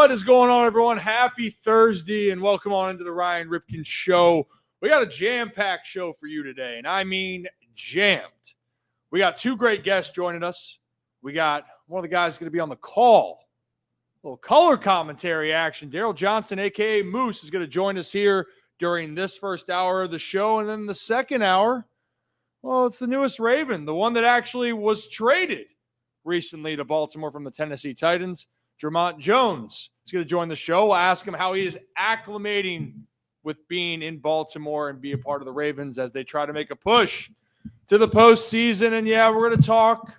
What is going on, everyone? Happy Thursday, and welcome on into the Ryan Ripken Show. We got a jam-packed show for you today, and I mean jammed. We got two great guests joining us. We got one of the guys going to be on the call. A little color commentary action. Daryl Johnston, a.k.a. Moose, is going to join us here during this first hour of the show. And then the second hour, well, it's the newest Raven, the one that actually was traded recently to Baltimore from the Tennessee Titans. Dre'Mont Jones is going to join the show. We'll ask him how he is acclimating with being in Baltimore and be a part of the Ravens as they try to make a push to the postseason. And yeah, we're going to talk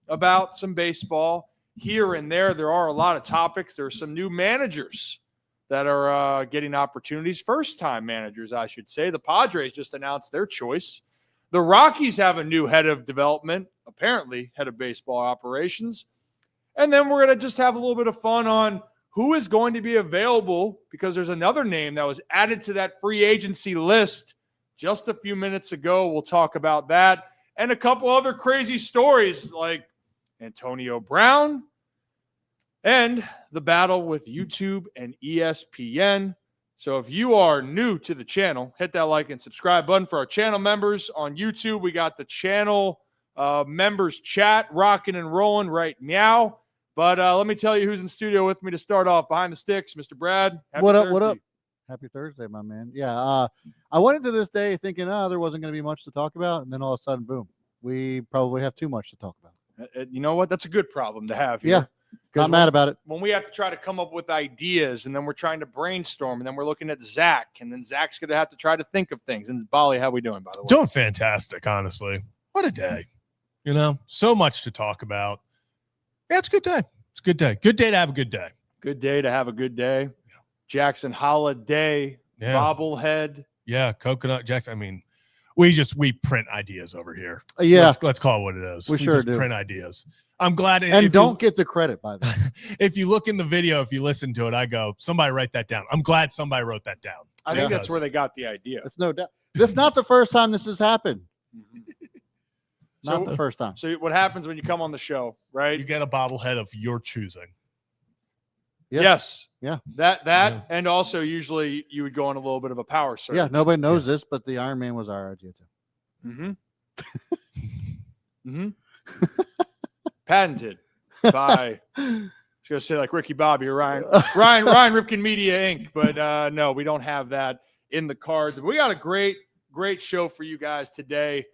about some baseball here and there. There are a lot of topics. There are some new managers that are getting opportunities. First-time managers, I should say. The Padres just announced their choice. The Rockies have a new head of development, apparently head of baseball operations. And then we're going to just have a little bit of fun on who is going to be available, because there's another name that was added to that free agency list just a few minutes ago. We'll talk about that and a couple other crazy stories like Antonio Brown and the battle with YouTube and ESPN. So if you are new to the channel, hit that like and subscribe button. For our channel members on YouTube, we got the channel members chat rocking and rolling right now. But let me tell you who's in studio with me to start off. Behind the sticks, Mr. Brad. What up? Happy Thursday, my man. Yeah, I went into this day thinking, there wasn't going to be much to talk about. And then all of a sudden, boom, we probably have too much to talk about. You know what? That's a good problem to have here. Yeah, not mad about it. When we have to try to come up with ideas, and then we're trying to brainstorm, and then we're looking at Zach, and then Zach's going to have to try to think of things. And Bali, how we doing, by the way? Doing fantastic, honestly. What a day. You know, so much to talk about. Yeah, it's a good day. It's a good day. Good day to have a good day. Good day to have a good day. Yeah. Jackson Holiday, bobblehead. Yeah, Coconut Jackson. I mean, we print ideas over here. Yeah. Let's call it what it is. We sure do. Print ideas. I'm glad. And don't get the credit, by the way. If you look in the video, if you listen to it, I go, somebody write that down. I'm glad somebody wrote that down. I think that's where they got the idea. It's no doubt. This is not the first time this has happened. Not the first time. So what happens when you come on the show, right? You get a bobblehead of your choosing. Yep. Yes. Yeah. That and also usually you would go on a little bit of a power surge. Yeah, nobody knows this, but the Iron Man was our idea too. Patented by I was gonna say like Ricky Bobby or Ryan Ripken Media Inc. But no, we don't have that in the cards. We got a great show for you guys today.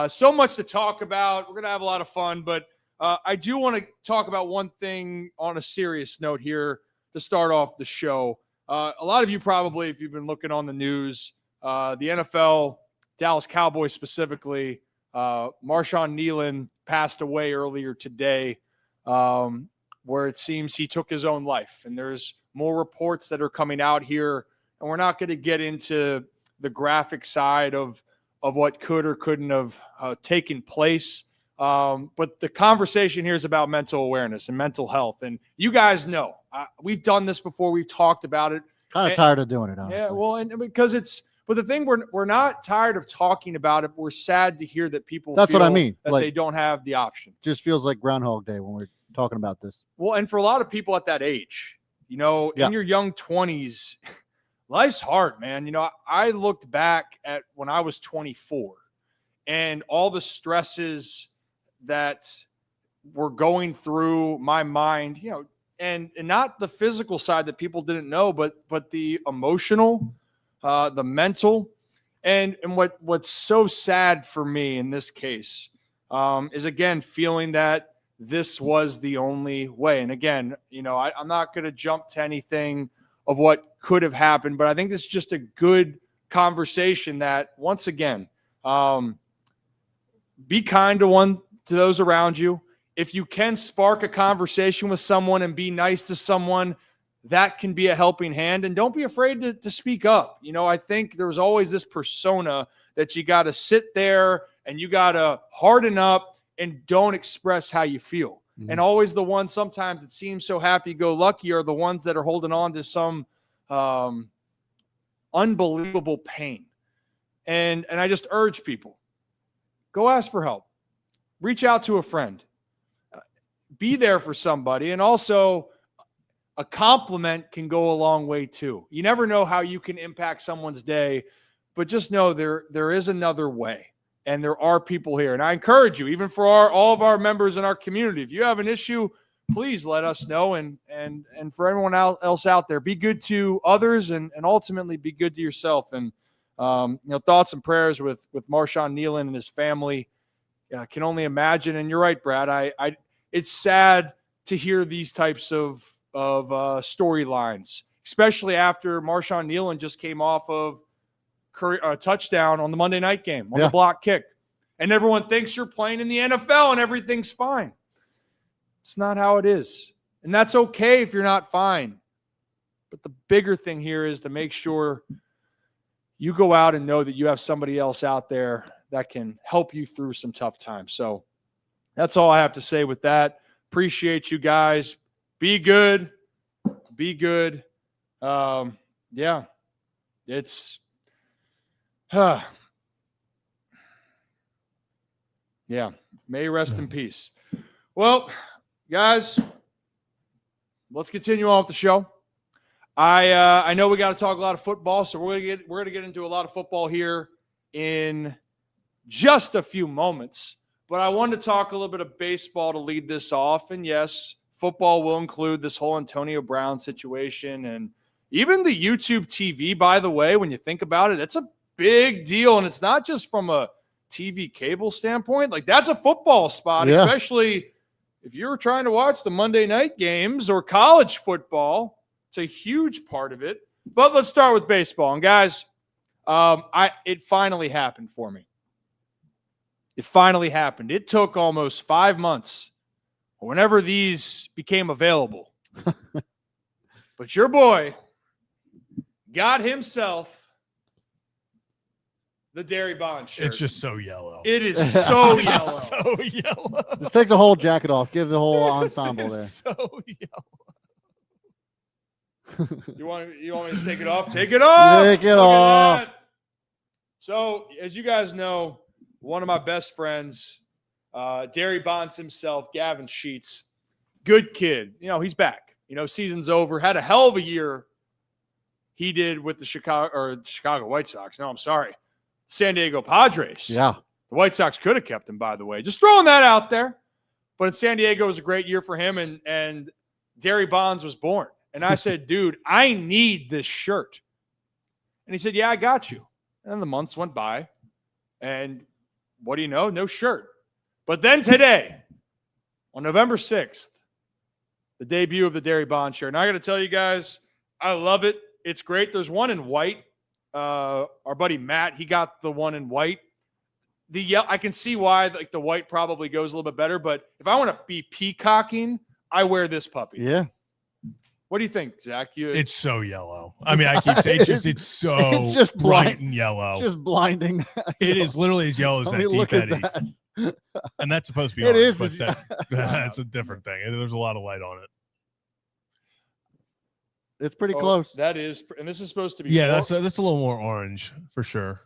So much to talk about. We're gonna have a lot of fun, but I do want to talk about one thing on a serious note here to start off the show. A lot of you probably, if you've been looking on the news, the NFL, Dallas Cowboys specifically, Marshawn Nealon passed away earlier today, where it seems he took his own life. And there's more reports that are coming out here, and we're not going to get into the graphic side of what could or couldn't have taken place. But the conversation here is about mental awareness and mental health. And you guys know, we've done this before. We've talked about it. Kind of tired of doing it, honestly. Yeah, well, and because but the thing, we're not tired of talking about it. We're sad to hear that people That's feel what I mean. that they don't have the option. Just feels like Groundhog Day when we're talking about this. Well, and for a lot of people at that age, in your young 20s, life's hard, man. I looked back at when I was 24 and all the stresses that were going through my mind, and not the physical side that people didn't know, but the emotional, the mental, and what's so sad for me in this case is, again, feeling that this was the only way. And again, I'm not going to jump to anything of what could have happened, but I think this is just a good conversation that, once again, be kind to those around you. If you can spark a conversation with someone and be nice to someone, that can be a helping hand. And don't be afraid to speak up. I think there's always this persona that you got to sit there and you got to harden up and don't express how you feel. Mm-hmm. And always the ones sometimes that seem so happy-go-lucky are the ones that are holding on to some unbelievable pain. And I just urge people, go ask for help. Reach out to a friend. Be there for somebody. And also, a compliment can go a long way too. You never know how you can impact someone's day, but just know there is another way. And there are people here. And I encourage you, even for all of our members in our community, if you have an issue, please let us know. And for everyone else out there, be good to others and ultimately be good to yourself. And, thoughts and prayers with Marshawn Nealon and his family. Can only imagine. And you're right, Brad. It's sad to hear these types of storylines, especially after Marshawn Nealon just came off of a touchdown on the Monday night game on the block kick. And everyone thinks you're playing in the NFL and everything's fine. It's not how it is. And that's okay if you're not fine. But the bigger thing here is to make sure you go out and know that you have somebody else out there that can help you through some tough times. So that's all I have to say with that. Appreciate you guys. Be good. Be good. It's may rest in peace. Well, guys, let's continue on with the show. I know we got to talk a lot of football, so we're gonna get into a lot of football here in just a few moments. But I wanted to talk a little bit of baseball to lead this off. And yes, football will include this whole Antonio Brown situation and even the YouTube TV, by the way, when you think about it, it's a big deal. And it's not just from a TV cable standpoint. Like, that's a football spot, especially if you're trying to watch the Monday night games or college football. It's a huge part of it. But let's start with baseball. And guys, it finally happened for me. It finally happened. It took almost 5 months whenever these became available. But your boy got himself the Derry Bond shirt. It's just so yellow. It is so yellow. So yellow. Just take the whole jacket off. Give the whole ensemble there. So yellow. You want me to take it off? Take it off. Take it off. So, as you guys know, one of my best friends, Derry Bonds himself, Gavin Sheets, good kid. He's back. Season's over. Had a hell of a year he did with the Chicago White Sox. No, I'm sorry. San Diego Padres. Yeah. The White Sox could have kept him, by the way. Just throwing that out there. But in San Diego, it was a great year for him, and Derry Bonds was born. And I said, dude, I need this shirt. And he said, yeah, I got you. And the months went by. And what do you know? No shirt. But then today, on November 6th, the debut of the Derry Bond shirt. And I got to tell you guys, I love it. It's great. There's one in white. Our buddy Matt, he got the one in white. I can see why the white probably goes a little bit better. But if I want to be peacocking, I wear this puppy. Yeah. What do you think, Zach? It's so yellow. I mean, I keep saying it's so it's just bright and yellow. It's just blinding. It is literally as yellow as that deep eddy. And that's supposed to be orange, but that's a different thing. There's a lot of light on it. It's pretty close. That is, and this is supposed to be. Yeah, that's a little more orange for sure.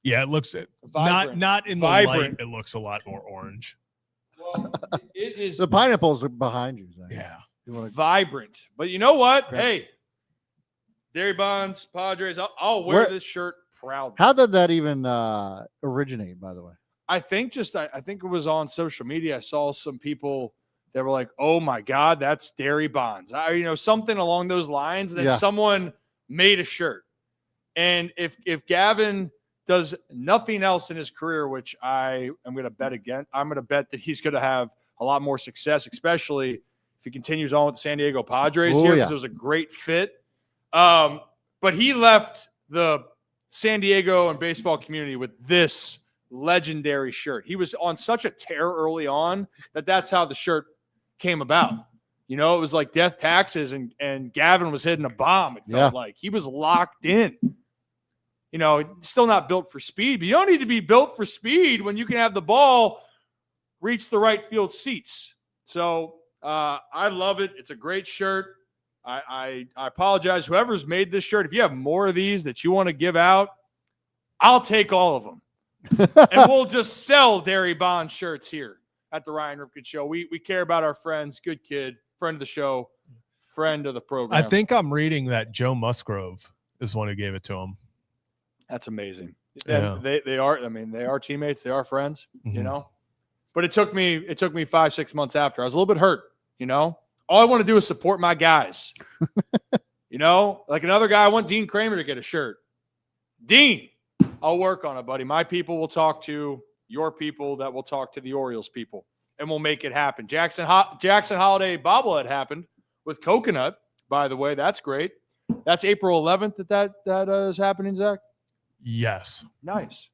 Yeah, it looks vibrant. not in the light. It looks a lot more orange. Well, it is. The pineapples are behind you, Zach. Yeah. Vibrant. But you know what? Okay. Hey, Derry Bonds, Padres, I'll wear this shirt proudly. How did that even originate, by the way? I think it was on social media. I saw some people that were like, oh my God, that's Derry Bonds. Something along those lines. And then someone made a shirt. And if Gavin does nothing else in his career, which I am going to bet again, I'm going to bet that he's going to have a lot more success, especially if he continues on with the San Diego Padres here, because it was a great fit. But he left the San Diego and baseball community with this legendary shirt. He was on such a tear early on that's how the shirt came about. It was like death taxes, and Gavin was hitting a bomb. It felt like he was locked in. Still not built for speed, but you don't need to be built for speed when you can have the ball reach the right field seats. So I love it. It's a great shirt. I apologize. Whoever's made this shirt, if you have more of these that you want to give out, I'll take all of them. And we'll just sell Derry Bond shirts here at the Ryan Ripken Show. We care about our friends. Good kid, friend of the show, friend of the program. I think I'm reading that Joe Musgrove is the one who gave it to him. That's amazing. Yeah. And they are. I mean, they are teammates. They are friends. Mhm. You know. But it took me 5-6 months after. I was a little bit hurt. You know. All I want to do is support my guys. You know, like another guy. I want Dean Kramer to get a shirt. Dean, I'll work on it, buddy. My people will talk to your people that will talk to the Orioles people, and we'll make it happen. Jackson Holiday bobblehead happened with Coconut, by the way. That's great. That's April 11th that is happening, Zach? Yes. Nice.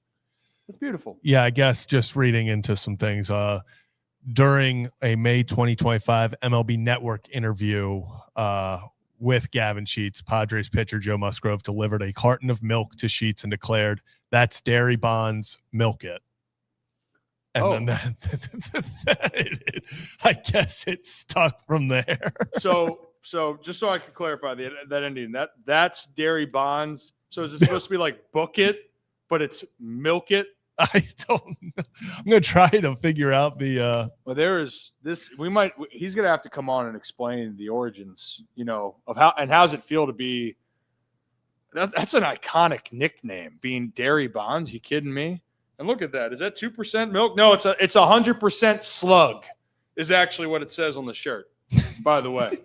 That's beautiful. Yeah, I guess just reading into some things. During a May 2025 MLB Network interview with Gavin Sheets, Padres pitcher Joe Musgrove delivered a carton of milk to Sheets and declared, "That's Dairy Bonds, milk it." And then I guess it stuck from there. So just so I can clarify that ending, that's Dairy Bonds. So is it supposed to be like book it, but it's milk it? I don't know. I'm going to try to figure out the Well, there is this. He's going to have to come on and explain the origins, you know, of how's it feel to be. That's an iconic nickname, being Dairy Bonds. You kidding me? And look at that. Is that 2% milk? No, it's 100% slug. Is actually what it says on the shirt. By the way,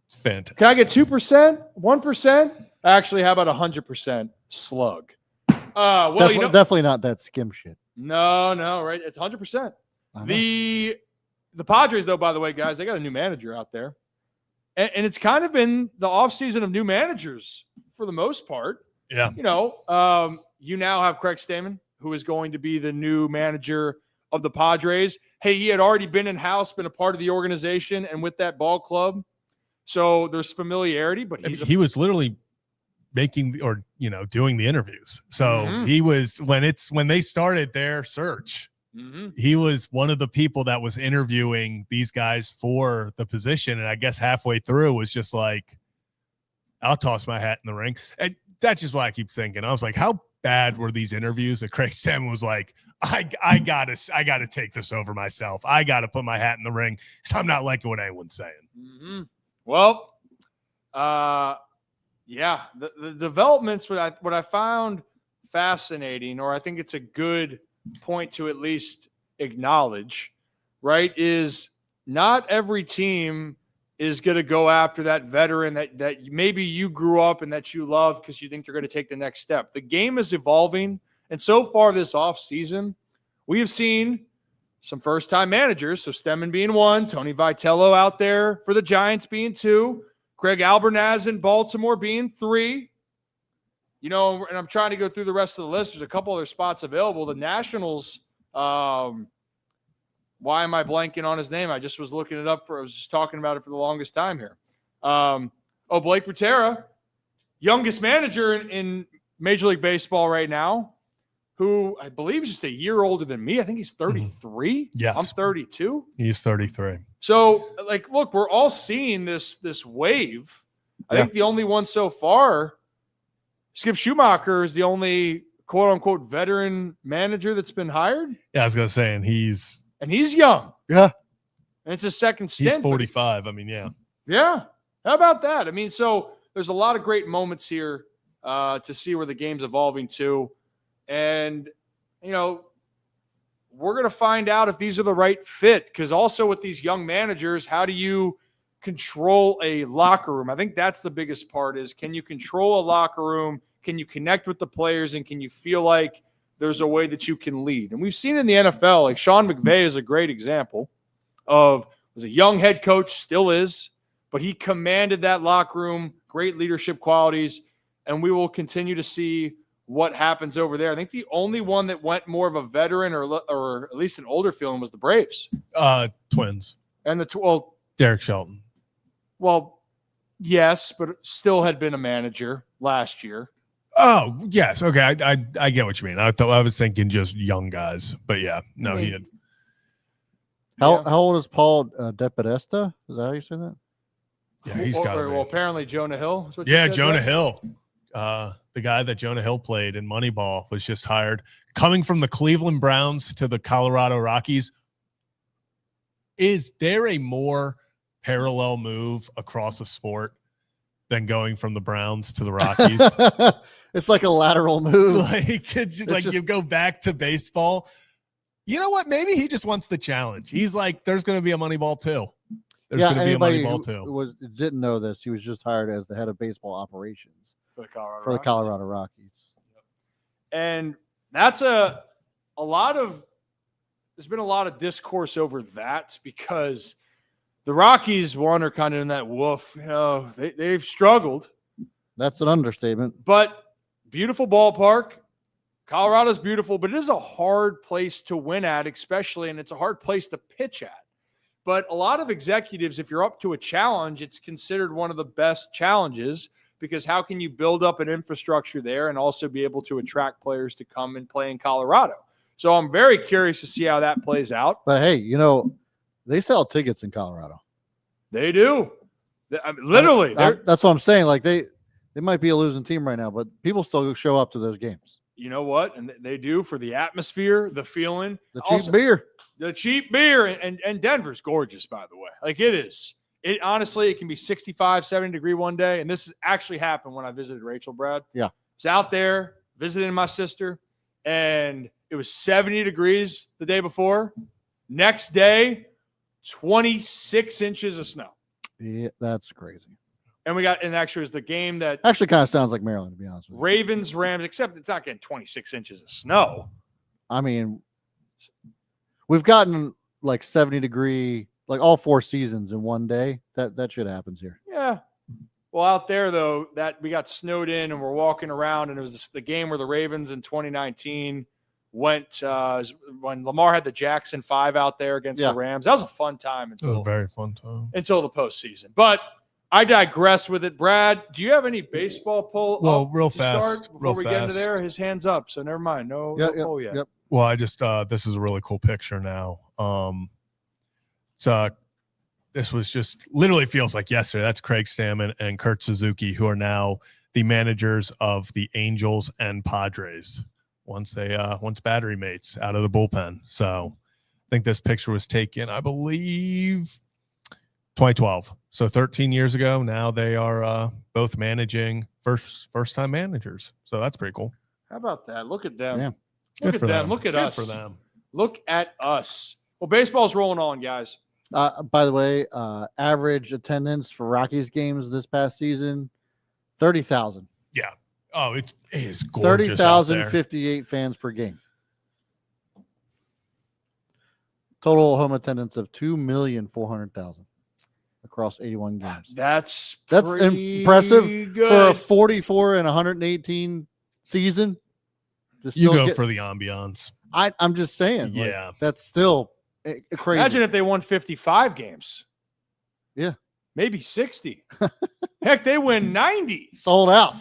it's fantastic. Can I get 2%? 1%? Actually, how about 100% slug? Definitely not that skim shit. No, right? It's 100%. The Padres, though, by the way, guys, they got a new manager out there. And it's kind of been the offseason of new managers for the most part. Yeah. You know, you now have Craig Stammen, who is going to be the new manager of the Padres. Hey, he had already been in-house, been a part of the organization and with that ball club. So there's familiarity, but he was literally doing the interviews. So he was when they started their search, he was one of the people that was interviewing these guys for the position. And I guess halfway through was just like, I'll toss my hat in the ring. And that's just what I keep thinking. I was like, how bad were these interviews that Craig Stammen was like, I gotta take this over myself. I gotta put my hat in the ring because I'm not liking what anyone's saying. Well, yeah, the developments, what I found fascinating, or I think it's a good point to at least acknowledge, right, is not every team is going to go after that veteran that maybe you grew up and that you love because you think they're going to take the next step. The game is evolving, and so far this offseason, we have seen some first-time managers, so Stemmen being one, Tony Vitello out there for the Giants being two, Greg Albernaz in Baltimore being three. You know, and I'm trying to go through the rest of the list. There's a couple other spots available. The Nationals, why am I blanking on his name? I just was looking it up I was just talking about it for the longest time here. Blake Butera, youngest manager in Major League Baseball right now, who I believe is just a year older than me. I think he's 33. Yes. I'm 32. He's 33. So, like, look, we're all seeing this wave. I think the only one so far, Skip Schumacher, is the only quote-unquote veteran manager that's been hired. Yeah, I was going to say, and he's young. Yeah. And it's his second stint. He's 45. I mean, yeah. Yeah. How about that? I mean, so there's a lot of great moments here to see where the game's evolving to. And, you know, we're going to find out if these are the right fit, because also with these young managers, how do you control a locker room? I think that's the biggest part is, can you control a locker room? Can you connect with the players? And can you feel like there's a way that you can lead? And we've seen in the NFL, like Sean McVay is a great example of, was a young head coach, still is, but he commanded that locker room, great leadership qualities, and we will continue to see what happens over there. I think the only one that went more of a veteran or at least an older feeling was the Braves. Twins. And Derek Shelton. Well, yes, but still had been a manager last year. Oh, yes. Okay. I get what you mean. I was thinking just young guys, but yeah, no, he had. How old is Paul DePodesta? Is that how you say that? Yeah, he's got to be. Well, apparently Jonah Hill. Yeah, Jonah Hill. The guy that Jonah Hill played in Moneyball was just hired. Coming from the Cleveland Browns to the Colorado Rockies, is there a more parallel move across a sport than going from the Browns to the Rockies. It's like a lateral move. You go back to baseball. You know what? Maybe he just wants the challenge. He's like, there's going to be a Moneyball too. There's going to be a Moneyball too. Didn't know this. He was just hired as the head of baseball operations for the Colorado Rockies. And that's there's been a lot of discourse over that because the Rockies, are kind of in that woof. They've struggled. That's an understatement. But beautiful ballpark. Colorado's beautiful, but it is a hard place to win at, especially, and it's a hard place to pitch at. But a lot of executives, if you're up to a challenge, it's considered one of the best challenges because how can you build up an infrastructure there and also be able to attract players to come and play in Colorado? So I'm very curious to see how that plays out. But hey, they sell tickets in Colorado. They do. Literally. That's what I'm saying. Like they might be a losing team right now, but people still show up to those games. You know what? And they do for the atmosphere, the feeling. The cheap beer. The cheap beer. And Denver's gorgeous, by the way. Like it is. Honestly, it can be 65, 70 degree one day. And this has actually happened when I visited Rachel, Brad. Yeah. I was out there visiting my sister, and it was 70 degrees the day before. Next day, 26 inches of snow. Yeah, that's crazy. And actually it was the game that actually kind of sounds like Maryland, to be honest with you. Ravens, Rams, except it's not getting 26 inches of snow. I mean, we've gotten like 70 degree, like all 4 seasons in one day. That shit happens here. Yeah. Well, out there though, that we got snowed in and we're walking around, and it was the game where the Ravens in 2019 went when Lamar had the Jackson 5 out there against the Rams. That was a fun time a very fun time until the postseason. But I digress with it. Brad, do you have any baseball poll? Well, real fast. Before we get into there, his hand's up, so never mind. No poll yet. Yep. Well, I just this is a really cool picture now. This was just literally feels like yesterday. That's Craig Stammen and Kurt Suzuki, who are now the managers of the Angels and Padres. Once battery mates out of the bullpen. So I think this picture was taken, I believe, 2012. So 13 years ago. Now they are both managing first-time managers. So that's pretty cool. How about that? Look at them. Yeah. Look at them. Look at us. Good for them. Look at us. Well, baseball's rolling on, guys. By the way, average attendance for Rockies games this past season, 30,000. Yeah. Oh, it is gorgeous. 30,058 fans per game. Total home attendance of 2,400,000 across 81 games. That's impressive good. For a 44 and 118 season. You go for the ambiance. I'm just saying. Yeah. That's still crazy. Imagine if they won 55 games. Yeah. Maybe 60. Heck, they win 90. Sold out.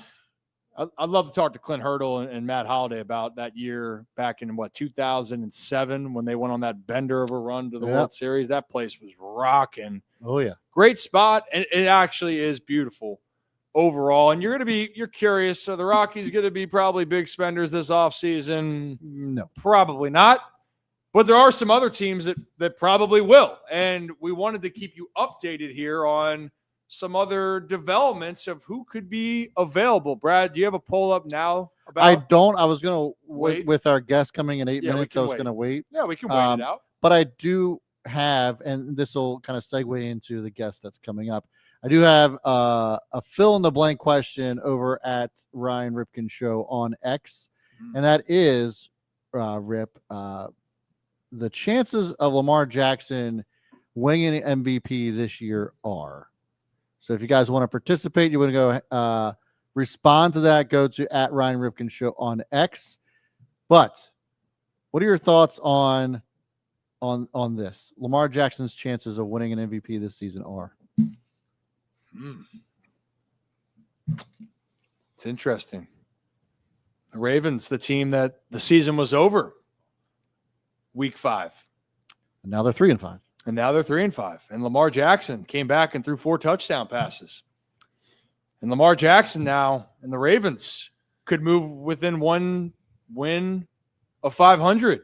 I'd love to talk to Clint Hurdle and Matt Holliday about that year back in 2007 when they went on that bender of a run to the World Series. That place was rocking. Oh yeah, great spot, and it actually is beautiful overall. And you're curious. So the Rockies going to be probably big spenders this offseason? No, probably not. But there are some other teams that probably will, and we wanted to keep you updated here on some other developments of who could be available. Brad, do you have a poll up now? I don't. I was going to wait with our guest coming in 8 minutes. I was going to wait. Yeah, we can wait it out. But I do have, and this will kind of segue into the guest that's coming up. I do have a fill in the blank question over at Ryan Ripken Show on X, and that is, Rip, the chances of Lamar Jackson winning an MVP this year are. So if you guys want to participate, you want to go respond to that, go to at Ryan Ripken Show on X. But what are your thoughts on this? Lamar Jackson's chances of winning an MVP this season are. It's interesting. The Ravens, the team that the season was over week 5. And now they're 3-5. And now they're 3-5. And Lamar Jackson came back and threw 4 touchdown passes. And Lamar Jackson now and the Ravens could move within one win of 500.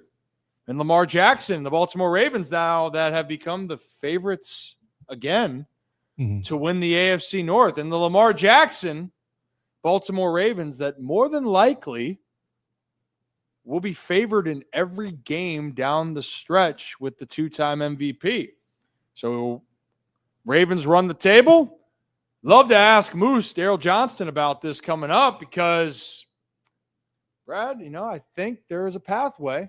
And Lamar Jackson, the Baltimore Ravens now that have become the favorites again to win the AFC North. And the Lamar Jackson Baltimore Ravens that more than likely will be favored in every game down the stretch with the two-time MVP. So Ravens run the table. Love to ask Moose, Daryl Johnston, about this coming up because, Brad, I think there is a pathway.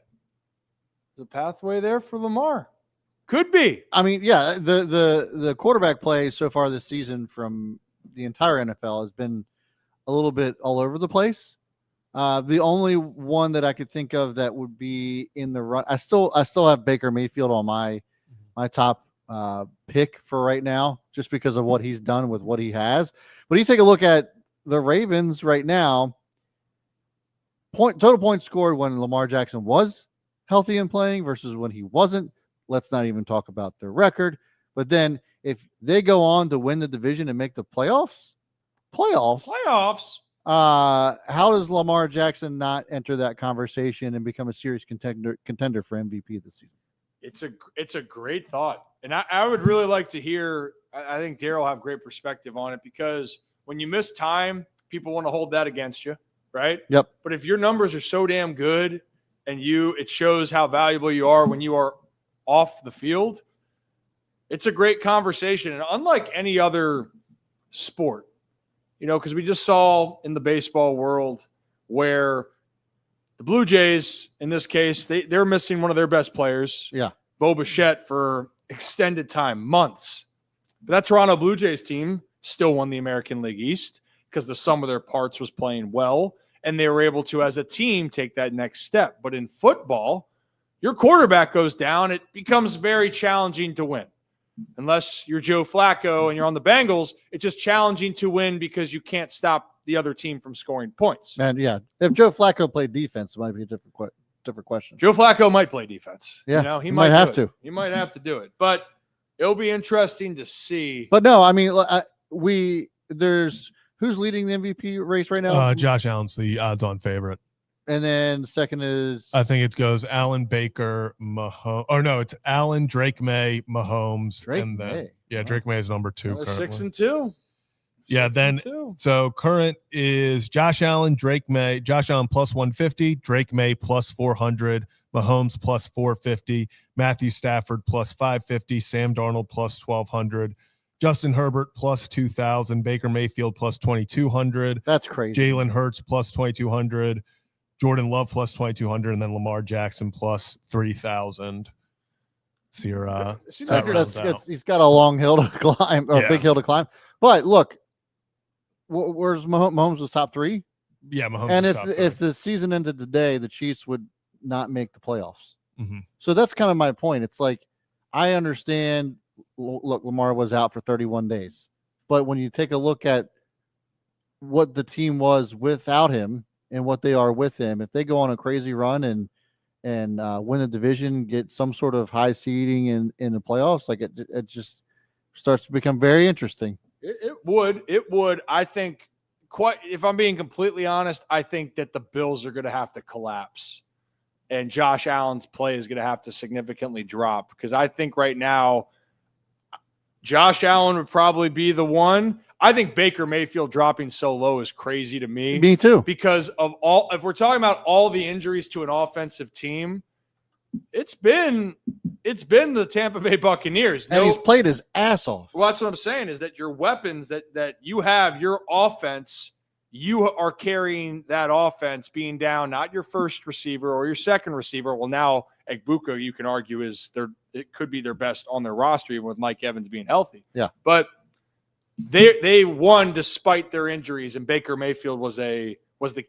There's a pathway there for Lamar. Could be. I mean, yeah, the quarterback play so far this season from the entire NFL has been a little bit all over the place. The only one that I could think of that would be in the run, I still have Baker Mayfield on my top pick for right now, just because of what he's done with what he has. But you take a look at the Ravens right now, total points scored when Lamar Jackson was healthy and playing versus when he wasn't. Let's not even talk about their record. But then if they go on to win the division and make the playoffs, how does Lamar Jackson not enter that conversation and become a serious contender for MVP this season? It's a great thought. And I would really like to hear, I think Daryl have great perspective on it, because when you miss time, people want to hold that against you, right? Yep. But if your numbers are so damn good and it shows how valuable you are when you are off the field, it's a great conversation. And unlike any other sport, because we just saw in the baseball world where the Blue Jays, in this case, they're missing one of their best players, Bo Bichette, for extended time, months. But that Toronto Blue Jays team still won the American League East because the sum of their parts was playing well, and they were able to, as a team, take that next step. But in football, your quarterback goes down, it becomes very challenging to win. Unless you're Joe Flacco and you're on the Bengals, it's just challenging to win because you can't stop the other team from scoring points. And if Joe Flacco played defense, it might be a different question. Joe Flacco might play defense. Yeah, he might have to. He might have to do it, but it'll be interesting to see. But no, I mean, there's who's leading the MVP race right now? Josh Allen's the odds-on favorite. And then second is, I think it goes Allen, Baker, Mahomes. Or no, it's Allen, Drake May, Mahomes, Drake May is number 2. 6-2. Yeah, then so current is Josh Allen, Drake May, Josh Allen plus 150, Drake May plus 400, Mahomes plus 450, Matthew Stafford plus 550, Sam Darnold plus 1200, Justin Herbert plus 2,000, Baker Mayfield plus 2,200. That's crazy. Jalen Hurts plus 2,200. Jordan Love plus 2,200, and then Lamar Jackson plus 3,000. So he's got a long hill to climb, or a big hill to climb. But look, where's Mahomes was top 3? Yeah, Mahomes. And if the season ended today, the Chiefs would not make the playoffs. Mm-hmm. So that's kind of my point. It's like, I understand. Look, Lamar was out for 31 days, but when you take a look at what the team was without him and what they are with him, if they go on a crazy run and win a division, get some sort of high seeding in the playoffs, like it just starts to become very interesting. It would. I think, if I'm being completely honest, I think that the Bills are going to have to collapse and Josh Allen's play is going to have to significantly drop, because I think right now Josh Allen would probably be the one. I think Baker Mayfield dropping so low is crazy to me. Me too. Because if we're talking about all the injuries to an offensive team, it's been the Tampa Bay Buccaneers. And he's played his ass off. Well, that's what I'm saying, is that your weapons that you have, your offense, you are carrying that offense being down, not your first receiver or your second receiver. Well, now Egbuka, you can argue, it could be their best on their roster, even with Mike Evans being healthy. Yeah. But they won despite their injuries, and Baker Mayfield was the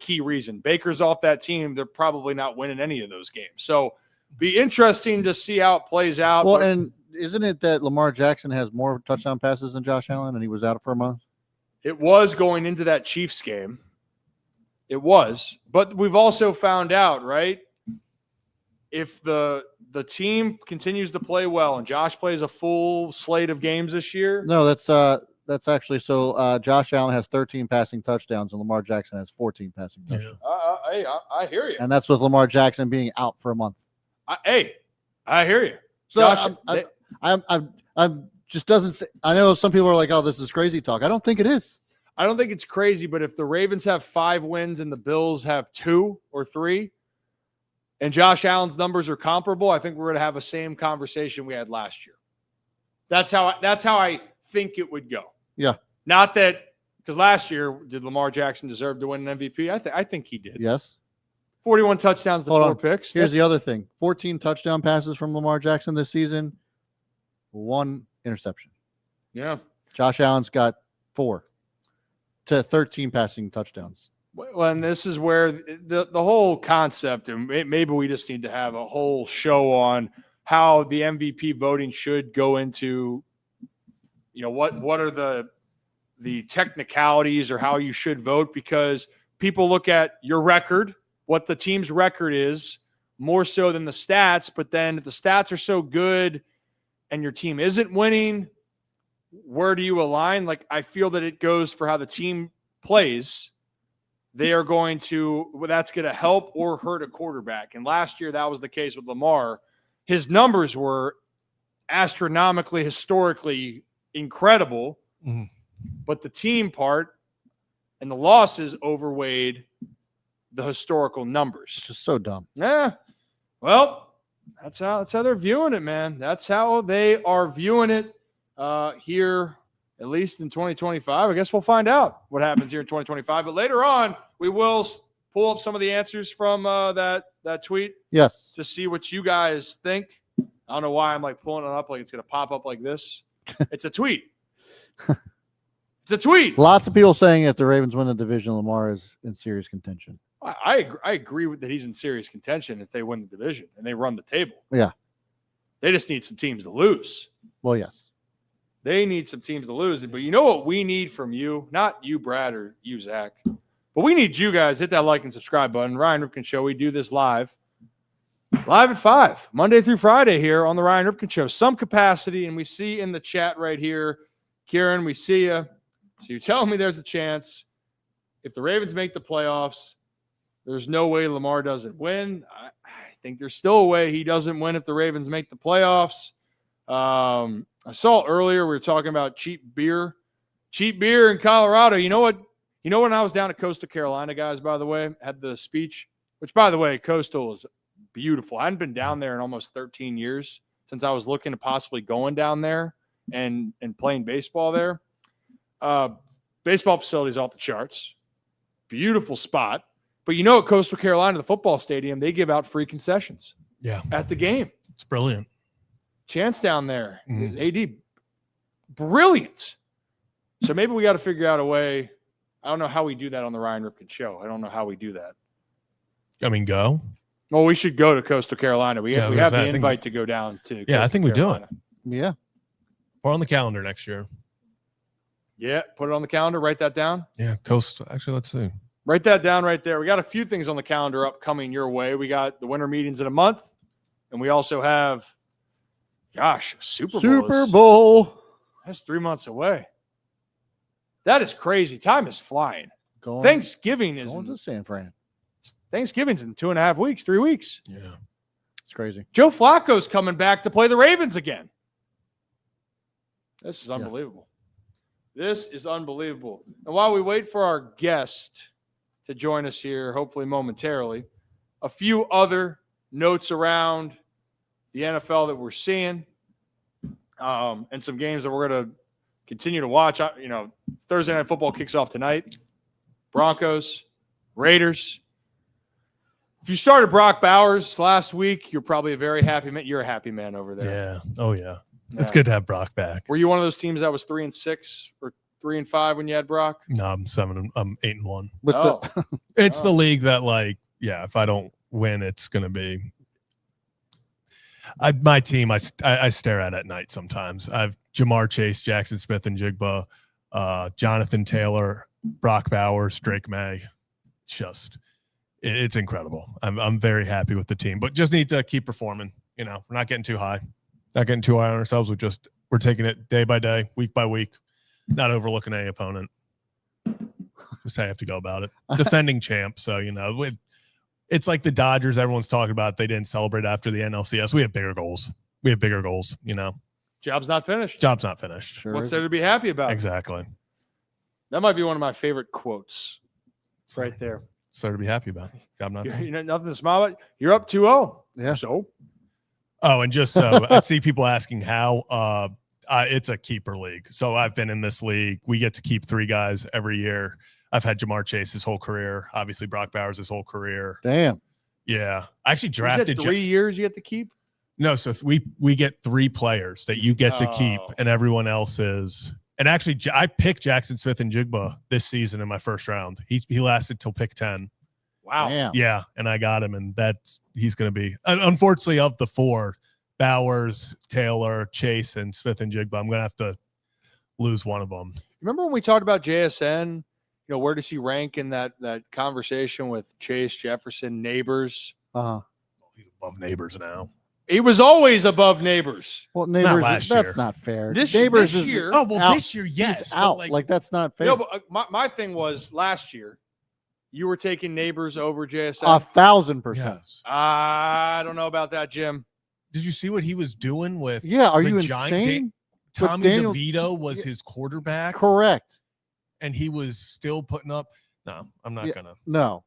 key reason. Baker's off that team, they're probably not winning any of those games. So be interesting to see how it plays out. Well, and isn't it that Lamar Jackson has more touchdown passes than Josh Allen, and he was out for a month? It was going into that Chiefs game. It was. But we've also found out, right, if the team continues to play well and Josh plays a full slate of games this year. No, that's actually so. Josh Allen has 13 passing touchdowns and Lamar Jackson has 14 passing touchdowns. I hear you. And that's with Lamar Jackson being out for a month. I hear you. So I'm just doesn't. I know some people are like, "Oh, this is crazy talk." I don't think it is. I don't think it's crazy, but if the Ravens have 5 wins and the Bills have 2 or 3, and Josh Allen's numbers are comparable, I think we're going to have the same conversation we had last year. That's how I think it would go. Yeah. Not that because last year did Lamar Jackson deserve to win an MVP? I think he did. Yes. 41 touchdowns to 4 picks. Here's the other thing: 14 touchdown passes from Lamar Jackson this season, 1 interception. Yeah. Josh Allen's got 4 to 13 passing touchdowns. Well, and this is where the whole concept, and maybe we just need to have a whole show on how the MVP voting should go into, what are the technicalities or how you should vote, because people look at your record, what the team's record is, more so than the stats. But then if the stats are so good and your team isn't winning, where do you align? Like, I feel that it goes for how the team plays. They are going to, that's going to help or hurt a quarterback. And last year, that was the case with Lamar. His numbers were astronomically, historically incredible, but the team part and the losses overweighed the historical numbers. It's just so dumb. Yeah. Well, that's how they're viewing it, man. That's how they are viewing it here, at least in 2025. I guess we'll find out what happens here in 2025. But later on, we will pull up some of the answers from that tweet. Yes. To see what you guys think. I don't know why I'm like pulling it up like it's going to pop up like this. It's a tweet. It's a tweet. Lots of people saying if the Ravens win the division, Lamar is in serious contention. I agree with that he's in serious contention if they win the division and they run the table. Yeah. They just need some teams to lose. Well, yes. They need some teams to lose. But you know what we need from you? Not you, Brad, or you, Zach. But we need you guys. Hit that like and subscribe button. Ryan Ripken Show. We do this live at 5, Monday through Friday here on the Ryan Ripken Show. Some capacity, and we see in the chat right here, Kieran, we see you. So you're telling me there's a chance if the Ravens make the playoffs, there's no way Lamar doesn't win. I think there's still a way he doesn't win if the Ravens make the playoffs. I saw earlier we were talking about cheap beer in Colorado. You know what? When I was down at Coastal Carolina, guys, by the way, had the speech, which, by the way, Coastal is beautiful. I hadn't been down there in almost 13 years since I was looking at possibly going down there and playing baseball there. Baseball facilities off the charts. Beautiful spot. But at Coastal Carolina, the football stadium, they give out free concessions. Yeah. At the game. It's brilliant. Chance down there. AD, brilliant. So maybe we got to figure out a way. I don't know how we do that on the Ryan Ripken Show. I don't know how we do that. I mean, go. Well, we should go to Coastal Carolina. We have the invite to go down to Coastal I think we do it. Yeah. Or on the calendar next year. Yeah, put it on the calendar. Write that down. Yeah, Coastal. Actually, let's see. Write that down right there. We got a few things on the calendar upcoming your way. We got the winter meetings in a month, and we also have, Super Bowl. That's 3 months away. That is crazy. Time is flying. Thanksgiving is going to San Fran. Thanksgiving's in 2.5 weeks, 3 weeks. Yeah, it's crazy. Joe Flacco's coming back to play the Ravens again. This is unbelievable. Yeah. This is unbelievable. And while we wait for our guest to join us here, hopefully momentarily, a few other notes around the NFL that we're seeing, and some games that we're going to continue to watch. Thursday Night Football kicks off tonight. Broncos, Raiders. If you started Brock Bowers last week, you're probably a very happy man. You're a happy man over there. Yeah. Oh, yeah. It's good to have Brock back. Were you one of those teams that was 3-6 or 3-5 when you had Brock? No, I'm 8-1. With it's the league that, if I don't win, it's going to be. My team, I stare at night sometimes. I've Jamar Chase, Jackson Smith and Jigba, Jonathan Taylor, Brock Bowers, Drake May. It's incredible. I'm very happy with the team, but just need to keep performing. We're not getting too high. Not getting too high on ourselves. We're taking it day by day, week by week, not overlooking any opponent. Just how you have to go about it. Defending champ. So, it's like the Dodgers everyone's talking about. They didn't celebrate after the NLCS. We have bigger goals. Job's not finished. Job's not finished. Sure What's is. there to be happy about? Exactly. That might be one of my favorite quotes. It's right there. What's there to be happy about? Job not finished. You know, nothing to smile at. You're up 2-0. Yeah. So Oh, and just so I see people asking how it's a keeper league. So I've been in this league. We get to keep 3 guys every year. I've had Jamar Chase his whole career. Obviously, Brock Bowers his whole career. Damn. Yeah. I actually you said drafted 3 years you get to keep. No, so we get 3 players that you get to keep, and everyone else is. And actually, I picked Jackson Smith and Jigba this season in my first round. He lasted till pick 10. Wow. Damn. Yeah, and I got him, and he's going to be. Unfortunately, of the 4, Bowers, Taylor, Chase, and Smith and Jigba, I'm going to have to lose one of them. Remember when we talked about JSN? You know, where does he rank in that conversation with Chase, Jefferson, Neighbors? He's above Neighbors now. He was always above Neighbors. Well, Neighbors, last that's year. not fair. This Neighbors this is year. Oh, well, out. this year, yes. He's but out. like That's not fair. No, but my thing was last year, you were taking Neighbors over JSN. 1,000%. yes. I don't know about that, Jim. Did you see what he was doing with? Yeah, are the you giant insane? Tommy Daniel- DeVito was his quarterback, Correct. and he was still putting up. No, I'm not Yeah. gonna. No.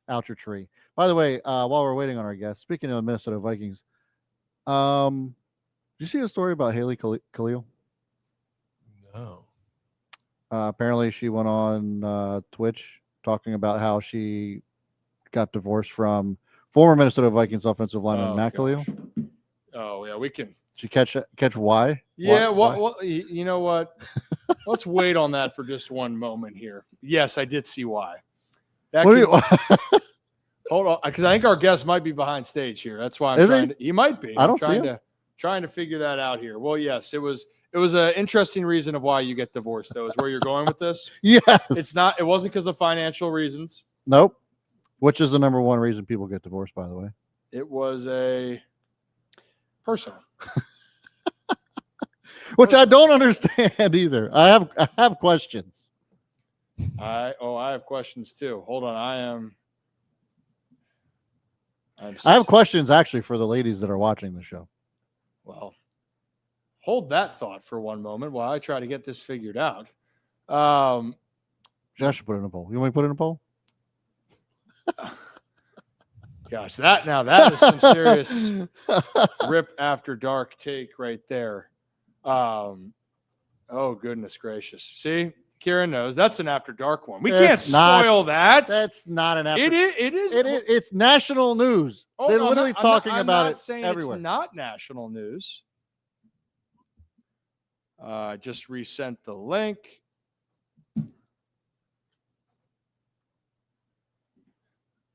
Out your tree. By the way, while we're waiting on our guest, speaking of the Minnesota Vikings, did you see the story about Haley Khalil? No. Apparently, she went on Twitch talking about how she got divorced from former Minnesota Vikings offensive lineman Matt Khalil. Oh yeah, we can. Did you catch why? Yeah, Why? well, you know what? Let's wait on that for just one moment here. Yes, I did see why. That What do you- hold on, because I think our guest might be behind stage here. That's why I'm Is trying to. He might be. I don't I'm see him. trying to figure that out here. Well, yes, it was an interesting reason of why you get divorced, though, is where you're going with this. Yes. It wasn't because of financial reasons. Nope. Which is the number one reason people get divorced, by the way. It was a personal. Which I don't understand either. I have questions. I have questions too. Hold on. I have questions actually for the ladies that are watching the show. Well, hold that thought for one moment while I try to get this figured out. Um, Josh should put it in a poll. You want me to put it in a poll? Gosh, that is some serious rip after dark take right there. Oh goodness gracious! See, Kieran knows that's an after dark one. We can't That's not- spoil that. That's not an after. It is. It's national news. Oh, They're no, literally talking I'm about not it saying everywhere. It's not national news. Just resent the link.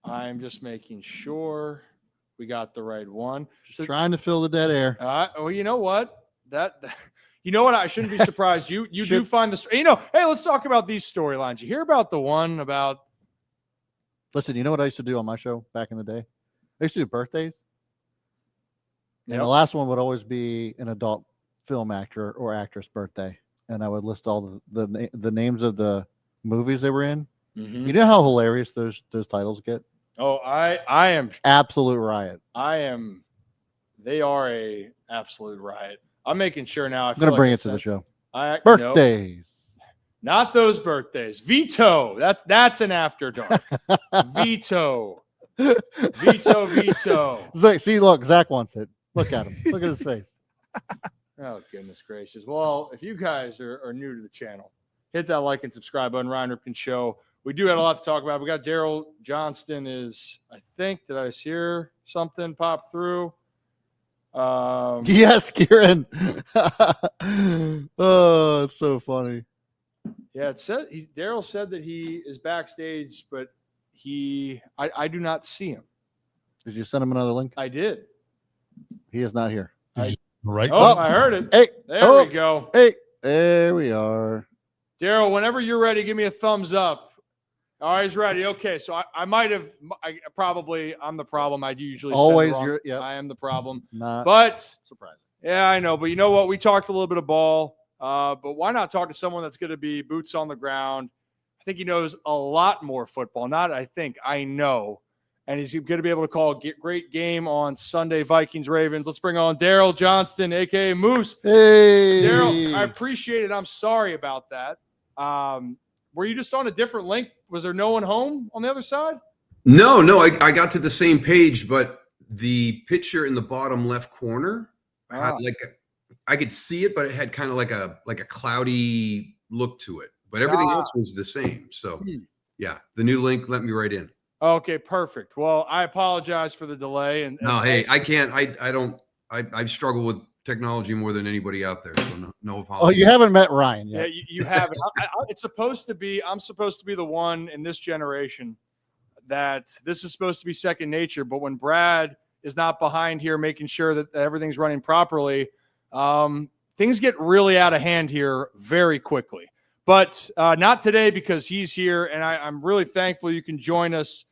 I'm just making sure we got the right one. Just trying to fill the dead air. Well, you know what? You know what? I shouldn't be surprised. You do find this. Hey, let's talk about these storylines. You hear about the one about? Listen, you know what I used to do on my show back in the day? I used to do birthdays. And the Yep. last one would always be an adult film actor or actress birthday. And I would list all the names of the movies they were in. Mhm. You know how hilarious those titles get? Oh, I am. Absolute riot. They are a absolute riot. I'm making sure now. I'm going to bring it to the show. Nope. Birthdays. Not those birthdays. Veto. That's an after dark. Veto. Veto. See, look, Zach wants it. Look at him. Look at his face. Oh, goodness gracious. Well, if you guys are new to the channel, hit that like and subscribe button. Ryan Ripken Show. We do have a lot to talk about. We got Daryl Johnston did I just hear something pop through? Yes, Kieran. Oh, it's so funny. Yeah, it said Daryl said that he is backstage, but I do not see him. Did you send him another link? I did. He is not here. Right. Oh, I heard it. Hey, There we go. Hey, there we are. Daryl, whenever you're ready, give me a thumbs up. All right, he's ready. Okay, so I'm the problem. I do usually Always send the wrong. yep. I am the problem. Not But surprising. yeah, I know. But you know what? We talked a little bit of ball. But why not talk to someone that's going to be boots on the ground? I think he knows a lot more football. I know. and he's going to be able to call a great game on Sunday, Vikings Ravens. Let's bring on Daryl Johnston, aka Moose. Hey, Daryl, I appreciate it. I'm sorry about that. Were you just on a different link? Was there no one home on the other side? No, I got to the same page, but the picture in the bottom left corner had I could see it, but it had kind of like a cloudy look to it. But everything else was the same. So yeah, the new link let me right in. Okay, perfect. Well, I apologize for the delay. Hey, I can't. I struggle with technology more than anybody out there. So no apology. Oh, you haven't met Ryan yet. Yeah, you haven't. I'm supposed to be the one in this generation that this is supposed to be second nature. But when Brad is not behind here making sure that everything's running properly, things get really out of hand here very quickly. But not today because he's here, and I'm really thankful you can join us.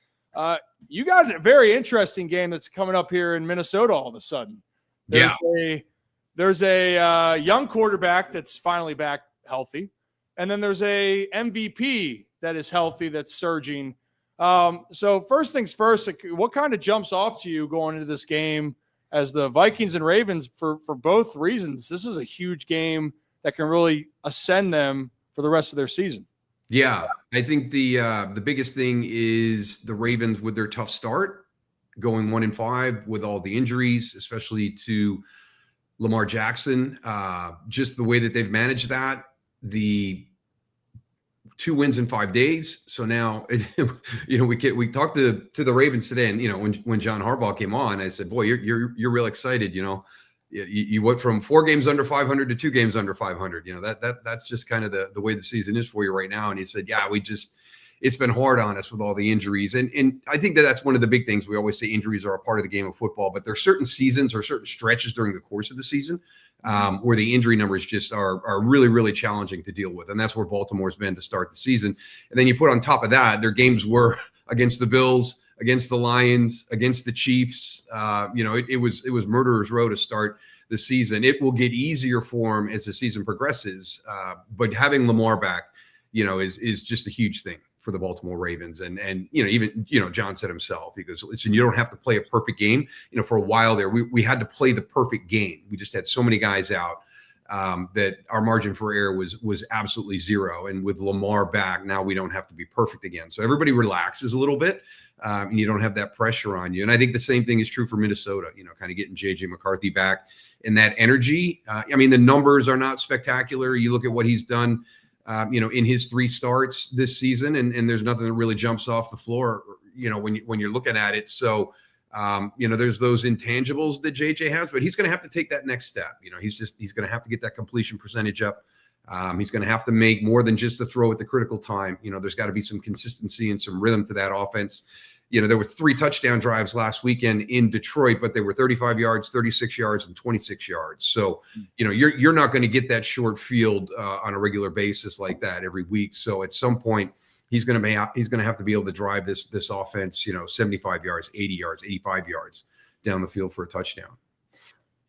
You got a very interesting game that's coming up here in Minnesota all of a sudden. There's a young quarterback that's finally back healthy, and then there's a MVP that is healthy that's surging. So first things first, what kind of jumps off to you going into this game as the Vikings and Ravens for both reasons? This is a huge game that can really ascend them for the rest of their season. Yeah, I think the biggest thing is the Ravens with their tough start, going 1-5 with all the injuries, especially to Lamar Jackson. Just the way that they've managed that, the 2 wins in 5 days. So now, we talked to the Ravens today, and when John Harbaugh came on, I said, "Boy, you're real excited." You went from 4 games under 500 to 2 games under 500. That's just kind of the way the season is for you right now. And he said, "Yeah, it's been hard on us with all the injuries." And I think that's one of the big things. We always say injuries are a part of the game of football, but there's certain seasons or certain stretches during the course of the season where the injury numbers just are really, really challenging to deal with. And that's where Baltimore's been to start the season. And then you put on top of that, their games were against the Bills, against the Lions, against the Chiefs. It was murderer's row to start the season. It will get easier for him as the season progresses. But having Lamar back, is just a huge thing for the Baltimore Ravens. And even John said himself, he goes, "Listen, you don't have to play a perfect game." For a while there, we had to play the perfect game. We just had so many guys out that our margin for error was absolutely zero. And with Lamar back, now we don't have to be perfect again. So everybody relaxes a little bit. And you don't have that pressure on you. And I think the same thing is true for Minnesota, kind of getting J.J. McCarthy back and that energy. The numbers are not spectacular. You look at what he's done, in his 3 starts this season, and there's nothing that really jumps off the floor, when you're looking at it. So, there's those intangibles that J.J. has, but he's going to have to take that next step. He's going to have to get that completion percentage up. He's going to have to make more than just a throw at the critical time. There's got to be some consistency and some rhythm to that offense. There were 3 touchdown drives last weekend in Detroit, but they were 35 yards, 36 yards, and 26 yards. So, you're not going to get that short field on a regular basis like that every week. So at some point, he's going to have to be able to drive this offense, 75 yards, 80 yards, 85 yards down the field for a touchdown.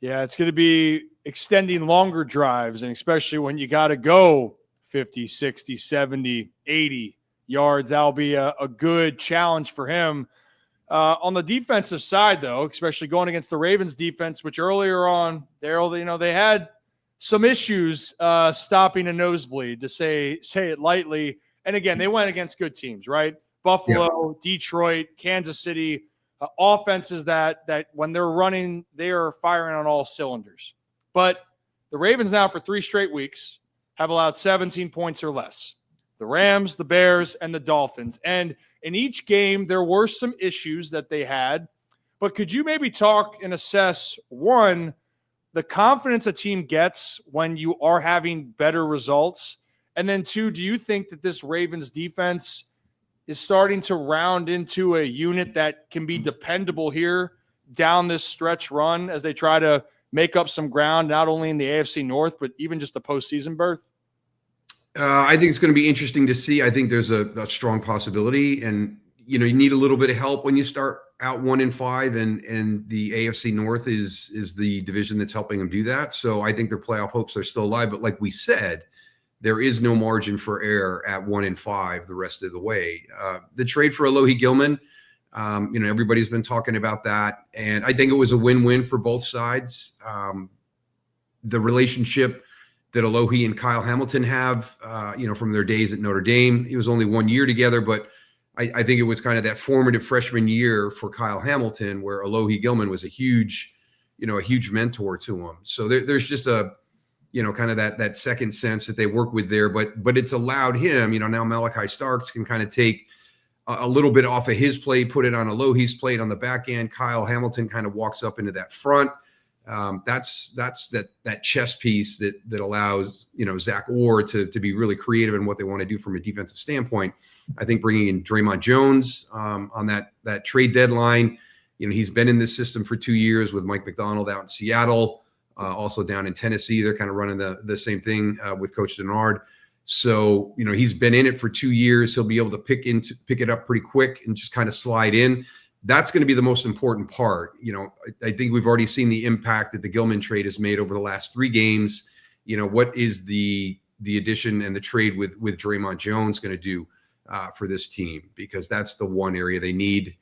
Yeah, it's going to be extending longer drives, and especially when you got to go 50, 60, 70, 80 yards, that'll be a good challenge for him. On the defensive side, though, especially going against the Ravens defense, which earlier on, Daryl, they had some issues stopping a nosebleed, to say it lightly. And again, they went against good teams, right? Buffalo, Detroit, Kansas City, offenses that when they're running, they are firing on all cylinders. But the Ravens now for 3 straight weeks have allowed 17 points or less. The Rams, the Bears, and the Dolphins. And in each game, there were some issues that they had. But could you maybe talk and assess, one, the confidence a team gets when you are having better results? And then 2, do you think that this Ravens defense is starting to round into a unit that can be dependable here down this stretch run as they try to make up some ground, not only in the AFC North, but even just the postseason berth? I think it's going to be interesting to see. I think there's a strong possibility, and you need a little bit of help when you start out 1-5, and the AFC North is the division that's helping them do that. So I think their playoff hopes are still alive. But like we said, there is no margin for error at 1-5 the rest of the way. The trade for Alohi Gilman, Everybody's been talking about that. And I think it was a win-win for both sides. The relationship that Alohi and Kyle Hamilton have, from their days at Notre Dame, it was only 1 year together, but I think it was kind of that formative freshman year for Kyle Hamilton where Alohi Gilman was a huge mentor to him. So there's just a, kind of that second sense that they work with there, but it's allowed him, now Malachi Starks can kind of take a little bit off of his plate, put it on Alohi's plate on the back end. Kyle Hamilton kind of walks up into that front. That's that chess piece that allows, Zach Orr to be really creative in what they want to do from a defensive standpoint. I think bringing in Dre'Mont Jones on that trade deadline, he's been in this system for 2 years with Mike McDonald out in Seattle, also down in Tennessee. They're kind of running the same thing with Coach Denard. So, he's been in it for 2 years. He'll be able to pick it up pretty quick and just kind of slide in. That's going to be the most important part. I think we've already seen the impact that the Gilman trade has made over the last 3 games. What is the addition and the trade with Dre'Mont Jones going to do for this team? Because that's the one area they need.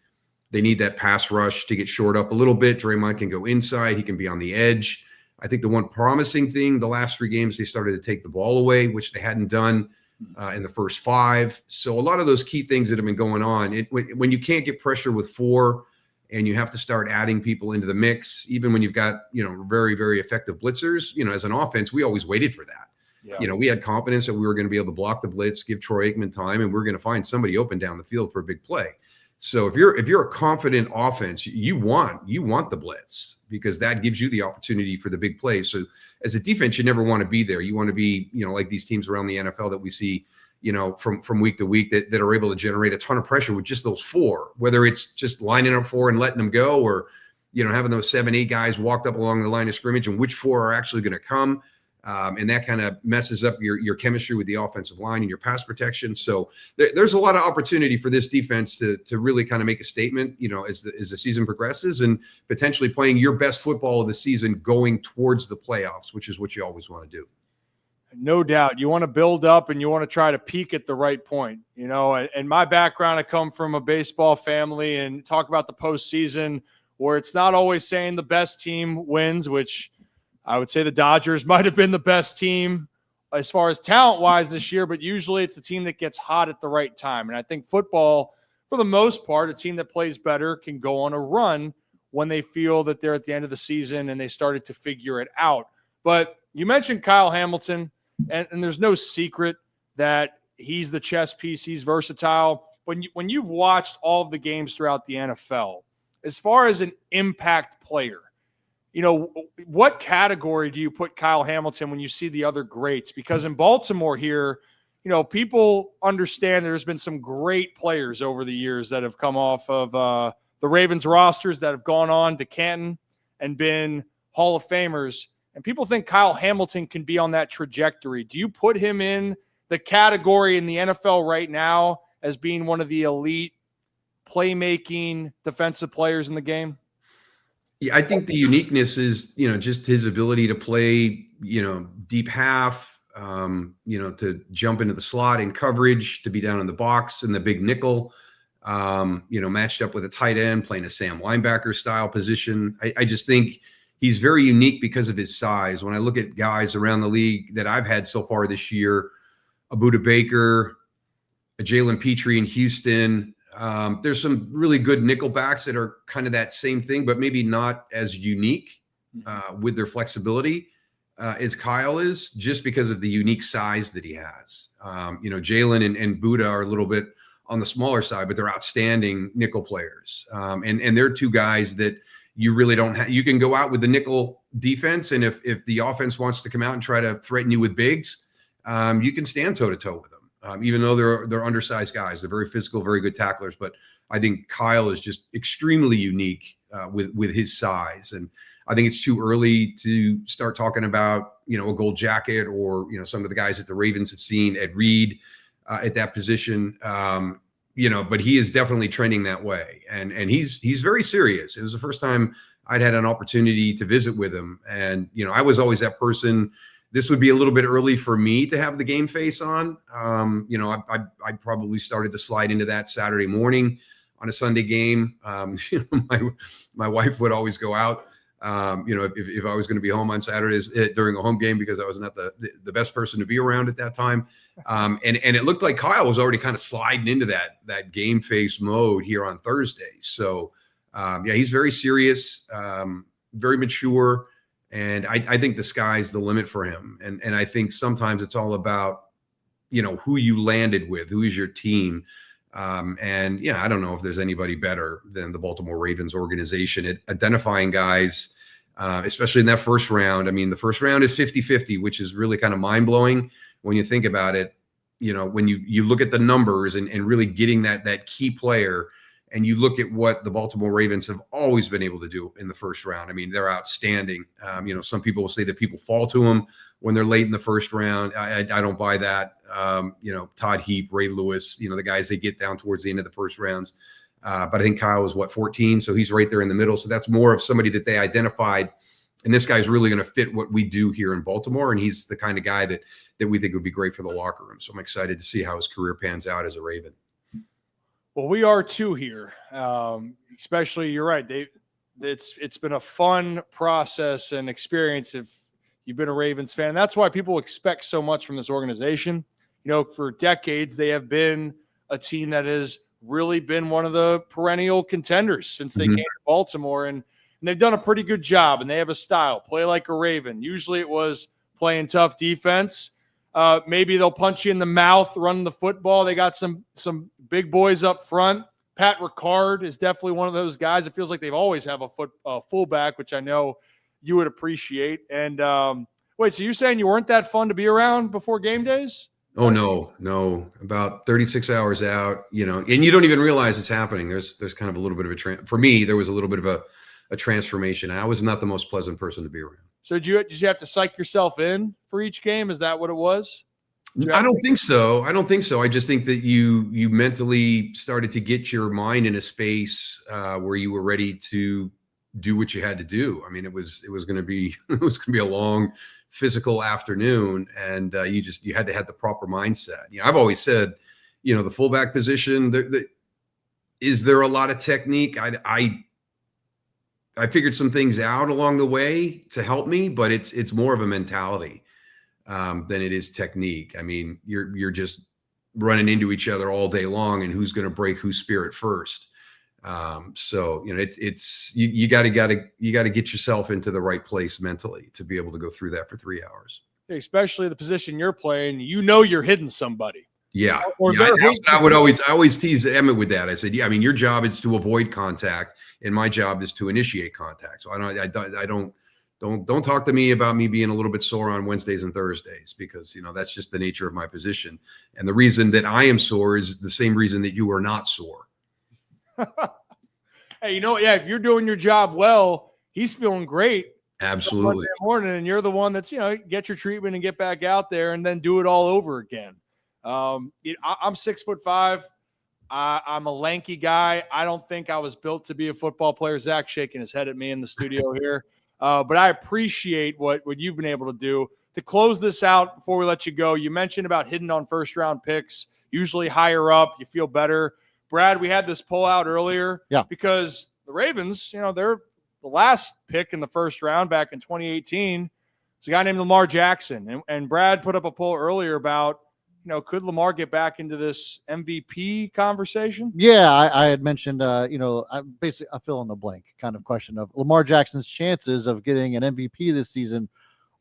They need that pass rush to get shored up a little bit. Dre'Mont can go inside. He can be on the edge. I think the one promising thing, the last 3 games, they started to take the ball away, which they hadn't done in the first 5. So a lot of those key things that have been going on, when you can't get pressure with 4 and you have to start adding people into the mix, even when you've got, very, very effective blitzers, as an offense, we always waited for that. Yeah. We had confidence that we were going to be able to block the blitz, give Troy Aikman time, and we're going to find somebody open down the field for a big play. So if you're a confident offense, you want the blitz because that gives you the opportunity for the big plays. So as a defense, you never want to be there. You want to be, like these teams around the NFL that we see, from week to week that are able to generate a ton of pressure with just those 4, whether it's just lining up 4 and letting them go, or, having those 7, 8 guys walked up along the line of scrimmage and which 4 are actually going to come. And that kind of messes up your chemistry with the offensive line and your pass protection. So there's a lot of opportunity for this defense to really kind of make a statement, as the season progresses and potentially playing your best football of the season going towards the playoffs, which is what you always want to do. No doubt. You want to build up and you want to try to peak at the right point. And my background, I come from a baseball family and talk about the postseason where it's not always saying the best team wins, which I would say the Dodgers might have been the best team as far as talent-wise this year, but usually it's the team that gets hot at the right time. And I think football, for the most part, a team that plays better can go on a run when they feel that they're at the end of the season and they started to figure it out. But you mentioned Kyle Hamilton, and there's no secret that he's the chess piece. He's versatile. When you've watched all of the games throughout the NFL, as far as an impact player, what category do you put Kyle Hamilton when you see the other greats? Because in Baltimore here, people understand there's been some great players over the years that have come off of the Ravens rosters that have gone on to Canton and been Hall of Famers. And people think Kyle Hamilton can be on that trajectory. Do you put him in the category in the NFL right now as being one of the elite playmaking defensive players in the game? Yeah, I think the uniqueness is, just his ability to play, deep half, to jump into the slot in coverage, to be down in the box in the big nickel, matched up with a tight end, playing a Sam linebacker style position. I just think he's very unique because of his size. When I look at guys around the league that I've had so far this year, a Budda Baker, a Jalen Petrie in Houston, there's some really good nickelbacks that are kind of that same thing, but maybe not as unique with their flexibility as Kyle is, just because of the unique size that he has. Jalen and Budda are a little bit on the smaller side, but they're outstanding nickel players. And they're 2 guys that you really don't have. You can go out with the nickel defense, and if the offense wants to come out and try to threaten you with bigs, you can stand toe-to-toe with them. Even though they're undersized guys, they're very physical, very good tacklers. But I think Kyle is just extremely unique with his size. And I think it's too early to start talking about, a gold jacket or, some of the guys that the Ravens have seen, Ed Reed at that position. But he is definitely trending that way. And he's very serious. It was the first time I'd had an opportunity to visit with him. And, I was always that person. This would be a little bit early for me to have the game face on. I probably started to slide into that Saturday morning on a Sunday game. My wife would always go out. If I was going to be home on Saturdays during a home game, because I was not the best person to be around at that time. And it looked like Kyle was already kind of sliding into that game face mode here on Thursday. So he's very serious, very mature. And I think the sky's the limit for him. And I think sometimes it's all about, who you landed with, who is your team. I don't know if there's anybody better than the Baltimore Ravens organization at identifying guys, especially in that first round. I mean, the first round is 50-50, which is really kind of mind-blowing when you think about it. When you look at the numbers and really getting that key player, and you look at what the Baltimore Ravens have always been able to do in the first round. I mean, they're outstanding. Some people will say that people fall to them when they're late in the first round. I don't buy that. Todd Heap, Ray Lewis, the guys they get down towards the end of the first rounds. But I think Kyle was 14, so he's right there in the middle. So that's more of somebody that they identified. And this guy's really going to fit what we do here in Baltimore. And he's the kind of guy that we think would be great for the locker room. So I'm excited to see how his career pans out as a Raven. Well, we are too here. Especially, you're right. It's been a fun process and experience if you've been a Ravens fan. And that's why people expect so much from this organization. For decades, they have been a team that has really been one of the perennial contenders since they came to Baltimore. And they've done a pretty good job, and they have a style, play like a Raven. Usually it was playing tough defense. Maybe they'll punch you in the mouth running the football. They got some big boys up front. Pat Ricard is definitely one of those guys. It feels like they've always have a fullback, which I know you would appreciate. And wait, so you're saying you weren't that fun to be around before game days? Oh, no. About 36 hours out, and you don't even realize it's happening. There's kind of a little bit of for me, there was a little bit of a transformation. I was not the most pleasant person to be around. So did you have to psych yourself in for each game? Is that what it was? I don't think so. I just think that you mentally started to get your mind in a space where you were ready to do what you had to do. I mean, it was going to be a long physical afternoon, and you had to have the proper mindset. I've always said, the fullback position, is there a lot of technique? I figured some things out along the way to help me, but it's more of a mentality than it is technique. I mean, you're just running into each other all day long, and who's going to break whose spirit first. So you got to get yourself into the right place mentally to be able to go through that for 3 hours. Especially the position you're playing, you're hitting somebody. Yeah. I always tease Emmett with that. I said, your job is to avoid contact, and my job is to initiate contact. So don't talk to me about me being a little bit sore on Wednesdays and Thursdays, because that's just the nature of my position. And the reason that I am sore is the same reason that you are not sore. Hey, if you're doing your job well, he's feeling great. Absolutely. Monday morning, and you're the one that's get your treatment and get back out there and then do it all over again. I'm 6'5". I'm a lanky guy. I don't think I was built to be a football player. Zach's shaking his head at me in the studio here. But I appreciate what you've been able to do. To close this out before we let you go, you mentioned about hitting on first-round picks, usually higher up, you feel better. Brad, we had this poll out earlier because the Ravens, they're the last pick in the first round back in 2018. It's a guy named Lamar Jackson. And Brad put up a poll earlier about, could Lamar get back into this MVP conversation? Yeah, I had mentioned, I fill in the blank kind of question of Lamar Jackson's chances of getting an MVP this season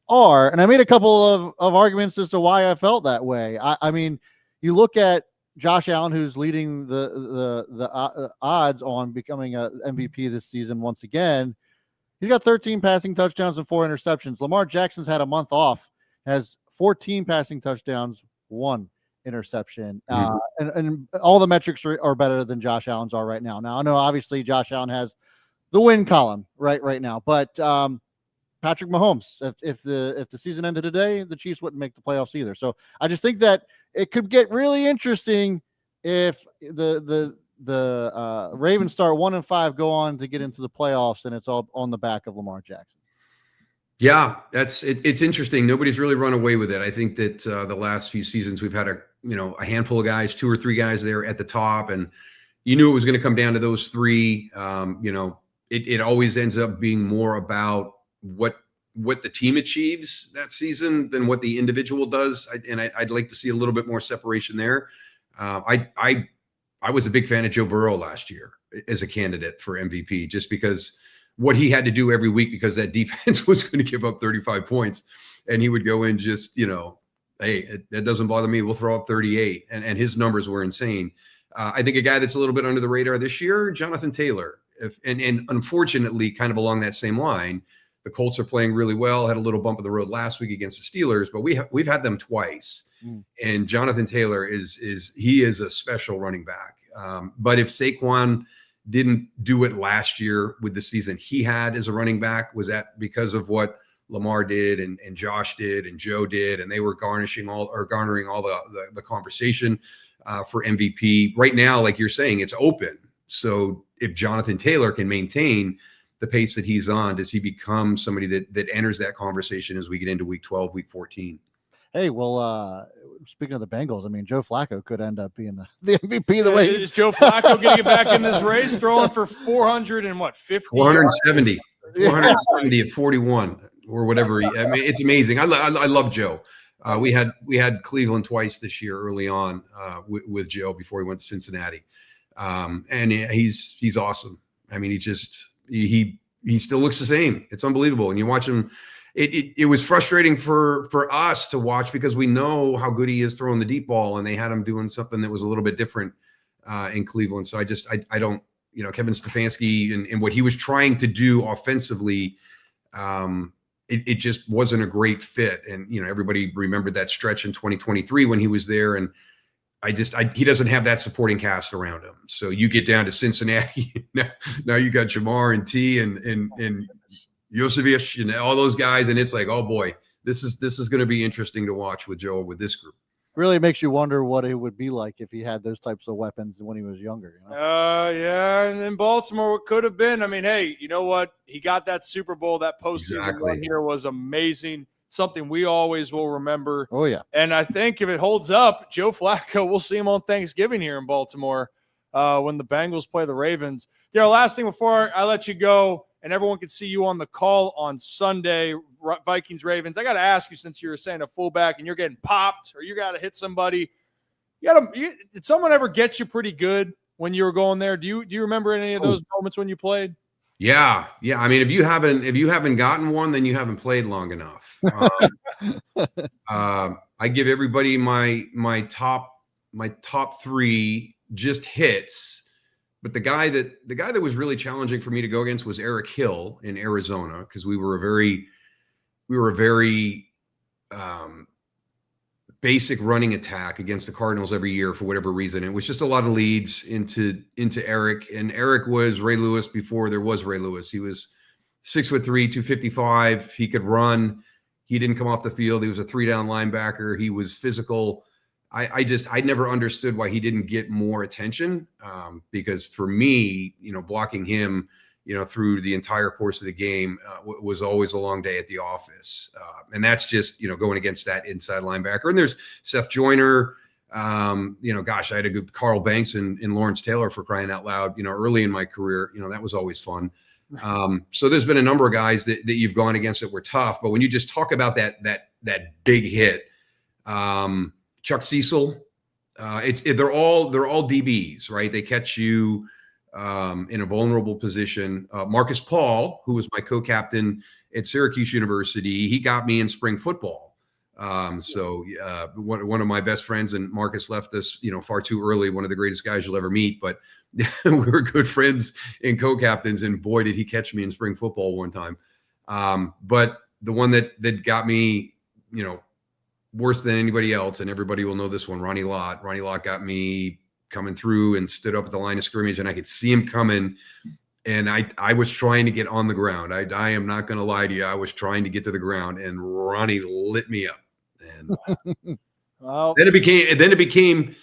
are, and I made a couple of arguments as to why I felt that way. I mean, you look at Josh Allen, who's leading the odds on becoming a MVP this season once again. He's got 13 passing touchdowns and 4 interceptions. Lamar Jackson's had a month off, has 14 passing touchdowns, 1 interception. And all the metrics are better than Josh Allen's are right now. Now, I know obviously Josh Allen has the win column right now, but Patrick Mahomes, if the season ended today, the Chiefs wouldn't make the playoffs either. So I just think that it could get really interesting if the Ravens start 1-5, go on to get into the playoffs, and it's all on the back of Lamar Jackson. Yeah, it's interesting. Nobody's really run away with it. I think that the last few seasons we've had a handful of guys, 2 or 3 guys there at the top, and you knew it was going to come down to those three. It always ends up being more about what the team achieves that season than what the individual does. I'd like to see a little bit more separation there. I was a big fan of Joe Burrow last year as a candidate for MVP, just because what he had to do every week, because that defense was going to give up 35 points, and he would go in just, hey, that doesn't bother me. We'll throw up 38. And his numbers were insane. I think a guy that's a little bit under the radar this year, Jonathan Taylor. And unfortunately, kind of along that same line, the Colts are playing really well. Had a little bump of the road last week against the Steelers, but we've had them twice. And Jonathan Taylor is a special running back. But if Saquon didn't do it last year with the season he had as a running back, was that because of what Lamar did and Josh did and Joe did, and they were garnering all the conversation for MVP? Right now, like you're saying, it's open. So if Jonathan Taylor can maintain the pace that he's on, does he become somebody that enters that conversation as we get into week 12, week 14? Hey, well, speaking of the Bengals, I mean, Joe Flacco could end up being the MVP the way. Is Joe Flacco going to get back in this race, throwing for 450? 470 at 41 or whatever. I mean, it's amazing. I love Joe. We had Cleveland twice this year early on with Joe before he went to Cincinnati. And he's awesome. I mean, he still looks the same. It's unbelievable. And you watch him. It was frustrating for us to watch, because we know how good he is throwing the deep ball, and they had him doing something that was a little bit different in Cleveland. So I don't, Kevin Stefanski and what he was trying to do offensively, it just wasn't a great fit. And, everybody remembered that stretch in 2023 when he was there. And he doesn't have that supporting cast around him. So you get down to Cincinnati, now you got Jamar and T and Josevic and all those guys, and it's like, oh boy, this is going to be interesting to watch with Joe, with this group. Really makes you wonder what it would be like if he had those types of weapons when he was younger. Yeah, and in Baltimore, what could have been. I mean, hey, you know what? He got that Super Bowl. That postseason run here was amazing. Something we always will remember. Oh yeah, and I think if it holds up, Joe Flacco, we'll see him on Thanksgiving here in Baltimore when the Bengals play the Ravens. Last thing before I let you go, and everyone can see you on the call on Sunday, Vikings, Ravens. I got to ask you, since you were saying a fullback and you're getting popped or you got to hit somebody, did someone ever get you pretty good when you were going there? Do you remember any of those moments when you played? Yeah. I mean, if you haven't gotten one, then you haven't played long enough. I give everybody my top three just hits. But the guy that was really challenging for me to go against was Eric Hill in Arizona, because we were a very basic running attack against the Cardinals every year for whatever reason. It was just a lot of leads into Eric, and Eric was Ray Lewis before there was Ray Lewis. He was 6'3", 255. He could run. He didn't come off the field. He was a 3-down linebacker. He was physical. I never understood why he didn't get more attention, because for me, blocking him, through the entire course of the game was always a long day at the office. And that's just, going against that inside linebacker. And there's Seth Joyner, I had a good Carl Banks and Lawrence Taylor, for crying out loud, early in my career, that was always fun. So there's been a number of guys that you've gone against that were tough, but when you just talk about that big hit, Chuck Cecil, they're all DBs, right? They catch you in a vulnerable position. Marcus Paul, who was my co-captain at Syracuse University, he got me in spring football. So one of my best friends, and Marcus left us, far too early. One of the greatest guys you'll ever meet, but we were good friends and co-captains. And boy, did he catch me in spring football one time. But the one that got me, worse than anybody else, and everybody will know this one, Ronnie Lott. Ronnie Lott got me coming through and stood up at the line of scrimmage, and I could see him coming, and I was trying to get on the ground. I am not going to lie to you. I was trying to get to the ground, and Ronnie lit me up. And well, then it became.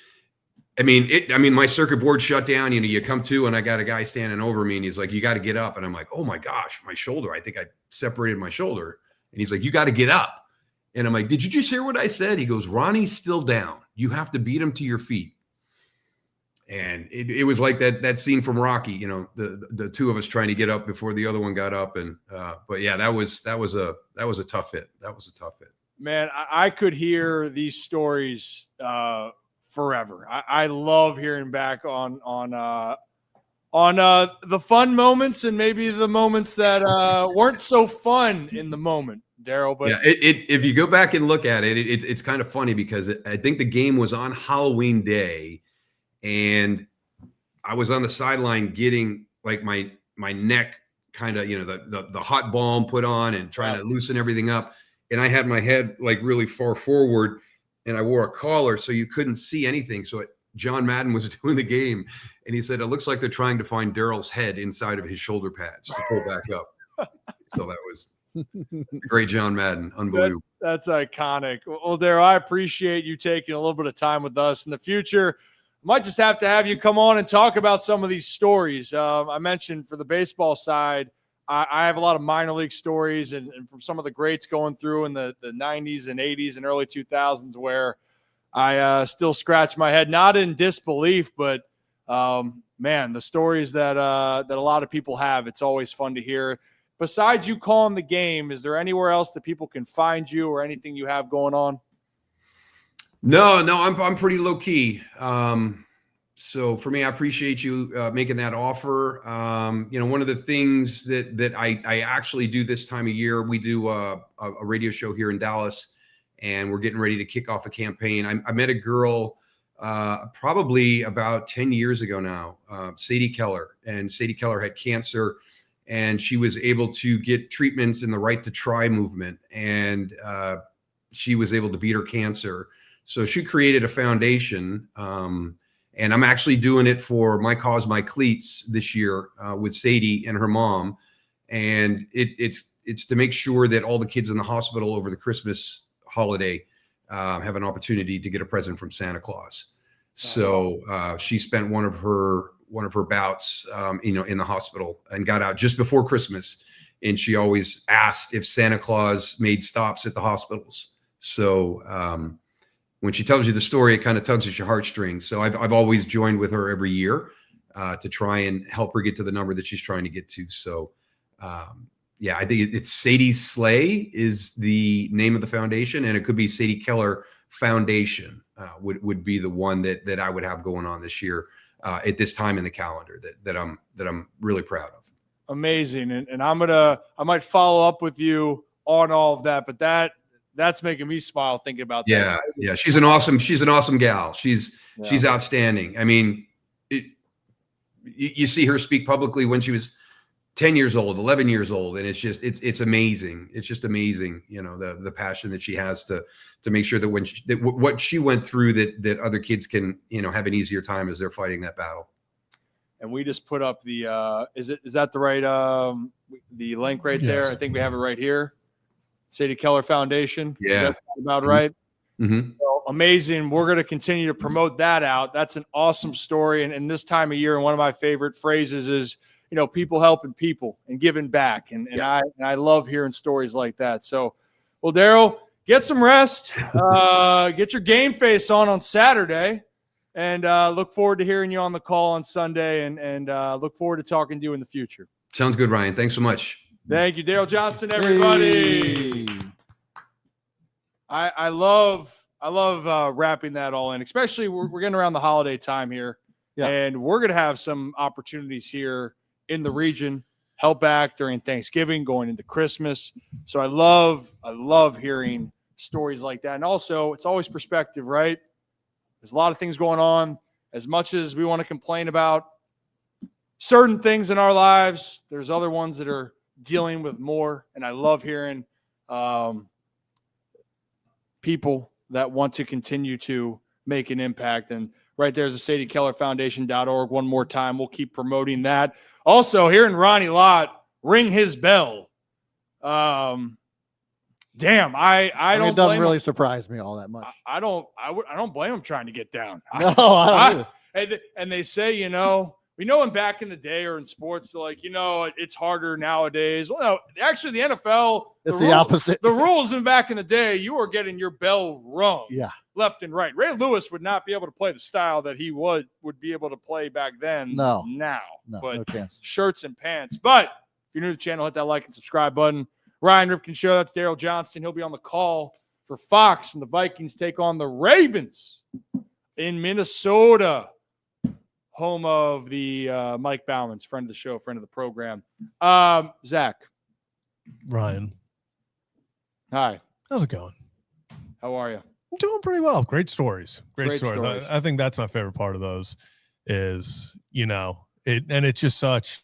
I mean, my circuit board shut down. You come to, and I got a guy standing over me, and he's like, "You got to get up." And I'm like, "Oh my gosh, my shoulder! I think I separated my shoulder." And he's like, "You got to get up." And I'm like, "Did you just hear what I said?" He goes, "Ronnie's still down. You have to beat him to your feet." And it was like that scene from Rocky, you know, the two of us trying to get up before the other one got up. And but yeah, that was a tough hit. That was a tough hit. Man, I could hear these stories forever. I love hearing back on the fun moments and maybe the moments that weren't so fun in the moment, Daryl. But yeah, if you go back and look at it, it's kind of funny because I think the game was on Halloween Day, and I was on the sideline getting like my neck kind of, you know, the hot balm put on and trying to loosen everything up. And I had my head like really far forward, and I wore a collar so you couldn't see anything. So John Madden was doing the game, and he said, it looks like they're trying to find Daryl's head inside of his shoulder pads to pull back up. So that was great John Madden. Unbelievable. That's iconic. Well, Daryl, I appreciate you taking a little bit of time with us. In the future, I might just have to have you come on and talk about some of these stories. I mentioned for the baseball side, I have a lot of minor league stories and from some of the greats going through in the 90s and 80s and early 2000s where I still scratch my head, not in disbelief, but man, the stories that a lot of people have, it's always fun to hear. Besides you calling the game, is there anywhere else that people can find you or anything you have going on? No, I'm pretty low key. So for me, I appreciate you making that offer. You know, one of the things that I actually do this time of year, we do a radio show here in Dallas, and we're getting ready to kick off a campaign. I met a girl probably about 10 years ago now, Sadie Keller, and Sadie Keller had cancer, and she was able to get treatments in the Right to Try movement, and she was able to beat her cancer. So she created a foundation, and I'm actually doing it for My Cause, My Cleats this year with Sadie and her mom. And it's to make sure that all the kids in the hospital over the Christmas holiday have an opportunity to get a present from Santa Claus. So she spent one of her bouts, in the hospital and got out just before Christmas. And she always asked if Santa Claus made stops at the hospitals. So when she tells you the story, it kind of tugs at your heartstrings. So I've always joined with her every year to try and help her get to the number that she's trying to get to. So yeah, I think it's Sadie's Sleigh is the name of the foundation, and it could be Sadie Keller Foundation would be the one that I would have going on this year at this time in the calendar that I'm really proud of. Amazing. And I might follow up with you on all of that, but that's making me smile thinking about that. Yeah. She's an awesome gal. She's outstanding. I mean, you see her speak publicly when she was 10 years old, 11 years old. And it's amazing. It's just amazing. You know, the passion that she has to make sure that what she went through, that other kids can, have an easier time as they're fighting that battle. And we just put up the, is that the right, the link right there? Yes. I think we have it right here. Sadie Keller Foundation. Yeah. That's about right. Mm-hmm. So, amazing. We're going to continue to promote that out. That's an awesome story. And this time of year, and one of my favorite phrases is, people helping people and giving back. And I love hearing stories like that. So, well, Daryl, get some rest, get your game face on Saturday, and look forward to hearing you on the call on Sunday, and look forward to talking to you in the future. Sounds good, Ryan. Thanks so much. Thank you, Daryl Johnston, everybody. Hey. I love wrapping that all in, especially we're getting around the holiday time here, and we're going to have some opportunities here in the region, help back during Thanksgiving, going into Christmas. So I love hearing stories like that. And also, it's always perspective, right? There's a lot of things going on. As much as we want to complain about certain things in our lives, there's other ones that are dealing with more. And I love hearing people that want to continue to make an impact. And right there's the SadieKellerFoundation.org. One more time, we'll keep promoting that. Also, hearing Ronnie Lott ring his bell. Damn, I don't. It doesn't really surprise me all that much. I don't blame him trying to get down. No, I don't either. And they say, We know in back in the day or in sports, they're like, it's harder nowadays. Well, no, actually, the NFL, It's the opposite. The rules in back in the day, you were getting your bell rung left and right. Ray Lewis would not be able to play the style that he would be able to play back then. No, but no chance. Shirts and pants. But if you're new to the channel, hit that like and subscribe button. Ryan Ripken Show, that's Daryl Johnston. He'll be on the call for Fox when the Vikings take on the Ravens in Minnesota. Home of the Mike Bauman's, friend of the show, friend of the program. Zach. Ryan. Hi. How's it going? How are you? I'm doing pretty well. Great stories. Great stories. stories. I think that's my favorite part of those is, it's just such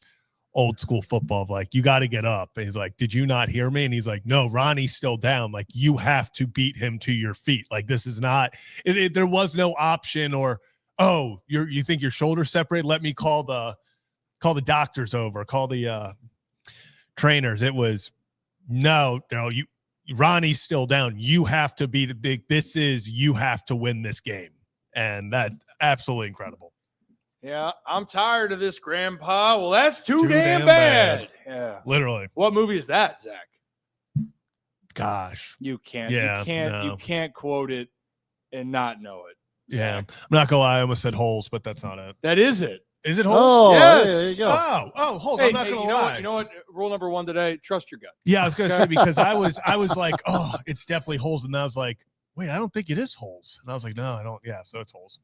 old school football of like, you got to get up. And he's like, did you not hear me? And he's like, no, Ronnie's still down. Like, you have to beat him to your feet. Like, this is not, there was no option or, oh, you think your shoulder's separated? Let me call the doctors over, call the trainers. It was no, Ronnie's still down. You have to beat you have to win this game. And that absolutely incredible. Yeah, I'm tired of this, Grandpa. Well, that's too damn bad. Yeah. Literally. What movie is that, Zach? Gosh. You can't. Yeah, You can't quote it and not know it. Yeah, I'm not gonna lie. I almost said Holes, but that's not it. That is it. Is it Holes? Oh, yes. There you go. Hold on. I'm not gonna lie. You know what? Rule number 1 today: trust your gut. Yeah, I was gonna say because I was like, oh, it's definitely Holes, and I was like, wait, I don't think it is Holes, and I was like, no, I don't. Yeah, so it's Holes.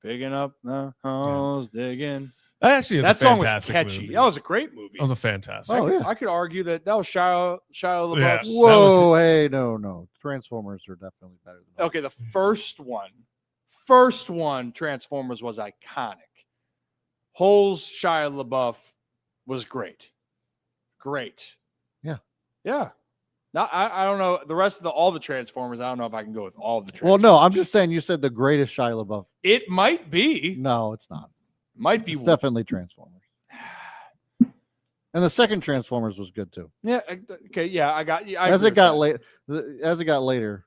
Picking up the holes, digging. That actually is that a song was fantastic catchy. movie. That was a great movie. That was a fantastic. I could argue that was Shia LaBeouf. Yeah. Whoa, hey, no. Transformers are definitely better than that. Okay, the first one, Transformers, was iconic. Holes, Shia LaBeouf was great. Yeah. Now, I don't know the rest of all the Transformers. I don't know if I can go with all of the Transformers. Well, no, I'm just saying you said the greatest Shia LaBeouf. It might be. No, it's not. Might be. It's definitely Transformers. And the second Transformers was good too. Yeah. Okay. Yeah, I got you. As it got later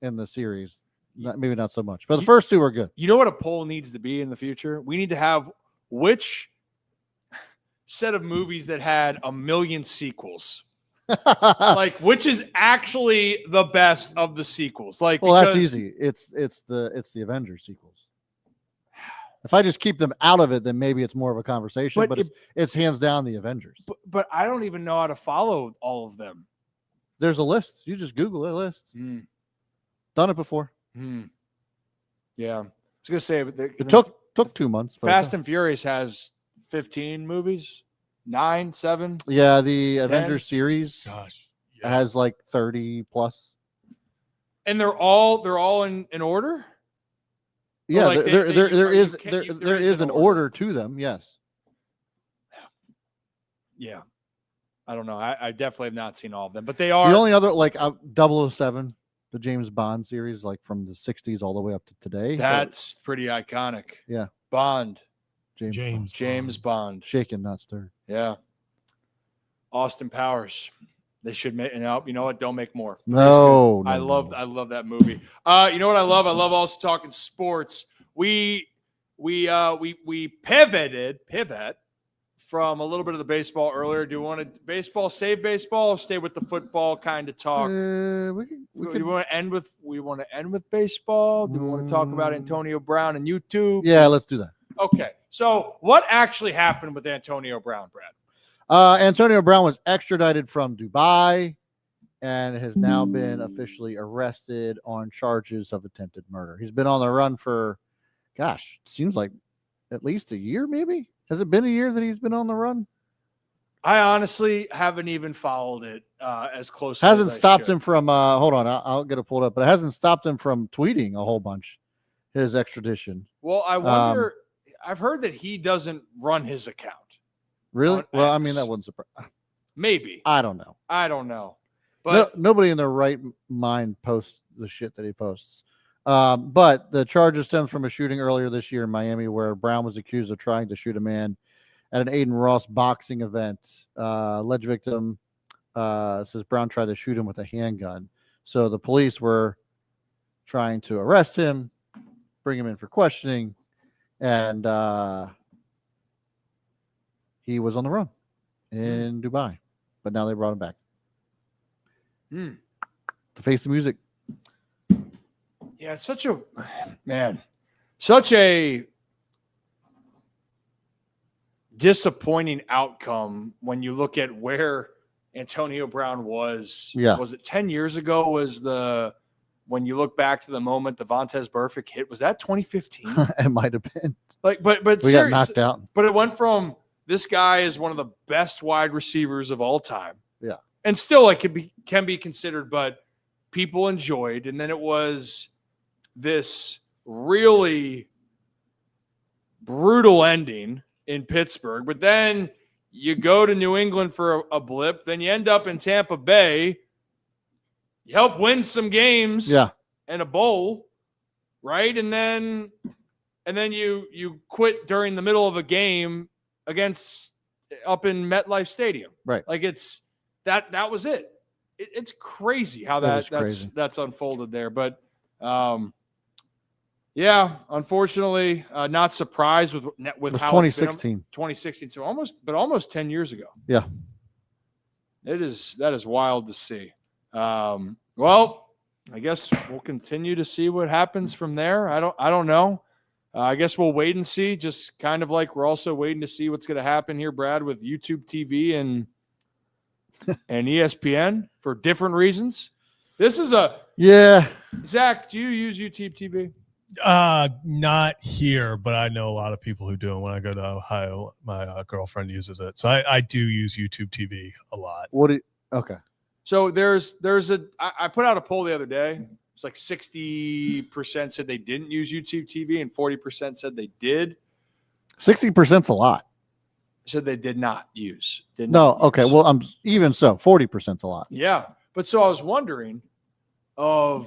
in the series, maybe not so much, but the first two were good. You know what a poll needs to be in the future? We need to have which set of movies that had 1 million sequels. Like, which is actually the best of the sequels? Like, well, that's easy. It's the Avengers sequels. If I just keep them out of it, then maybe it's more of a conversation. But it's hands down the Avengers. But I don't even know how to follow all of them. There's a list. You just Google a list. Done it before. Yeah, I was gonna say, but it took 2 months. Fast and Furious has 15 movies, 9, 7. Yeah, the 10? Avengers series has like 30 plus, and they're all in order. Yeah, like there is an order to them. Yes. Yeah. I don't know. I definitely have not seen all of them, but they are the only other, like 007. The James Bond series, like from the 60s all the way up to today. That's pretty iconic. Yeah. Bond. James Bond. Shaken, not stirred. Yeah. Austin Powers. They should make, you know what? Don't make more. No. I love that movie. You know what I love? I love also talking sports. We pivot from a little bit of the baseball earlier. Do you want to save baseball, or stay with the football kind of talk? We want to end with baseball. Do we want to talk about Antonio Brown and YouTube? Yeah, let's do that. Okay. So what actually happened with Antonio Brown, Brad? Antonio Brown was extradited from Dubai and has now been officially arrested on charges of attempted murder. He's been on the run for, seems like at least a year, maybe. Has it been a year that he's been on the run? I honestly haven't even followed it as closely. Hasn't stopped him from, hold on, I'll get it pulled up, but it hasn't stopped him from tweeting a whole bunch, his extradition. Well, I wonder, I've heard that he doesn't run his account. Really? Well, I mean, that wouldn't surprise. Maybe. I don't know. But nobody in their right mind posts the shit that he posts. But the charges stems from a shooting earlier this year in Miami where Brown was accused of trying to shoot a man at an Aiden Ross boxing event. Alleged victim says Brown tried to shoot him with a handgun. So the police were trying to arrest him, bring him in for questioning, And he was on the run in Dubai, but now they brought him back to face the music. Yeah, it's such a disappointing outcome when you look at where Antonio Brown was. Yeah. Was it 10 years ago? When you look back to the moment the Vontaze Burfict hit, was that 2015? It might have been. But we got knocked out. But it went from this guy is one of the best wide receivers of all time. Yeah. And still can be considered, but people enjoyed. And then it was this really brutal ending in Pittsburgh. But then you go to New England for a blip. Then you end up in Tampa Bay. You help win some games. Yeah. And a bowl, right? And then you quit during the middle of a game up in MetLife Stadium. Right. Like that was it. It's crazy how that's unfolded there. But yeah, unfortunately, not surprised with how 2016. 2016. So almost 10 years ago. Yeah. That is wild to see. Well, I guess we'll continue to see what happens from there. I don't know. I guess we'll wait and see, just kind of like we're also waiting to see what's going to happen here, Brad, with YouTube TV and ESPN for different reasons. This is Zach, do you use YouTube TV? Not here, but I know a lot of people who do. And when I go to Ohio, my girlfriend uses it. So I do use YouTube TV a lot. Okay. So I put out a poll the other day. It's like 60% said they didn't use YouTube TV and 40% said they did. 60%'s a lot. Said they did not use. Okay. Well, I'm even so 40%'s a lot. Yeah. But so I was wondering the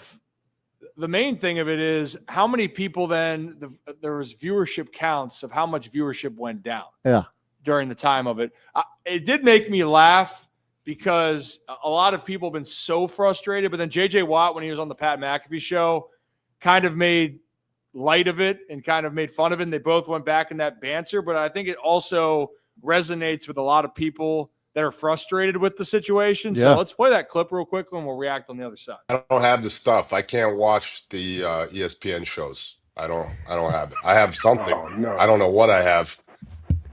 main thing of it is how many people then there was viewership counts of how much viewership went down. Yeah. During the time of it. It did make me laugh because a lot of people have been so frustrated, but then J.J. Watt, when he was on the Pat McAfee show, kind of made light of it and kind of made fun of it, and they both went back in that banter, but I think it also resonates with a lot of people that are frustrated with the situation. Yeah. So let's play that clip real quick and we'll react on the other side. I don't have the stuff. I can't watch the ESPN shows. I don't have it. I have something. Oh, no. I don't know what I have.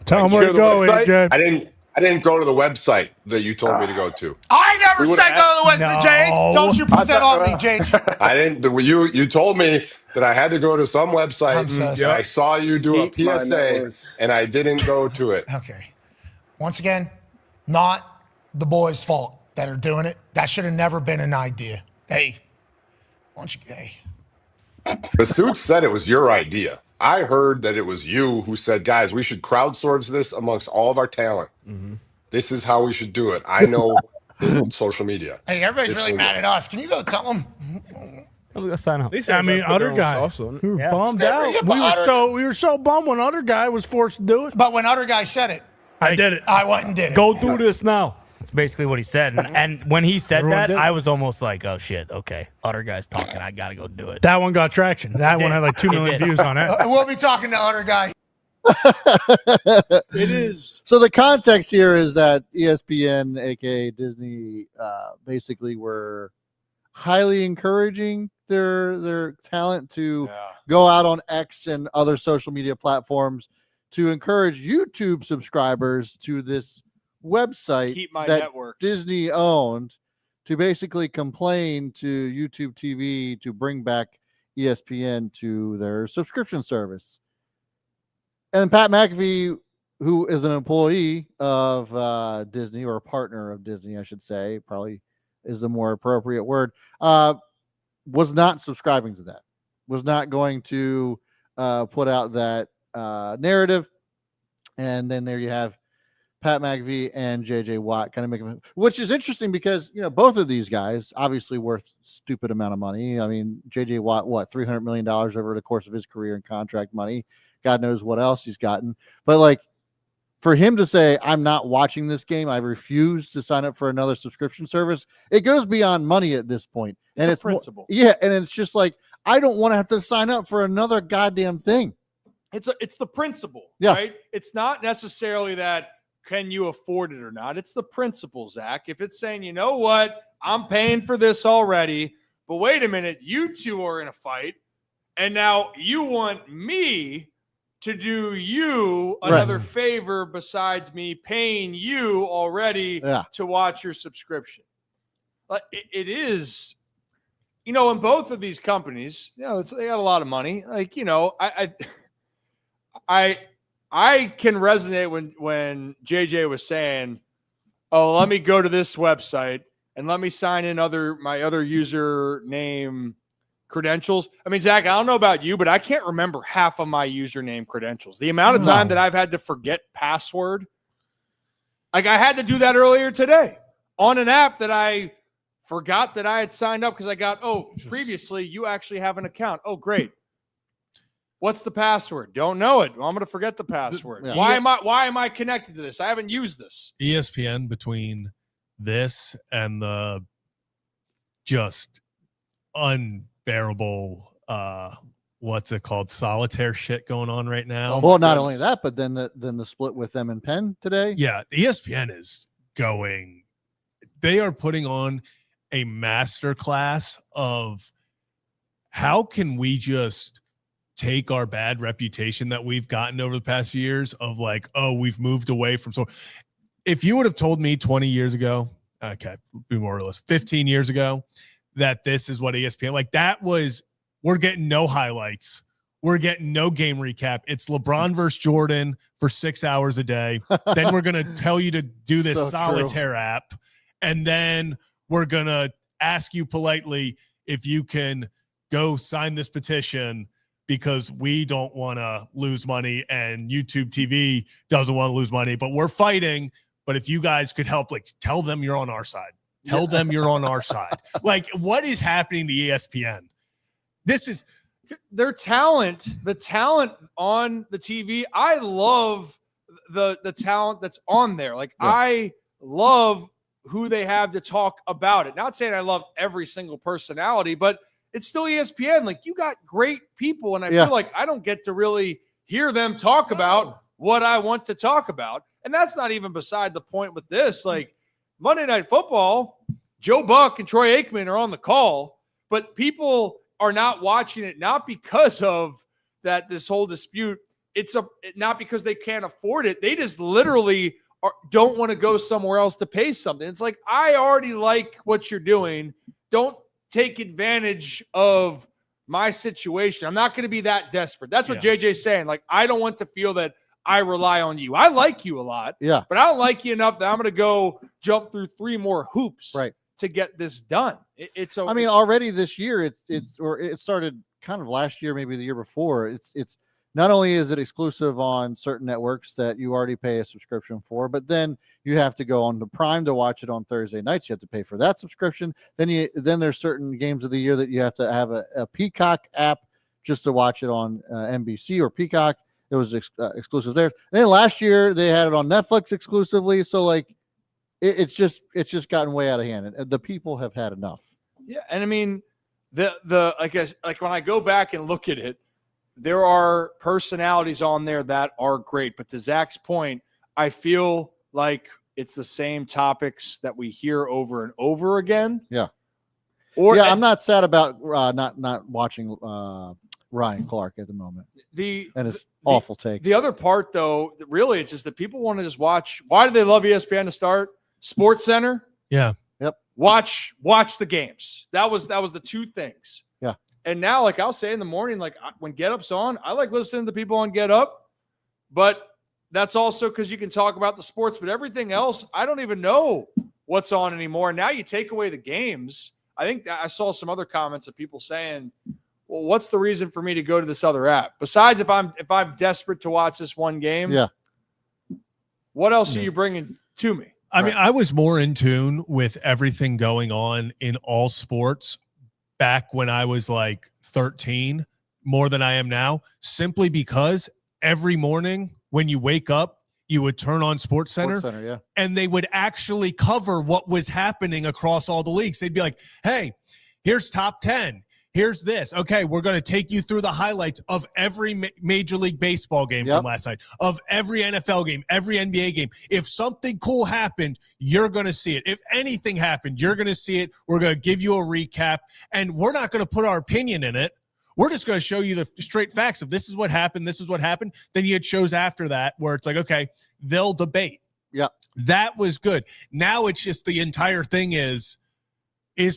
Tell him where to go, AJ. I didn't go to the website that you told me to go to. I never said go to the website, James. Don't you put that on me, James. I didn't. You told me that I had to go to some website. I'm so sorry. I saw you do a PSA, and I didn't go to it. Okay. Once again, not the boys' fault that are doing it. That should have never been an idea. Hey, The suit said it was your idea. I heard that it was you who said, guys, we should crowdsource this amongst all of our talent. Mm-hmm. This is how we should do it. I know social media. Hey, everybody's really mad at us. Can you go tell them? We'll go sign up. Other guy. We were bummed out. We were so bummed when other guy was forced to do it. But when other guy said it, I did it. I went and did it. Go do this now. That's basically what he said. And when he said that, I was almost like, oh, shit, okay. Other guy's talking. I got to go do it. That one got traction. That one had like 2 million views on it. We'll be talking to other guy. It is. So the context here is that ESPN, aka Disney, basically were highly encouraging their talent to go out on X and other social media platforms to encourage YouTube subscribers to this website that networks. Disney owned, to basically complain to YouTube TV to bring back ESPN to their subscription service. And Pat McAfee, who is an employee of Disney, or a partner of Disney, I should say, probably is the more appropriate word, was not subscribing to that, was not going to put out that narrative. And then there you have Pat McAfee and J.J. Watt kind of making, which is interesting because, you know, both of these guys obviously worth stupid amount of money. I mean, J.J. Watt, $300 million over the course of his career in contract money. God knows what else he's gotten. But like, for him to say, I'm not watching this game, I refuse to sign up for another subscription service, it goes beyond money at this point. And it's principle. And it's just like, I don't want to have to sign up for another goddamn thing. It's the principle, Yeah. right? It's not necessarily that can you afford it or not. It's the principle, Zach. If it's saying, you know what, I'm paying for this already, but wait a minute, you two are in a fight, and now you want me to do you another favor besides me paying you already to watch your subscription. But it is, in both of these companies, they got a lot of money. Like, I can resonate when JJ was saying, "Oh, let me go to this website and let me sign in my other username credentials." I mean, Zach, I don't know about you, but I can't remember half of my username credentials. The amount of time that I've had to forget password, like I had to do that earlier today on an app that I forgot that I had signed up because I got, previously you actually have an account. Oh, great. What's the password? Don't know it. Well, I'm going to forget the password. Yeah. Why am I connected to this? I haven't used this. ESPN, between this and the just unbearable what's it called, solitaire shit going on right now. Well, not only that, but then the split with them and Penn today. Yeah, ESPN is going. They are putting on a masterclass of how can we just take our bad reputation that we've gotten over the past few years of like, we've moved away from. So if you would have told me 20 years ago, okay, be more realistic, 15 years ago, that this is what ESPN, like that was, we're getting no highlights. We're getting no game recap. It's LeBron versus Jordan for 6 hours a day. Then we're going to tell you to do this solitaire app. And then we're going to ask you politely if you can go sign this petition because we don't want to lose money and YouTube TV doesn't want to lose money, but we're fighting. But if you guys could help, like tell them you're on our side. Tell them you're on our side. Like what is happening to ESPN? This is their talent, the talent on the TV. I love the talent that's on there. Like I love who they have to talk about it. Not saying I love every single personality, but it's still ESPN. Like you got great people, and I feel like I don't get to really hear them talk about what I want to talk about. And that's not even beside the point with this. Like Monday Night Football, Joe Buck and Troy Aikman are on the call, but people are not watching it not because of that this whole dispute. It's not because they can't afford it. They just literally don't want to go somewhere else to pay something. It's like, I already like what you're doing. Don't take advantage of my situation. I'm not going to be that desperate. That's what JJ's saying. Like, I don't want to feel that I rely on you. I like you a lot, but I don't like you enough that I'm going to go jump through 3 more hoops to get this done. I mean, already this year, it started kind of last year, maybe the year before. It's not only is it exclusive on certain networks that you already pay a subscription for, but then you have to go on to Prime to watch it on Thursday nights. You have to pay for that subscription. Then there's certain games of the year that you have to have a Peacock app just to watch it on NBC or Peacock. It was exclusive there. And then last year they had it on Netflix exclusively. So like it's just gotten way out of hand, and the people have had enough. Yeah, and I mean I guess like when I go back and look at it, there are personalities on there that are great. But to Zach's point, I feel like it's the same topics that we hear over and over again. Yeah. I'm not sad about not watching Ryan Clark at the moment. And it's awful take. The other part, though, really, it's just that people want to just watch. Why do they love ESPN to start? Sports Center. Yeah. Yep. Watch the games. That was the 2 things. Yeah. And now, like I'll say in the morning, like when Get Up's on, I like listening to people on Get Up, but that's also because you can talk about the sports. But everything else, I don't even know what's on anymore. Now you take away the games. I think I saw some other comments of people saying, well, what's the reason for me to go to this other app? Besides, if I'm desperate to watch this one game, what else are you bringing to me? I mean, I was more in tune with everything going on in all sports back when I was like 13 more than I am now, simply because every morning when you wake up, you would turn on Sports Center, and they would actually cover what was happening across all the leagues. They'd be like, hey, here's top 10. here's this. Okay, we're going to take you through the highlights of every Major League Baseball game from last night, of every NFL game, every NBA game. If something cool happened, you're going to see it. If anything happened, you're going to see it. We're going to give you a recap, and we're not going to put our opinion in it. We're just going to show you the straight facts of this is what happened, this is what happened. Then you had shows after that where it's like, okay, they'll debate. Yeah. That was good. Now it's just the entire thing is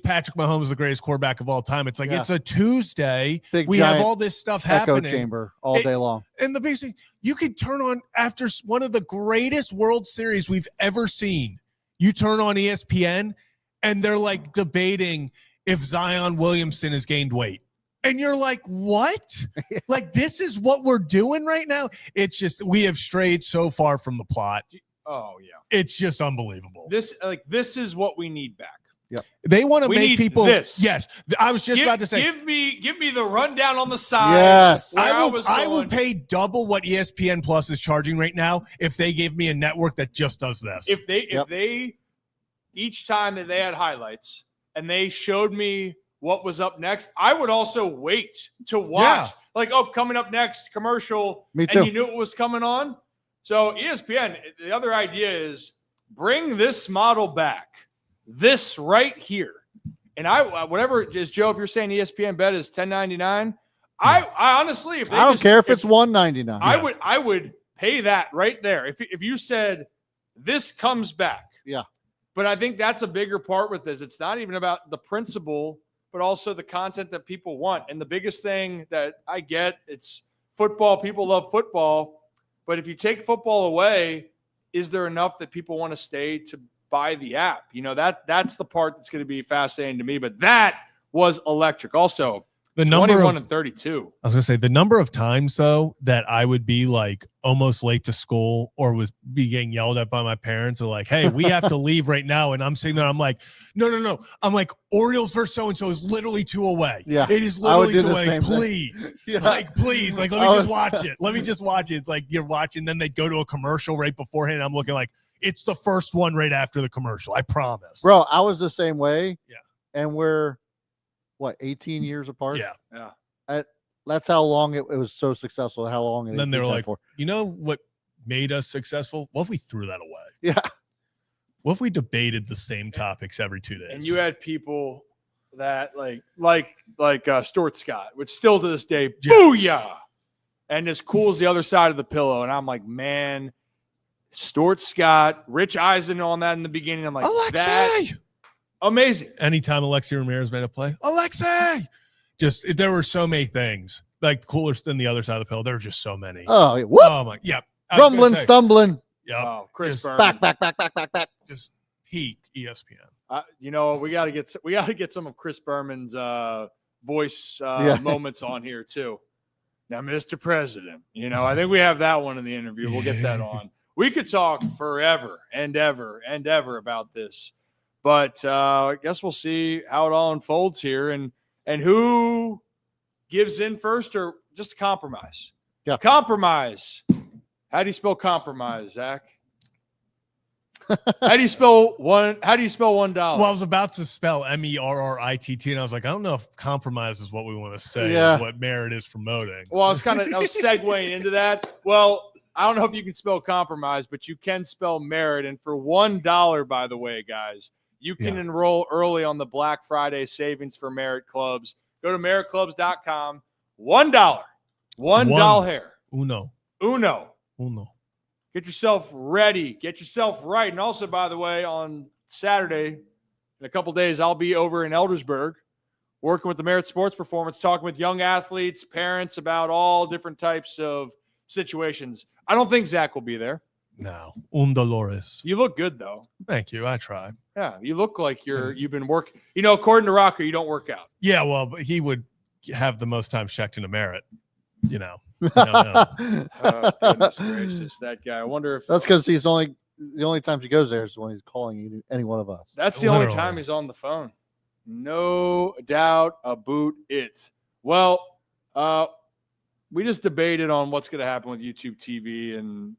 Patrick Mahomes the greatest quarterback of all time? It's like it's a Tuesday. We have all this stuff happening. Echo chamber all day long. And the basic, you could turn on after one of the greatest World Series we've ever seen. You turn on ESPN and they're like debating if Zion Williamson has gained weight. And you're like, what? Like, this is what we're doing right now? It's just, we have strayed so far from the plot. Oh, yeah. It's just unbelievable. This is what we need back. Yep. They want to make people this. Yes. I was just about to say, give me the rundown on the side. Yes. I will pay double what ESPN Plus is charging right now if they gave me a network that just does this. If they each time that they had highlights and they showed me what was up next, I would also wait to watch. Yeah. Like, oh, coming up next, commercial. Me too. And you knew it was coming on. So ESPN, the other idea is bring this model back. This right here. And whatever is, Joe, if you're saying ESPN bet is $10.99, I honestly, if they I don't care if it's $1.99. I would pay that right there. If you said this comes back. Yeah. But I think that's a bigger part with this. It's not even about the principle, but also the content that people want. And the biggest thing that I get, it's football. People love football. But if you take football away, is there enough that people want to stay to buy the app? You know, that's the part that's going to be fascinating to me. But that was electric. Also, the number 21 and 32. I was going to say the number of times, though, that I would be like almost late to school or was be getting yelled at by my parents. Are like, hey, we have to leave right now. And I'm sitting there. I'm like, no. I'm like, Orioles versus so-and-so is literally 2 away. Yeah. It is literally 2 away. Please. Yeah. Like, please. Like, let me just watch it. Let me just watch it. It's like you're watching. Then they go to a commercial right beforehand. I'm looking like, it's the first one right after the commercial. I promise. Bro, I was the same way. Yeah. And we're, 18 years apart? Yeah. That's how long it was so successful. How long? And then they're like, you know what made us successful? What if we threw that away? Yeah. What if we debated the same topics every 2 days? And you had people that like Stuart Scott, which still to this day, booyah, and as cool as the other side of the pillow. And I'm like, man, Stuart Scott, Rich Eisen on that in the beginning. I'm like, Alexei! Amazing. Anytime Alexei Ramirez made a play, Alexei! Just, there were so many things like cooler than the other side of the pillow. There were just so many. Oh, whoop. Oh my, yeah. Rumbling, stumbling. Yeah. Oh, Chris Berman. Back. Just peak ESPN. You know, we got to get some of Chris Berman's voice moments on here too. Now, Mr. President, you know, I think we have that one in the interview. We'll get that on. We could talk forever and ever about this, but I guess we'll see how it all unfolds here and who gives in first or just a compromise. Yeah. Compromise. How do you spell compromise, Zach? How do you spell $1? Well, I was about to spell MERRITT, and I was like, I don't know if compromise is what we want to say. Yeah. Is what Merritt is promoting. Well, I was segueing into that. Well, I don't know if you can spell compromise, but you can spell merit. And for $1, by the way, guys, you can enroll early on the Black Friday savings for Merit Clubs. Go to meritclubs.com. $1. $1 hair. Uno. Get yourself ready. Get yourself right. And also, by the way, on Saturday, in a couple days, I'll be over in Eldersburg working with the Merit Sports Performance, talking with young athletes, parents about all different types of situations. I don't think Zach will be there. No. Dolores. You look good, though. Thank you. I try. Yeah, you look like you've been working. You know, according to Rocker, you don't work out. Yeah, well, but he would have the most times checked into Merit, you know. Oh, goodness gracious, that guy. I wonder if that's because the only times he goes there is when he's calling you, any one of us. That's the only time he's on the phone. No doubt about it. Well, we just debated on what's going to happen with YouTube TV and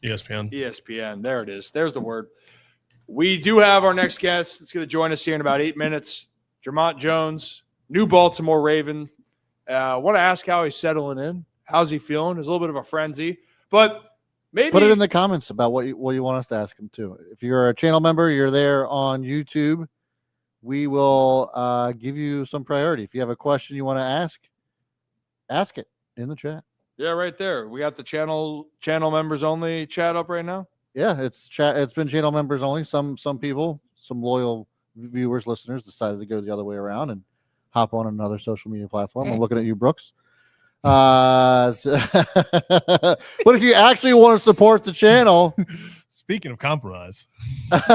ESPN. There it is. There's the word. We do have our next guest that's going to join us here in about 8 minutes. Dre'Mont Jones, new Baltimore Raven. Want to ask how he's settling in. How's he feeling? There's a little bit of a frenzy, but maybe put it in the comments about what you want us to ask him too. If you're a channel member, you're there on YouTube, we will give you some priority. If you have a question you want to ask it in the chat. Yeah, right there. We got the channel members only chat up right now. Yeah, it's been channel members only. Some people, some loyal viewers, listeners decided to go the other way around and hop on another social media platform. I'm looking at you, Brooks. But if you actually want to support the channel, speaking of compromise, you know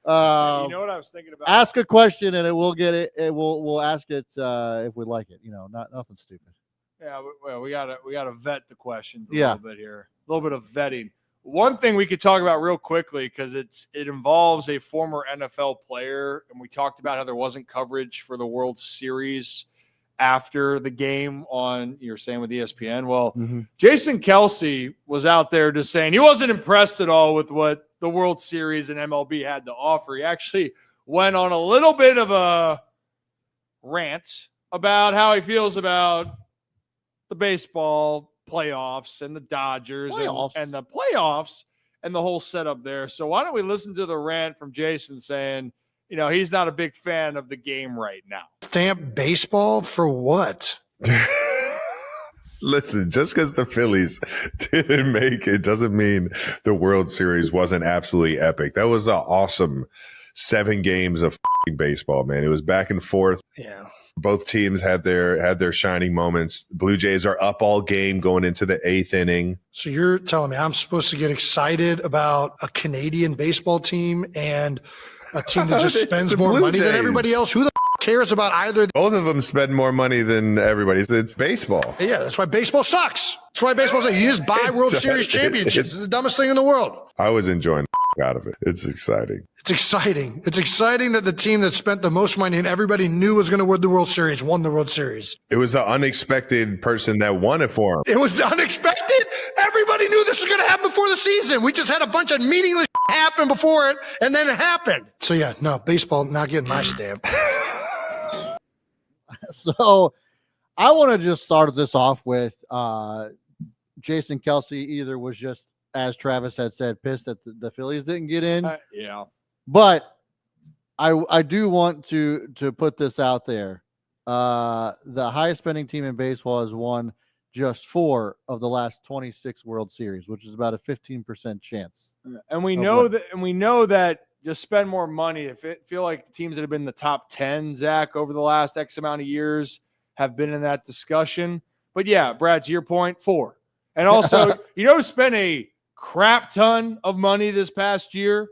what I was thinking about? Ask a question and we'll we'll ask it if we like it. Nothing stupid. Yeah, well, we gotta vet the questions a Yeah. little bit here. A little bit of vetting. One thing we could talk about real quickly, because it involves a former NFL player, and we talked about how there wasn't coverage for the World Series after the game on, you were saying, with ESPN. Well, Jason Kelce was out there just saying he wasn't impressed at all with what the World Series and MLB had to offer. He actually went on a little bit of a rant about how he feels about the baseball playoffs and the Dodgers and the playoffs and the whole setup there. So why don't we listen to the rant from Jason saying, he's not a big fan of the game right now. Stamp baseball for what? Listen, just because the Phillies didn't make it doesn't mean the World Series wasn't absolutely epic. That was an awesome 7 games of baseball, man. It was back and forth. Yeah. Both teams had their shining moments. Blue Jays are up all game going into the 8th inning. So you're telling me I'm supposed to get excited about a Canadian baseball team and a team that just spends more money than everybody else? Who the cares about either? Both of them spend more money than everybody. It's baseball. Yeah, that's why baseball sucks. That's why baseball sucks. You just buy World Series championships. It's the dumbest thing in the world. I was enjoying the out of it. It's exciting. It's exciting. It's exciting that the team that spent the most money and everybody knew was going to win the World Series won the World Series. It was the unexpected person that won it for him. It was unexpected. Everybody knew this was going to happen before the season. We just had a bunch of meaningless happen before it, and then it happened. So, yeah, no, baseball not getting my stamp. So I want to just start this off with Jason Kelce either was just, as Travis had said, pissed that the Phillies didn't get in. Yeah. But I do want to put this out there. The highest spending team in baseball has won just 4 of the last 26 World Series, which is about a 15% chance. And we know that just spend more money. If it feel like the teams that have been in the top 10, Zach, over the last X amount of years have been in that discussion. But yeah, Brad, to your point, 4. And also, spent a crap ton of money this past year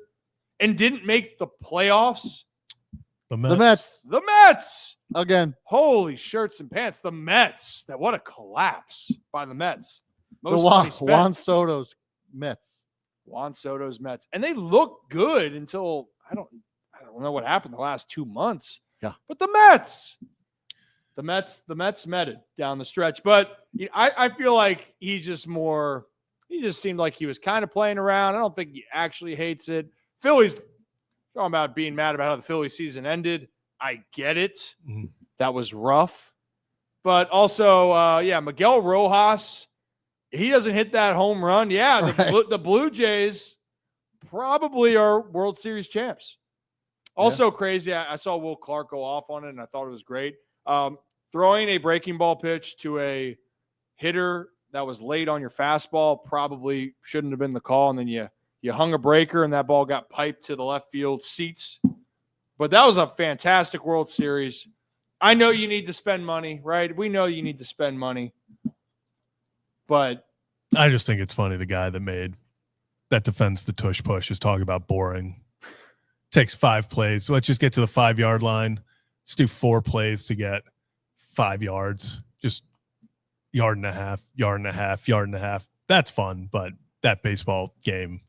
and didn't make the playoffs. The Mets. The Mets. Again. Holy shirts and pants. The Mets. What a collapse by the Mets. Juan Soto's Mets. Juan Soto's Mets. And they look good until I don't know what happened the last 2 months. Yeah. But the Mets met it down the stretch. But I feel like he just seemed like he was kind of playing around. I don't think he actually hates it. Phillies talking about being mad about how the Philly season ended. I get it. Mm-hmm. That was rough. But also, Miguel Rojas, he doesn't hit that home run. Yeah, the Blue Jays probably are World Series champs. Also crazy, I saw Will Clark go off on it, and I thought it was great. Throwing a breaking ball pitch to a hitter that was late on your fastball probably shouldn't have been the call, and then you hung a breaker, and that ball got piped to the left field seats. But that was a fantastic World Series. I know you need to spend money, right? We know you need to spend money. But I just think it's funny the guy that defends the tush push is talking about boring. Takes 5 plays. So let's just get to the 5-yard line. Let's do 4 plays to get 5 yards. Just yard and a half, yard and a half, yard and a half. That's fun, but that baseball game,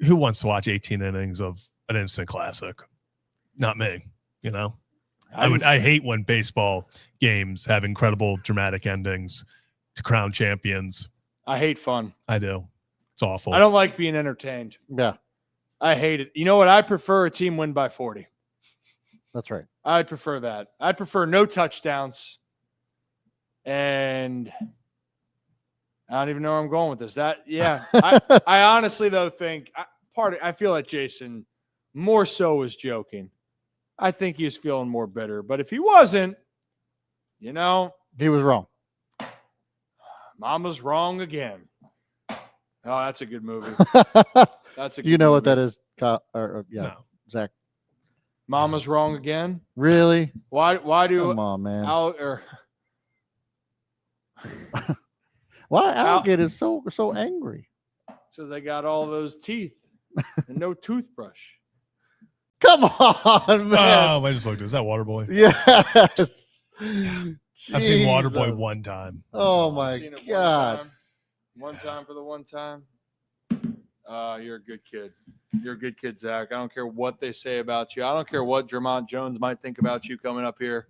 who wants to watch 18 innings of an instant classic? Not me, I hate when baseball games have incredible dramatic endings to crown champions. I hate fun. I do. It's awful. I don't like being entertained. Yeah. I hate it. You know what? I prefer a team win by 40. That's right. I'd prefer that. I'd prefer no touchdowns. And I don't even know where I'm going with this. I honestly, though, think I feel like Jason more so was joking. I think he was feeling more bitter. But if he wasn't, he was wrong. Mama's wrong again. Oh, that's a good movie. That's a Do you know movie. what that is? No. Zach. Mama's wrong again. Really? Why do? Come on, man. Why Alligator is so angry? So they got all those teeth and no toothbrush. Come on, man. Oh, I just looked. Is that Waterboy? Yes. I've seen Waterboy one time. Oh my God. One time for the one time. You're a good kid. You're a good kid, Zach. I don't care what they say about you. I don't care what Dre'Mont Jones might think about you coming up here.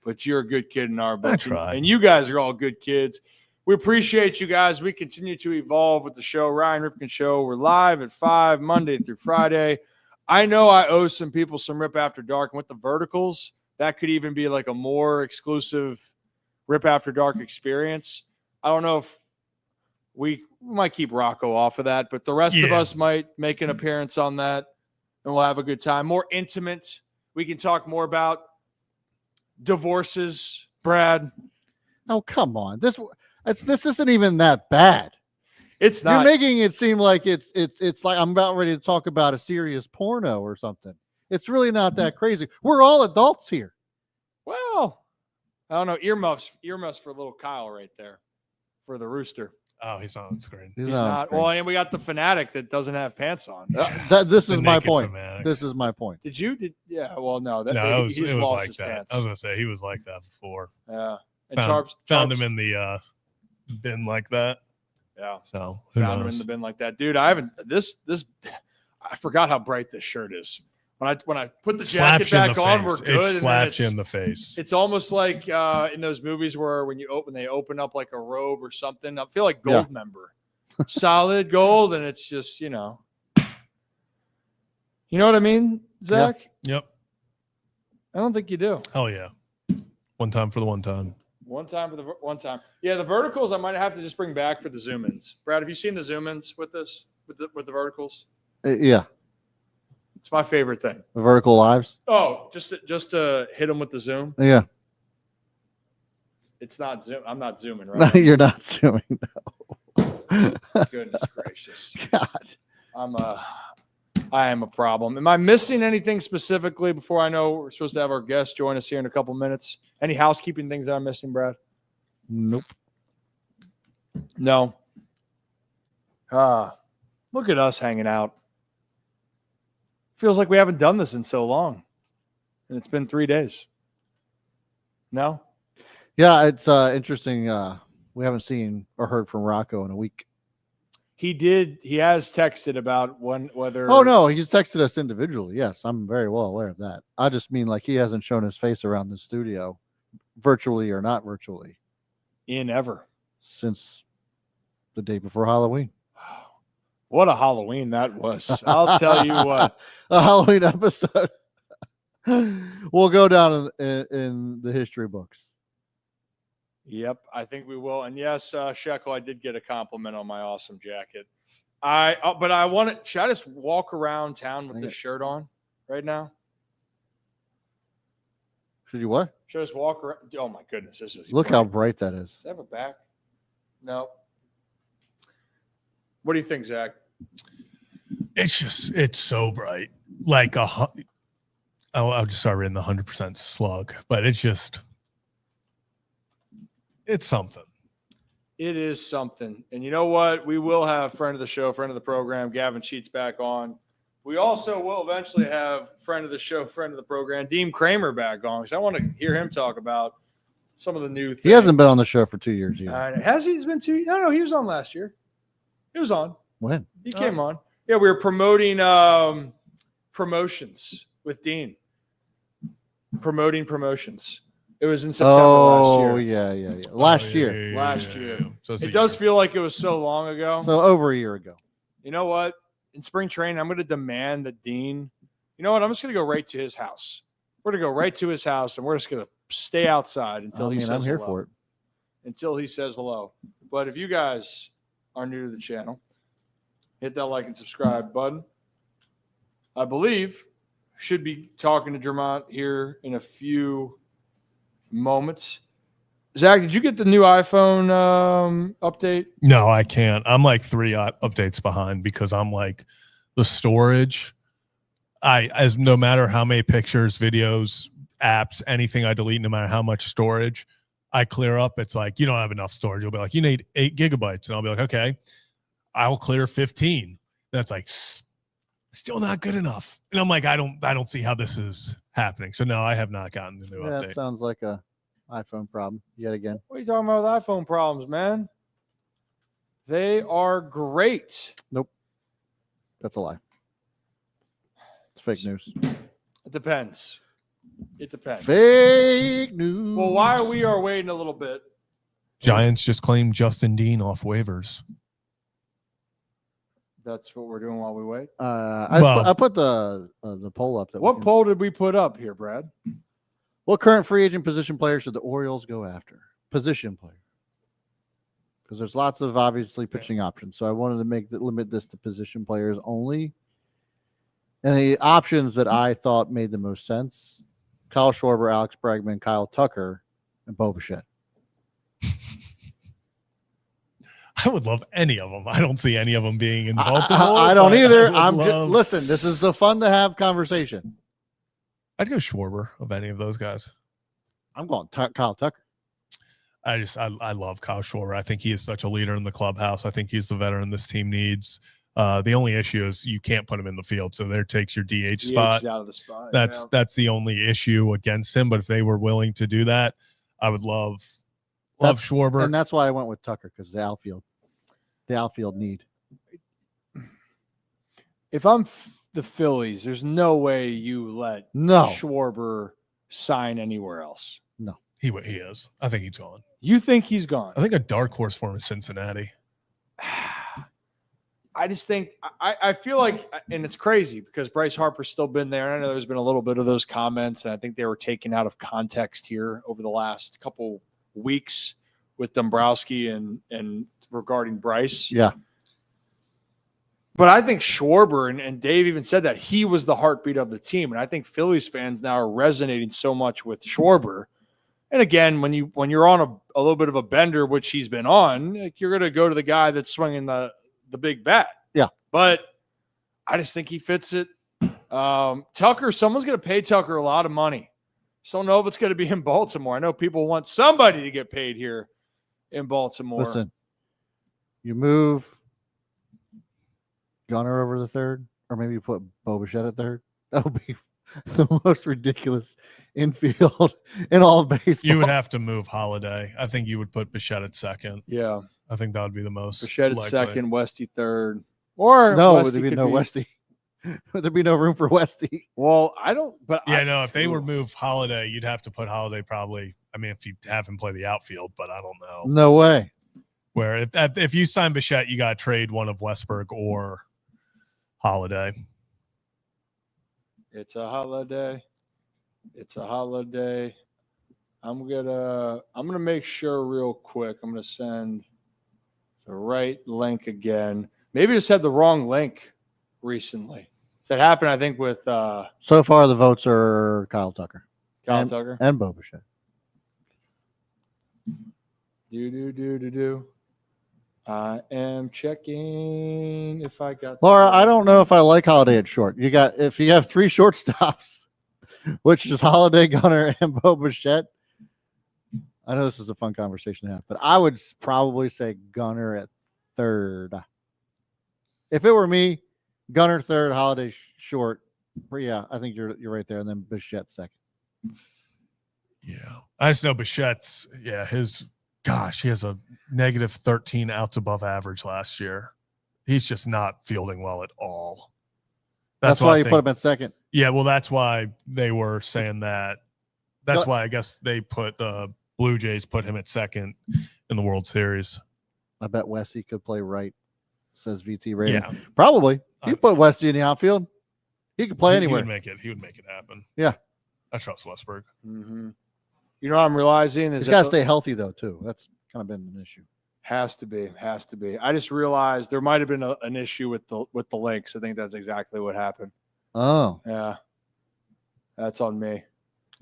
But you're a good kid in our book. I try. And you guys are all good kids. We appreciate you guys. We continue to evolve with the show, Ryan Ripken Show. We're live at 5 Monday through Friday. I know I owe some people some Rip After Dark. And with the verticals, that could even be like a more exclusive Rip After Dark experience. I don't know if we might keep Rocco off of that, but the rest of us might make an appearance on that, and we'll have a good time. More intimate. We can talk more about divorces, Brad. Oh, come on. This isn't even that bad. It's not. You're making it seem like it's like I'm about ready to talk about a serious porno or something. It's really not that crazy. We're all adults here. Well, I don't know. Earmuffs for little Kyle right there for the rooster. Oh, he's not on the screen. He's not. on screen. Well, and we got the fanatic that doesn't have pants on. This is my naked point. fanatic. This is my point. Yeah. Well, no. It was lost like his that. pants. I was gonna say he was like that before. Yeah. And Found him in the bin like that. Yeah. So found him in the bin like that, dude. I haven't this. I forgot how bright this shirt is. When I put the jacket back on, we're good. It slaps you in the face. It's almost like in those movies where when they open up like a robe or something. I feel like Gold Member, solid gold, and it's just you know what I mean, Zach? Yep. I don't think you do. Hell yeah. One time for the one time. One time for the one time. Yeah, the verticals I might have to just bring back for the zoom ins. Brad, have you seen the zoom ins with this with the verticals? Yeah. It's my favorite thing. The vertical lives. Oh, just to hit them with the zoom. Yeah. It's not zoom. I'm not zooming, No, right? you're not zooming. No. Goodness gracious. God. I am a problem. Am I missing anything specifically before I know we're supposed to have our guest join us here in a couple minutes? Any housekeeping things that I'm missing, Brad? Nope. No. Look at us hanging out. Feels like we haven't done this in so long. And it's been 3 days. No? Yeah, it's interesting. We haven't seen or heard from Rocco in a week. He has texted about whether. Oh, no, he's texted us individually. Yes, I'm very well aware of that. I just mean like he hasn't shown his face around the studio, virtually or not virtually. In ever. Since the day before Halloween. What a Halloween that was. I'll tell you what. A Halloween episode. We'll go down in the history books. Yep, I think we will. And yes, Shekel, I did get a compliment on my awesome jacket. But I want to. Should I just walk around town with this shirt on right now? Should you what? Should I just walk around? Oh my goodness, this is. Look how bright that is. Does it have a back? No. What do you think, Zach? It's so bright. Like I'll just start reading the 100% slug, but it's something. It is something. And you know what? We will have friend of the show, friend of the program, Gavin Sheets back on. We also will eventually have friend of the show, friend of the program, Dean Kramer back on, because I want to hear him talk about some of the new things. He hasn't been on the show for 2 years either. Has he? He's been 2 years? No, he was on last year. He was on. When? He came on. Yeah, we were promoting promotions with Dean. Promoting promotions. It was in September last year. Oh, yeah. Last year. Last year. So it does feel like it was so long ago. So over a year ago. You know what? in spring training, I'm going to demand that Dean, you know what? I'm just going to go right to his house. We're going to go right to his house, and we're just going to stay outside until he says I'm here hello. for it. Until he says hello. But if you guys are new to the channel, hit that like and subscribe button. I believe should be talking to Dre'Mont here in a few moments. Zach, did you get the new iPhone update? No, I can't. I'm like 3 updates behind because I'm like the storage. As no matter how many pictures, videos, apps, anything I delete, no matter how much storage I clear up, it's like, you don't have enough storage. You'll be like, you need 8 gigabytes. And I'll be like, okay, I'll clear 15. That's like, still not good enough. And I'm like, I don't see how this is happening. So no, I have not gotten the new update. That sounds like a iPhone problem yet again. What are you talking about with iPhone problems, man? They are great. Nope. That's a lie. It's fake news. It depends. It depends. Fake news. Well, while we are waiting a little bit, Giants just claimed Justin Dean off waivers. that's what we're doing while we wait. I put the poll up. What poll did we put up here, Brad? What current free agent position player should the Orioles go after? Position player. Because there's lots of obviously pitching options. So I wanted to limit this to position players only. And the options that I thought made the most sense: Kyle Schwarber, Alex Bregman, Kyle Tucker, and Bo Bichette. I would love any of them. I don't see any of them being in Baltimore. I don't either. Listen, this is the fun to have conversation. I'd go Schwarber of any of those guys. I'm going Kyle Tucker. I love Kyle Schwarber. I think he is such a leader in the clubhouse. I think he's the veteran this team needs. The only issue is you can't put him in the field, so there takes your DH spot. Out of the spot. That's the only issue against him. But if they were willing to do that, I would love Schwarber. And that's why I went with Tucker, because the outfield need. If I'm the Phillies, there's no way you let Schwarber sign anywhere else. No. He is. I think he's gone. You think he's gone? I think a dark horse for him is Cincinnati. I just think I feel like, and it's crazy because Bryce Harper's still been there. And I know there's been a little bit of those comments, and I think they were taken out of context here over the last couple weeks with Dombrowski and regarding Bryce. Yeah. But I think Schwarber, and Dave even said that he was the heartbeat of the team. And I think Phillies fans now are resonating so much with Schwarber. And again, when you're on a little bit of a bender, which he's been on, like, you're going to go to the guy that's swinging the big bat. Yeah. But I just think he fits it. Tucker, someone's going to pay Tucker a lot of money. Just don't know if it's going to be in Baltimore. I know people want somebody to get paid here in Baltimore. Listen, you move Gunnar over the third, or maybe you put Bo Bichette at third. That would be the most ridiculous infield in all of baseball. You would have to move Holiday. I think you would put Bichette at second. Yeah. I think that would be the most Bichette at likely. second, Westy third. Or no, Westy there'd be no Westy. There'd be no room for Westy. Well, I don't. But if they would move Holiday, you'd have to put Holiday probably. I mean, if you have him play the outfield, but I don't know. No way. Where if you sign Bichette, you got to trade one of Westberg or Holiday. It's a holiday. It's a holiday. I'm gonna make sure real quick. I'm gonna send the right link again. Maybe I just had the wrong link recently. That happened, I think, with so far the votes are Kyle Tucker. Tucker and Bo Bichette. Do. I am checking if I got Laura. I don't know if I like Holiday at short. If you have 3 shortstops, which is Holiday, Gunnar, and Bo Bichette. I know this is a fun conversation to have, but I would probably say Gunnar at third. If it were me, Gunnar third, Holiday short. But yeah, I think you're right there, and then Bichette second. Yeah, I just know Bichette's. Yeah, he has a negative 13 outs above average last year. He's just not fielding well at all. That's why you put him at second. Yeah, well, that's why they were saying that. That's why I guess they put the Blue Jays put him at second in the World Series. I bet Westy could play right. says VT Rating. Yeah. Probably. You put Westy in the outfield. He could play anywhere. He would make it happen. Yeah. I trust Westberg. Mm-hmm. You know what I'm realizing is he's got to stay healthy though too. That's kind of been an issue. Has to be. I just realized there might have been an issue with the links. I think that's exactly what happened. Oh. Yeah. That's on me.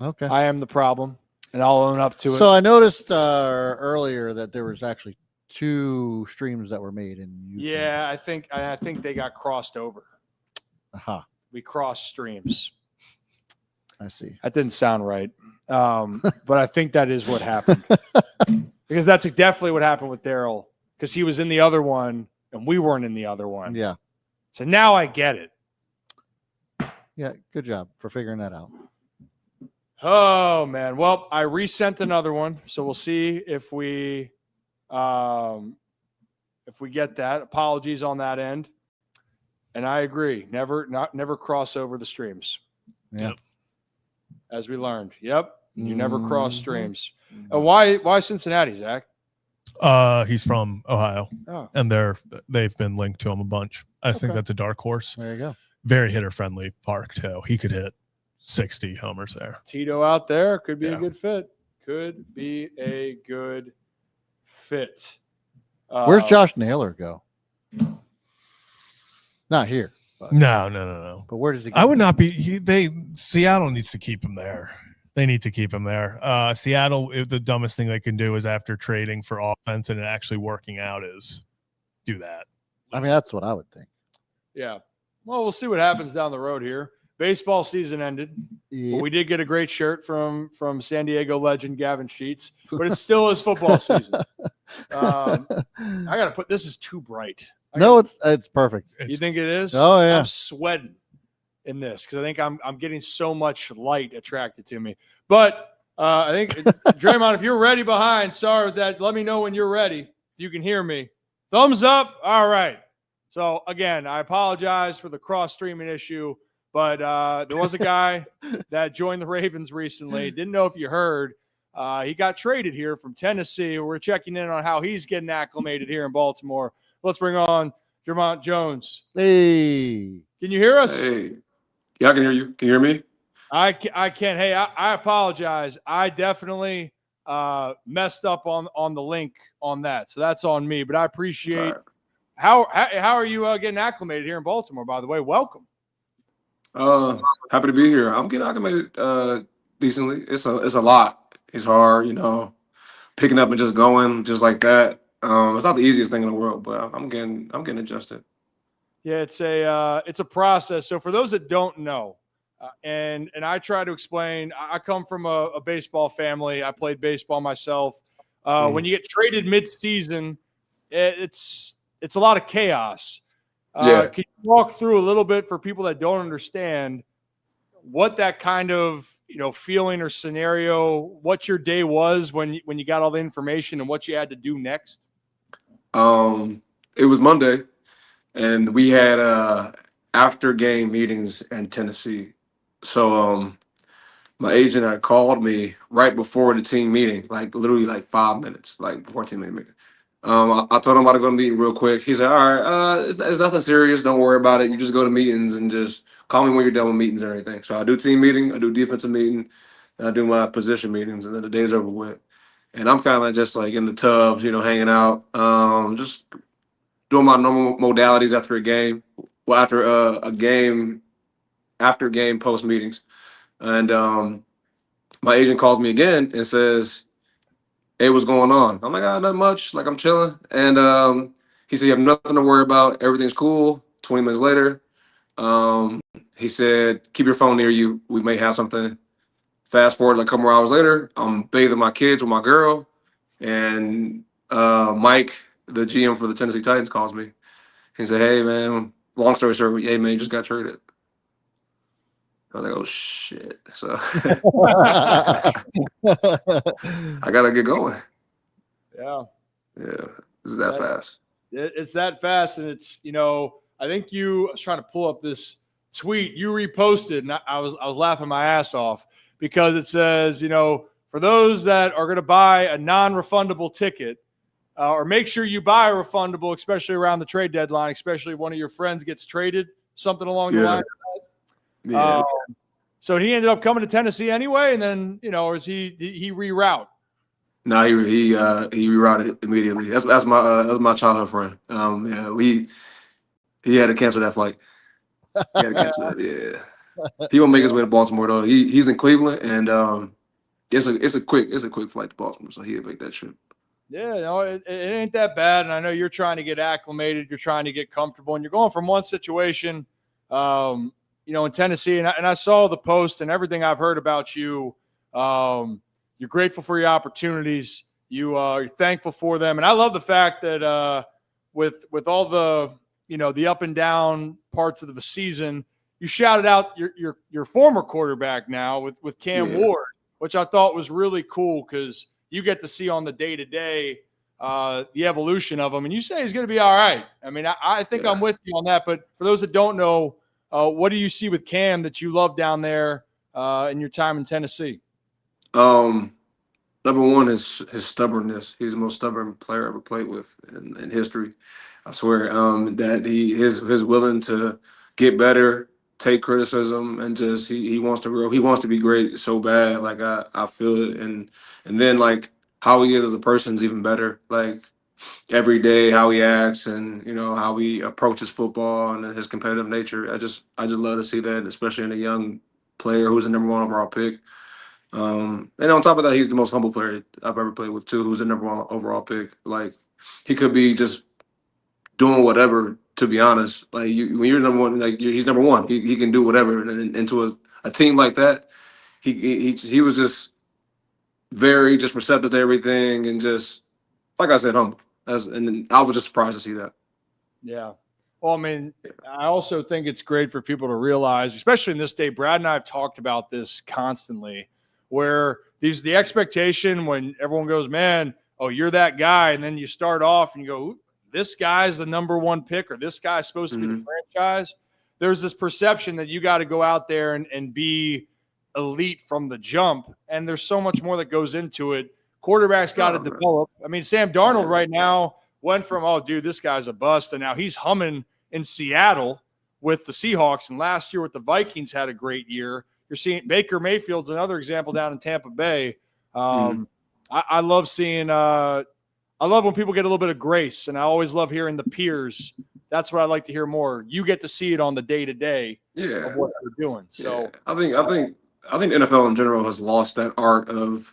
Okay. I am the problem, and I'll own up to it. So I noticed earlier that there was actually 2 streams that were made in YouTube. Yeah, I think they got crossed over. Aha. We crossed streams. I see. That didn't sound right. But I think that is what happened. Because that's definitely what happened with Daryl. Because he was in the other one and we weren't in the other one. Yeah. So now I get it. Yeah, good job for figuring that out. Oh man. Well, I resent another one. So we'll see if we get that. Apologies on that end. And I agree. Never cross over the streams. Yeah. Yep. As we learned. Yep. You never cross streams. Why Cincinnati, Zach? He's from Ohio. Oh. And they've been linked to him a bunch. I just think that's a dark horse. There you go. Very hitter friendly park too. He could hit 60 homers there. Tito out there could be a good fit. Could be a good fit. Where's Josh Naylor go? Not here. But. No. But where does he go? I would not be. Seattle needs to keep him there. They need to keep him there. Seattle, the dumbest thing they can do is after trading for offense and it actually working out is do that. I mean, that's what I would think. Yeah. Well, we'll see what happens down the road here. Baseball season ended. Yep. Well, we did get a great shirt from San Diego legend Gavin Sheets, but it still is football season. I got to this is too bright. It's perfect. You think it is? Oh, yeah. I'm sweating in this because I think I'm getting so much light attracted to me. But I think, Draymond, if you're ready behind, sorry with that. Let me know when you're ready. You can hear me. Thumbs up. All right. So, again, I apologize for the cross-streaming issue, but there was a guy that joined the Ravens recently. Didn't know if you heard. He got traded here from Tennessee. We're checking in on how he's getting acclimated here in Baltimore. Let's bring on Dre'Mont Jones. Hey. Can you hear us? Hey. Yeah, I can hear you. Can you hear me? I can. Hey, I apologize. I definitely messed up on the link on that. So that's on me. But I appreciate how are you getting acclimated here in Baltimore, by the way? Welcome. Happy to be here. I'm getting acclimated decently. It's a lot. It's hard, picking up and just going just like that. It's not the easiest thing in the world, but I'm getting adjusted. Yeah, it's a process. So for those that don't know, and I try to explain, I come from a baseball family. I played baseball myself. When you get traded mid-season, it's a lot of chaos. Can you walk through a little bit for people that don't understand what that kind of feeling or scenario, what your day was when you got all the information and what you had to do next? It was Monday, and we had after game meetings in Tennessee. So my agent had called me right before the team meeting, literally 5 minutes, before team meeting. I told him about to go to meeting real quick. He said, "All right, it's nothing serious. Don't worry about it. You just go to meetings and just call me when you're done with meetings and everything." So I do team meeting, I do defensive meeting, and I do my position meetings, and then the day's over with. And I'm kind of just in the tubs, hanging out, just doing my normal modalities after a game. Well, after game post meetings, and my agent calls me again and says, "Hey, what's going on?" I'm like, "Not much. I'm chilling." And he said, "You have nothing to worry about. Everything's cool." 20 minutes later, he said, "Keep your phone near you. We may have something." Fast forward a couple more hours later, I'm bathing my kids with my girl, and Mike, the GM for the Tennessee Titans, calls me. He said, "Hey, man, long story short, hey, man, you just got traded." I was like, "Oh, shit." So I got to get going. Yeah. Yeah. It's that fast. It's that fast. And it's, I think I was trying to pull up this tweet you reposted, and I was laughing my ass off because it says, for those that are going to buy a non-refundable ticket, or make sure you buy a refundable, especially around the trade deadline, especially if one of your friends gets traded, something along the line of that. Yeah. So he ended up coming to Tennessee anyway, and then, or is he reroute? No, he rerouted immediately. That's my childhood friend. He had to cancel that flight. He had to cancel that. Yeah, he won't make his way to Baltimore though. He's in Cleveland, and it's a quick flight to Baltimore, so he'll make that trip. Yeah, it ain't that bad. And I know you're trying to get acclimated, you're trying to get comfortable, and you're going from one situation, in Tennessee. And I saw the post and everything I've heard about you. You're grateful for your opportunities. You're thankful for them, and I love the fact that with all the the up and down parts of the season, you shouted out your former quarterback now with Cam Ward, which I thought was really cool because you get to see on the day-to-day the evolution of him. And you say he's going to be all right. I mean, I think I'm with you on that. But for those that don't know, what do you see with Cam that you love down there in your time in Tennessee? Number one is his stubbornness. He's the most stubborn player I ever played with in history. I swear that he is willing to get better, take criticism, and just he wants to grow. He wants to be great so bad. Like I feel it, and then like how he is as a person is even better. Like every day, how he acts, and how he approaches football and his competitive nature. I just love to see that, especially in a young player who's the number one overall pick. And on top of that, he's the most humble player I've ever played with too. Who's the number one overall pick? Like he could be just doing whatever. To be honest, like when you're number one, like he's number one. He can do whatever. And into a team like that, he was just very just receptive to everything and just like I said, humble. And I was just surprised to see that. Yeah. Well, I mean, I also think it's great for people to realize, especially in this day, Brad and I have talked about this constantly, where the expectation when everyone goes, man, oh, you're that guy. And then you start off and you go, this guy's the number one pick, or this guy's supposed to be the franchise. There's this perception that you got to go out there and be elite from the jump. And there's so much more that goes into it. Quarterbacks got to develop. I mean, Sam Darnold right now went from, oh, dude, this guy's a bust, and now he's humming in Seattle with the Seahawks. And last year with the Vikings had a great year. You're seeing Baker Mayfield's another example down in Tampa Bay. I love seeing I love when people get a little bit of grace, and I always love hearing the peers. That's what I like to hear more. You get to see it on the day-to-day of what they're doing. So I think NFL in general has lost that art of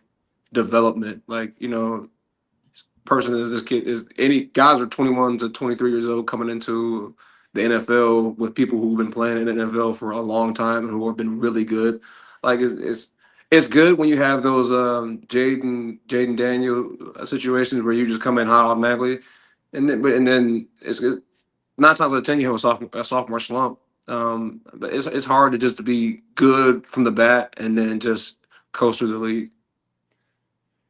development. Like, this kid is any guys are 21 to 23 years old coming into the NFL with people who've been playing in the NFL for a long time and who have been really good. Like it's good when you have those Jaden Daniel situations where you just come in hot automatically, and then it's 9 times out of 10 you have a sophomore slump. But it's hard to be good from the bat and then just coast through the league.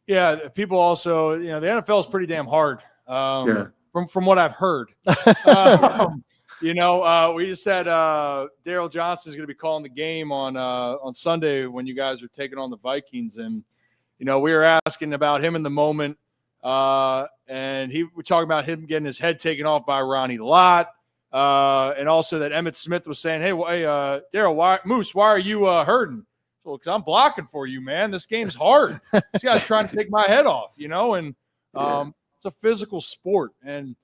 Yeah, people also, the NFL is pretty damn hard. From what I've heard. We just had Daryl Johnston is going to be calling the game on Sunday when you guys are taking on the Vikings, and we were asking about him in the moment, and we're talking about him getting his head taken off by Ronnie Lott, and also that Emmitt Smith was saying, "Hey, Daryl, why are you hurting?" Well, because I'm blocking for you, man. This game's hard. This guy's trying to take my head off, and it's a physical sport. And,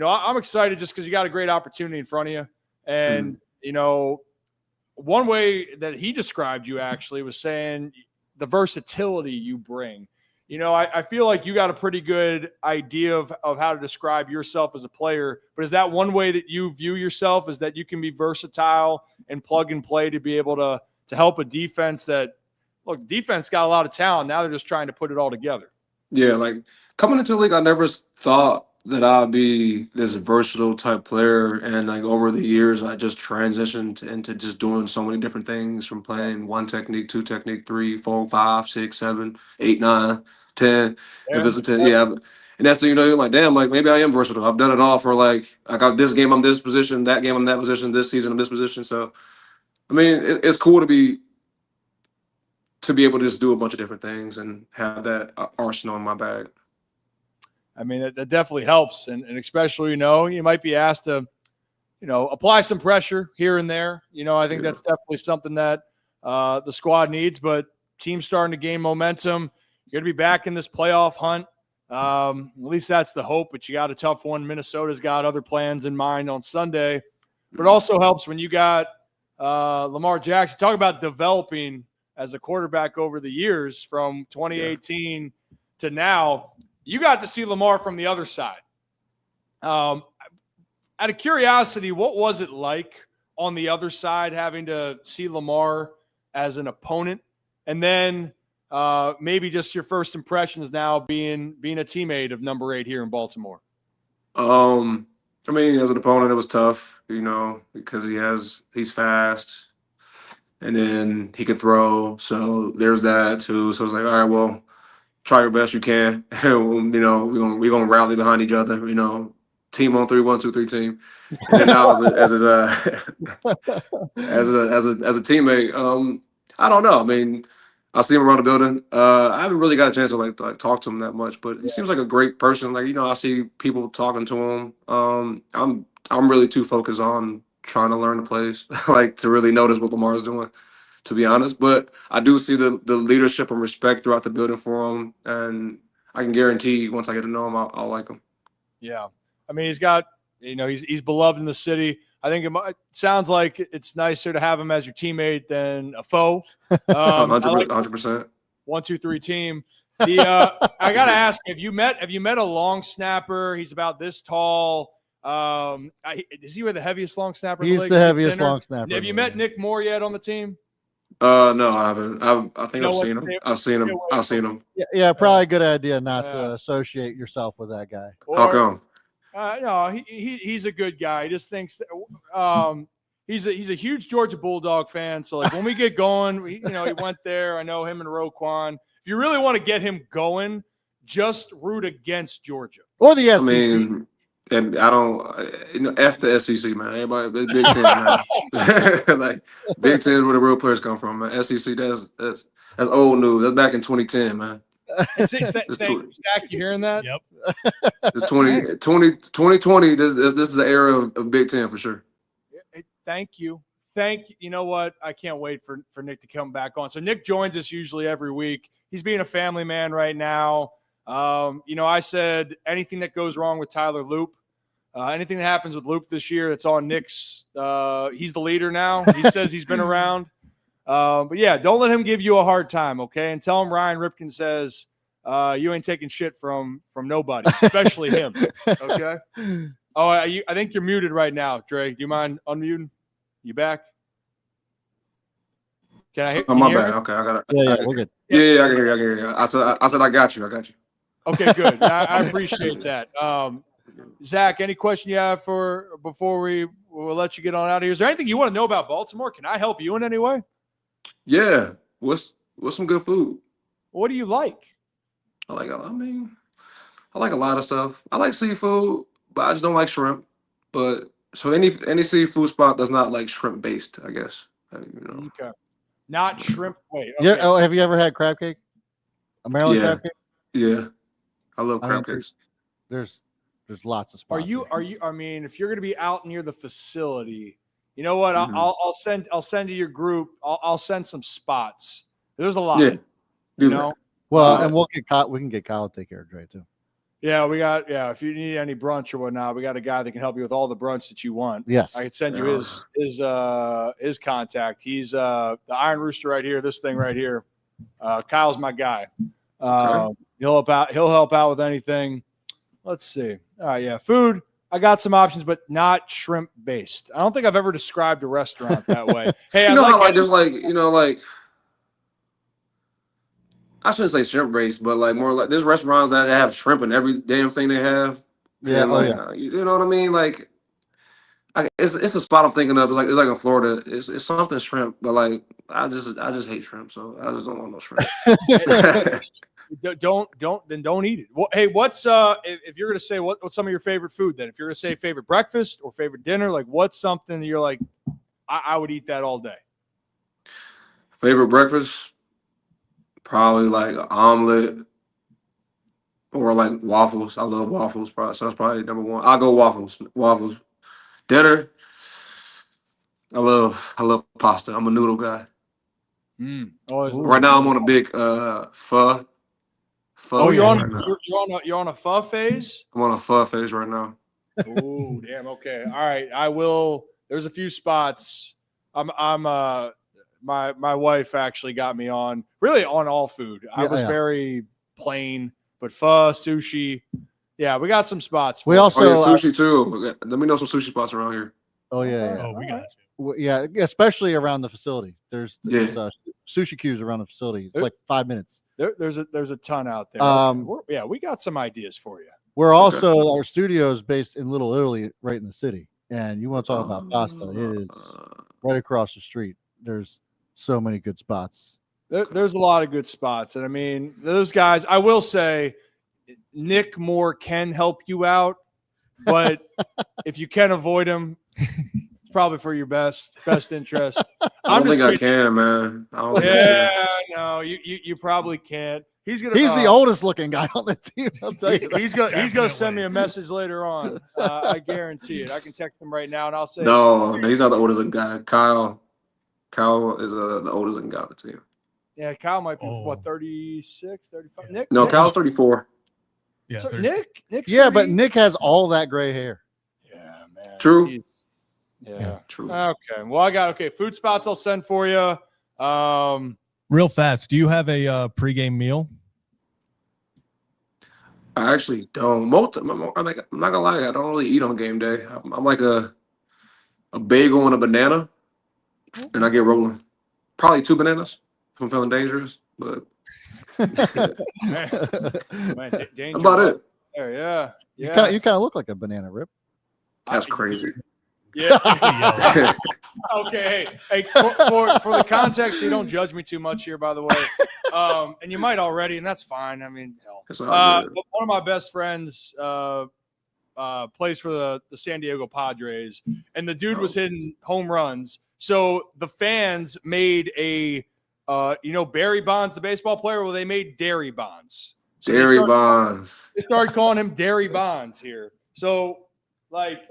I'm excited just because you got a great opportunity in front of you. And, one way that he described you actually was saying the versatility you bring. I feel like you got a pretty good idea of how to describe yourself as a player. But is that one way that you view yourself, is that you can be versatile and plug and play to be able to help a defense defense got a lot of talent. Now they're just trying to put it all together. Yeah, like coming into the league, I never thought that I'd be this versatile type player. And like over the years, I just transitioned into just doing so many different things, from playing 1 technique, 2 technique, 3, 4, 5, 6, 7, 8, 9, 10. If it's a 10, and that's you're like, damn, like maybe I am versatile. I've done it all for I got this game, I'm this position, that game, I'm that position, this season, I'm this position. So I mean, it's cool to be able to just do a bunch of different things and have that arsenal in my bag. I mean, that definitely helps. And especially, you might be asked to, apply some pressure here and there. I think that's definitely something that the squad needs, but team's starting to gain momentum. You're going to be back in this playoff hunt. At least that's the hope, but you got a tough one. Minnesota's got other plans in mind on Sunday, but it also helps when you got Lamar Jackson. Talk about developing as a quarterback over the years from 2018 to now. You got to see Lamar from the other side. Out of curiosity, what was it like on the other side having to see Lamar as an opponent? And then maybe just your first impressions now being a teammate of number 8 here in Baltimore. I mean, as an opponent, it was tough, because he's fast and then he can throw. So there's that too. So it's like, all right, well, try your best you can. We're gonna rally behind each other, team on 3, 1, 2, 3 team. And then now as a teammate, I don't know. I mean, I see him around the building. I haven't really got a chance to like talk to him that much, but he seems like a great person. Like, I see people talking to him. I'm really too focused on trying to learn the plays, like to really notice what Lamar's doing, to be honest. But I do see the leadership and respect throughout the building for him, and I can guarantee once I get to know him, I'll like him. Yeah, I mean, he's got, he's beloved in the city. I think it sounds like it's nicer to have him as your teammate than a foe. 100%. 1, 2, 3 team. I gotta ask: Have you met a long snapper? He's about this tall. Is he the heaviest long snapper? He's the heaviest long snapper. Have you met Nick Moore yet on the team? No, I haven't. I think I've seen him. I've seen him. Yeah, probably a good idea not to associate yourself with that guy. How come? No, he's a good guy. He just thinks that, he's a huge Georgia Bulldog fan. So like when we get going, he went there. I know him and Roquan. If you really want to get him going, just root against Georgia or the SEC. I mean, and I don't, F the SEC, man. Everybody, Big Ten, man. Like Big Ten is where the real players come from, man. SEC, that's old news. That's back in 2010, man. Thank you, Zach. You hearing that? Yep. It's 2020. This is the era of Big Ten for sure. Thank you. You know what? I can't wait for Nick to come back on. So Nick joins us usually every week. He's being a family man right now. I said anything that goes wrong with Tyler Loop, anything that happens with Loop this year, it's on Nick's. He's the leader now. He says he's been around. But yeah, don't let him give you a hard time, okay? And tell him Ryan Ripken says you ain't taking shit from nobody, especially him, okay? Oh, I think you're muted right now, Dre. Do you mind unmuting? You back? Can I hear? Oh, my bad. Okay, I got it. Yeah, we're good. Yeah, I can hear you. I said I got you. Okay, good. I appreciate that. Zach, any question you have before we'll let you get on out of here? Is there anything you want to know about Baltimore? Can I help you in any way? Yeah. What's some good food? What do you like? I like a lot of stuff. I like seafood, but I just don't like shrimp. But so any seafood spot that's not like shrimp based, I guess. Okay. Not shrimp. Wait. Okay. Yeah. Oh, have you ever had crab cake? A Maryland crab cake? Yeah. I love crab cakes. There's lots of spots. Are you? I mean, if you're going to be out near the facility, you know what? Mm-hmm. I'll send to your group. I'll send some spots. There's a lot. Yeah. Well, and we can get Kyle to take care of Dre too. Yeah, if you need any brunch or whatnot, we got a guy that can help you with all the brunch that you want. Yes. I can send you his contact. He's the Iron Rooster right here, this thing right here. Kyle's my guy. Okay. He'll help out with anything. Let's see. All right, yeah. Food, I got some options, but not shrimp based. I don't think I've ever described a restaurant that way. Hey, I shouldn't say shrimp based, but like more like there's restaurants that have shrimp in every damn thing they have. Yeah, you know what I mean? Like, it's a spot I'm thinking of. It's like in Florida. It's something shrimp, but like I just hate shrimp, so I just don't want no shrimp. Don't eat it. Well, hey, what's if you're gonna say what's some of your favorite food then? If you're gonna say favorite breakfast or favorite dinner, like what's something that you're like, I would eat that all day. Favorite breakfast. Probably like an omelet Or like waffles. I love waffles, probably. So that's probably number one. I'll go waffles. Waffles. Dinner. I love pasta. I'm a noodle guy. Right now I'm on a big pho. Oh, you're right on now. you're on a pho phase? I'm on a pho phase right now. Oh, damn. Okay. All right. I will. There's a few spots. My wife actually got me on really on all food. I was very plain, but pho, sushi. Yeah, we got some spots. We also sushi too. Let me know some sushi spots around here. Oh yeah. Oh, we got you. Yeah, especially around the facility. There's sushi queues around the facility. It's like 5 minutes. There's a ton out there. We got some ideas for you. We're also our studio is based in Little Italy, right in the city. And you want to talk about pasta? It is right across the street. There's so many good spots. There's a lot of good spots, and I mean those guys. I will say, Nick Moore can help you out, but if you can avoid him. Probably for your best interest. I don't think I can, man. No, you probably can't. He's the oldest looking guy on the team. I'll tell you. He's gonna send me a message later on. I guarantee it. I can text him right now and I'll say no, he's not the oldest looking guy. Kyle is the oldest looking guy on the team. Yeah, Kyle might be 36, 35. Nick? No, Kyle's 34. Yeah, so Nick's but Nick has all that gray hair. Yeah, man. True. Yeah, true. Okay. Well, I got food spots I'll send for you. Real fast, do you have a pregame meal? I actually don't. I'm not gonna lie, I don't really eat on game day. I'm like a bagel and a banana, and I get rolling. Probably 2 bananas if I'm feeling dangerous, but man, about it. Yeah. You kind of look like a banana, Rip. That's crazy. Yeah. Okay. Hey, for the context, you don't judge me too much here, by the way. And you might already, and that's fine. I mean, hell. One of my best friends plays for the San Diego Padres, and the dude was hitting home runs. So the fans made a, Barry Bonds, the baseball player. Well, they made Dairy Bonds. So Bonds. They started calling him Dairy Bonds here. So. Like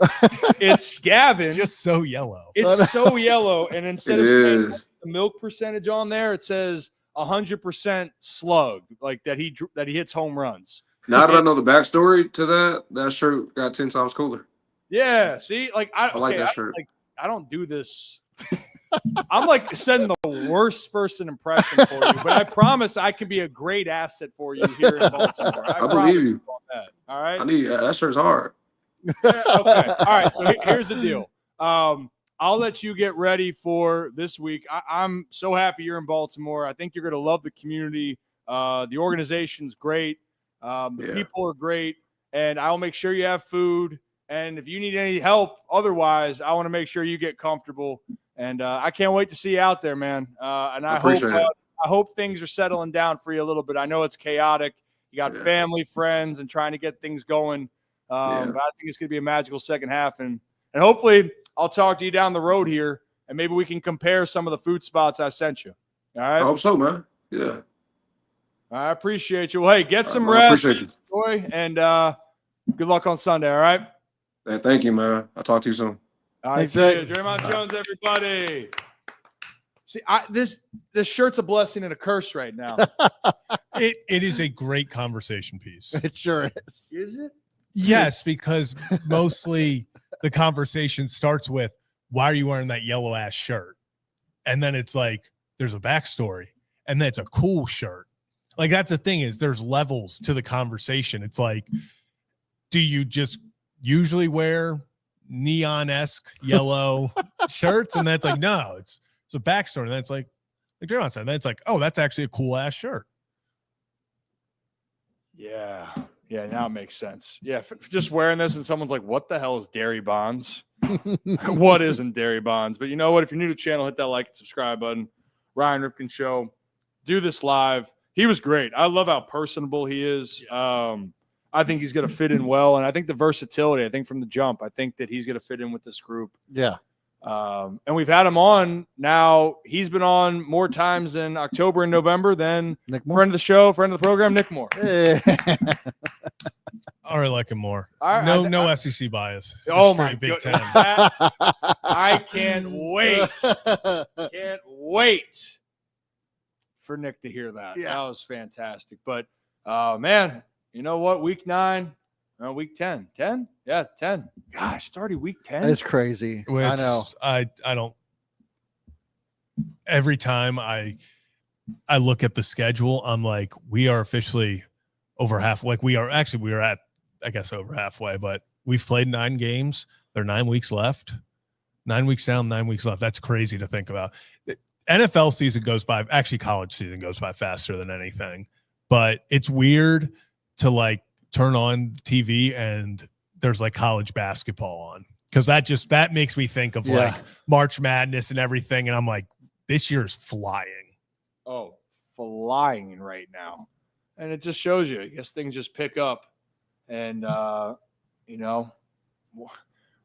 it's Gavin, just so yellow. It's so yellow, and instead of saying the milk percentage on there, it says 100% slug, like that he hits home runs. Now that I know the backstory to that shirt got 10 times cooler. Yeah, see, like I like that shirt. I don't do this. I'm like sending the worst first impression for you, but I promise I can be a great asset for you here in Baltimore. I believe you on that. All right, I need that shirt's hard. Okay. All right. So here's the deal. I'll let you get ready for this week. I'm so happy you're in Baltimore. I think you're going to love the community. The organization's great. The people are great. And I'll make sure you have food. And if you need any help, otherwise, I want to make sure you get comfortable. And I can't wait to see you out there, man. And I hope things are settling down for you a little bit. I know it's chaotic. You got family, friends, and trying to get things going. But I think it's going to be a magical second half. And hopefully I'll talk to you down the road here, and maybe we can compare some of the food spots I sent you. All right? I hope so, man. Yeah. I appreciate you. Well, hey, get some rest, enjoy, and good luck on Sunday, all right? Hey, thank you, man. I'll talk to you soon. All right, see you. Dre'Mont Jones, everybody. See, this shirt's a blessing and a curse right now. It is a great conversation piece. It sure is. Is it? Yes, because mostly the conversation starts with, why are you wearing that yellow ass shirt? And then it's like, there's a backstory, and then it's a cool shirt. Like, that's the thing, is there's levels to the conversation. It's like, do you just usually wear neon-esque yellow shirts? And that's like, no, it's a backstory. And then it's like Dre'Mont said, then it's like, oh, that's actually a cool ass shirt. Yeah. Yeah, now it makes sense. Yeah, just wearing this and someone's like, what the hell is Dairy Bonds? What isn't Dairy Bonds? But you know what? If you're new to the channel, hit that like and subscribe button. Ryan Ripken Show. Do this live. He was great. I love how personable he is. I think he's going to fit in well. And I think the versatility, I think from the jump, I think that he's going to fit in with this group. Yeah. And we've had him on now. He's been on more times in October and November than friend of the show, friend of the program, Nick Moore. I already like him more. No SEC bias. Oh my Big God. 10. I can't wait. Can't wait for Nick to hear that. Yeah. That was fantastic. But man, you know what? Week 9. Week 10. 10? Yeah, 10. Gosh, it's already week 10. It's crazy. I know. I don't. Every time I look at the schedule, I'm like, we are officially over half. Like we are at, I guess, over halfway, but we've played 9 games. There are 9 weeks left. 9 weeks down, 9 weeks left. That's crazy to think about. NFL season goes by. Actually, college season goes by faster than anything. But it's weird to like turn on TV and there's like college basketball on, because that makes me think of like March Madness and everything, and I'm like, this year's flying. Oh, flying right now. And it just shows you, I guess things just pick up, and you know,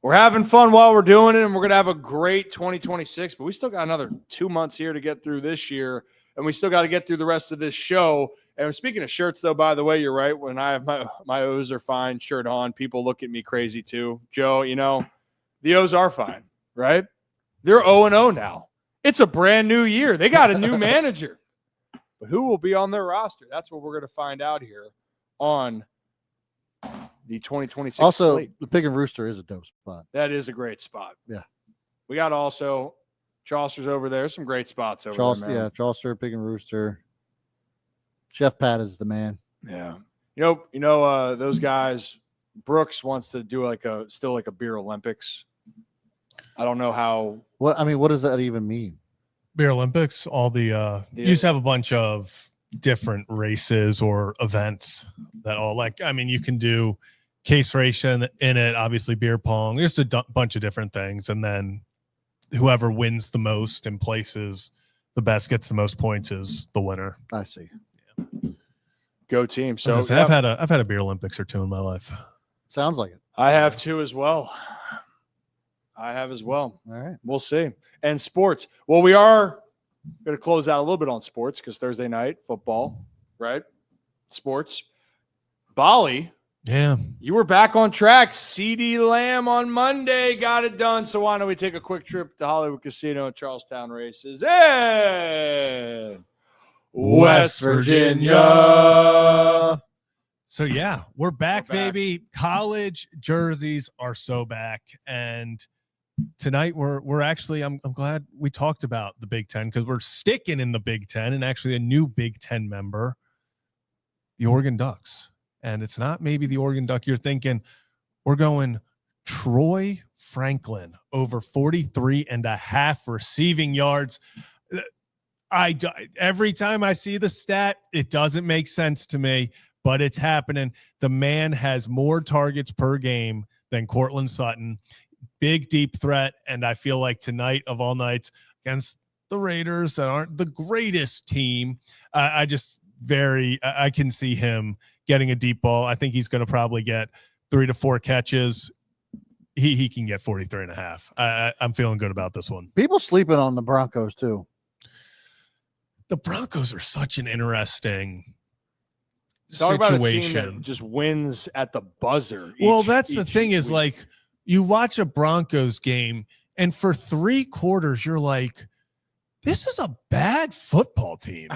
we're having fun while we're doing it, and we're gonna have a great 2026, but we still got another 2 months here to get through this year, and we still got to get through the rest of this show. And speaking of shirts, though, by the way, you're right. When I have my O's are fine shirt on, people look at me crazy too. Joe, you know, the O's are fine, right? They're 0-0 now. It's a brand new year. They got a new manager. But who will be on their roster? That's what we're going to find out here on the 2026 Also, slate. the Pig and Rooster is a dope spot. That is a great spot. Yeah. We got also Chaucer's over there. Some great spots over there, man. Yeah, Chaucer, Pig and Rooster. Chef Pat is the man. Yeah. You know, those guys, Brooks wants to do still like a beer Olympics. I don't know how. What does that even mean? Beer Olympics, all the you just have a bunch of different races or events that all you can do case racing in it, obviously beer pong, just a bunch of different things. And then whoever wins the most and places the best, gets the most points, is the winner. I see. Go team. So I've had a beer Olympics or 2 in my life. Sounds like it. I have 2 as well. All right. We'll see. And sports. Well, we are going to close out a little bit on sports because Thursday night football, right? Sports. Bali. Yeah. You were back on track. CD Lamb on Monday got it done. So why don't we take a quick trip to Hollywood Casino and Charlestown Races and West Virginia. So yeah, we're back, baby. College jerseys are so back, and tonight we're actually I'm glad we talked about the Big Ten, because we're sticking in the Big Ten, and actually a new Big Ten member, the Oregon Ducks. And it's not maybe the Oregon Duck you're thinking. We're going Troy Franklin over 43.5 receiving yards. Every time I see the stat, it doesn't make sense to me, but it's happening. The man has more targets per game than Cortland Sutton. Big, deep threat, and I feel like tonight of all nights against the Raiders that aren't the greatest team, I can see him getting a deep ball. I think he's going to probably get 3 to 4 catches. He can get 43.5. I'm feeling good about this one. People sleeping on the Broncos too. The Broncos are such an interesting Talk situation. About a team that just wins at the buzzer. That's the thing is, like, you watch a Broncos game, and for 3 quarters, you're like, this is a bad football team.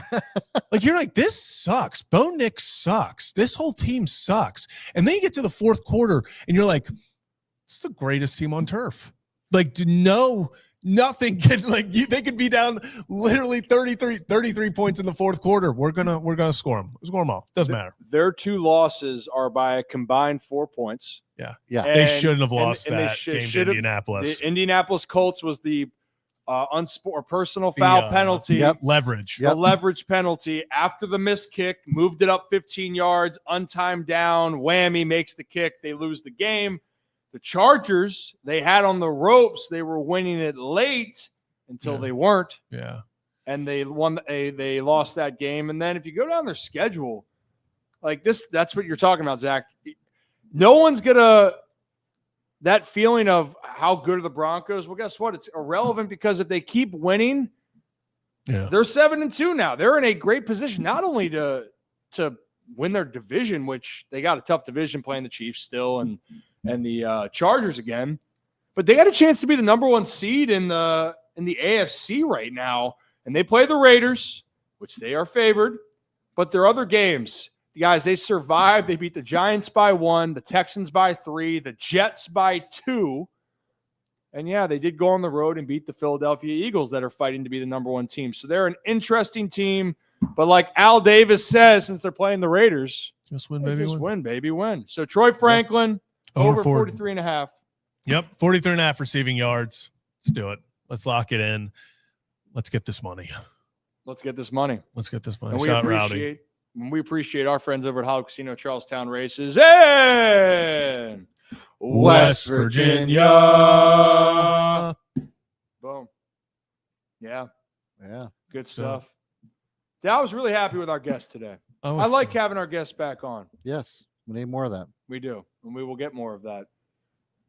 Like, you're like, this sucks. Bo Nix sucks. This whole team sucks. And then you get to the 4th quarter, and you're like, it's the greatest team on turf. Like, nothing can, they could be down literally 33 points in the 4th quarter. We're gonna score them. Score them all. Doesn't matter. Their 2 losses are by a combined 4 points. Yeah. And they shouldn't have lost that game to Indianapolis. The Indianapolis Colts was the personal foul penalty. Leverage. The leverage penalty after the missed kick, moved it up 15 yards, untimed down, whammy, makes the kick. They lose the game. The Chargers, they had on the ropes. They were winning it late until they weren't. Yeah. And they lost that game. And then if you go down their schedule, like this, that's what you're talking about, Zach. No one's going to – that feeling of how good are the Broncos? Well, guess what? It's irrelevant because if they keep winning, yeah, they're 7-2 now. They're in a great position, not only to win their division, which they got a tough division playing the Chiefs still and the Chargers again, but they got a chance to be the number 1 seed in the AFC right now. And they play the Raiders, which they are favored, but their other games, the guys, they survived. They beat the Giants by 1, the Texans by 3, the Jets by 2. And yeah, they did go on the road and beat the Philadelphia Eagles that are fighting to be the number 1 team. So they're an interesting team. But like Al Davis says, since they're playing the Raiders, just win, baby, just win, baby, win. So Troy Franklin, over 43.5. Yep, 43.5 receiving yards. Let's do it. Let's lock it in. Let's get this money. Let's get this money. Let's get this money. And we appreciate our friends over at Hollywood Casino Charlestown Races and West Virginia. Boom. Yeah. Yeah. Good stuff. Yeah, I was really happy with our guest today. I like having our guests back on. Yes. We need more of that. We do. And we will get more of that.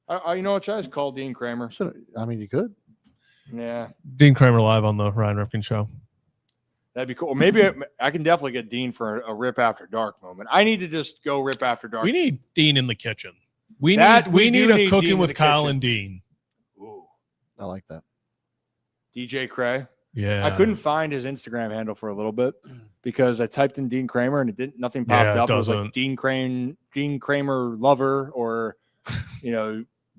You know what? I just called Dean Kramer. I mean, you could. Yeah. Dean Kramer live on the Ryan Ripken show. That'd be cool. Or maybe I can definitely get Dean for a Rip After Dark moment. I need to just go Rip After Dark. We need Dean in the kitchen. We need a cooking Dean with Kyle and Dean. Ooh. I like that. DJ Cray. Yeah. I couldn't find his Instagram handle for a little bit because I typed in Dean Kramer and nothing popped up. It was like Dean Kramer lover or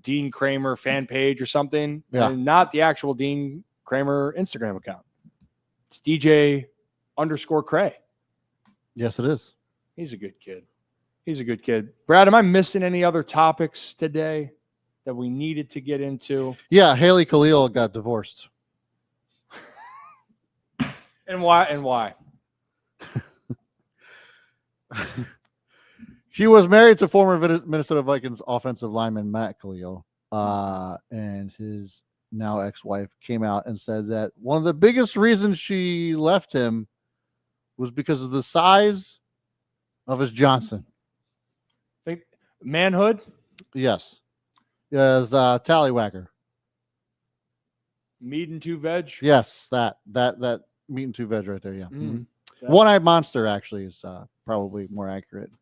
Dean Kramer fan page or something. Yeah. And not the actual Dean Kramer Instagram account. It's DJ_Cray. Yes, it is. He's a good kid. Brad, am I missing any other topics today that we needed to get into? Yeah, Haley Khalil got divorced. And why? She was married to former Minnesota Vikings offensive lineman Matt Khalil, and his now ex-wife came out and said that one of the biggest reasons she left him was because of the size of his Johnson. Think manhood? Yes. Yes, tallywhacker. Meat and 2 veg? Yes, that meat and 2 veg right there, yeah. Mm. One-eyed monster actually is probably more accurate.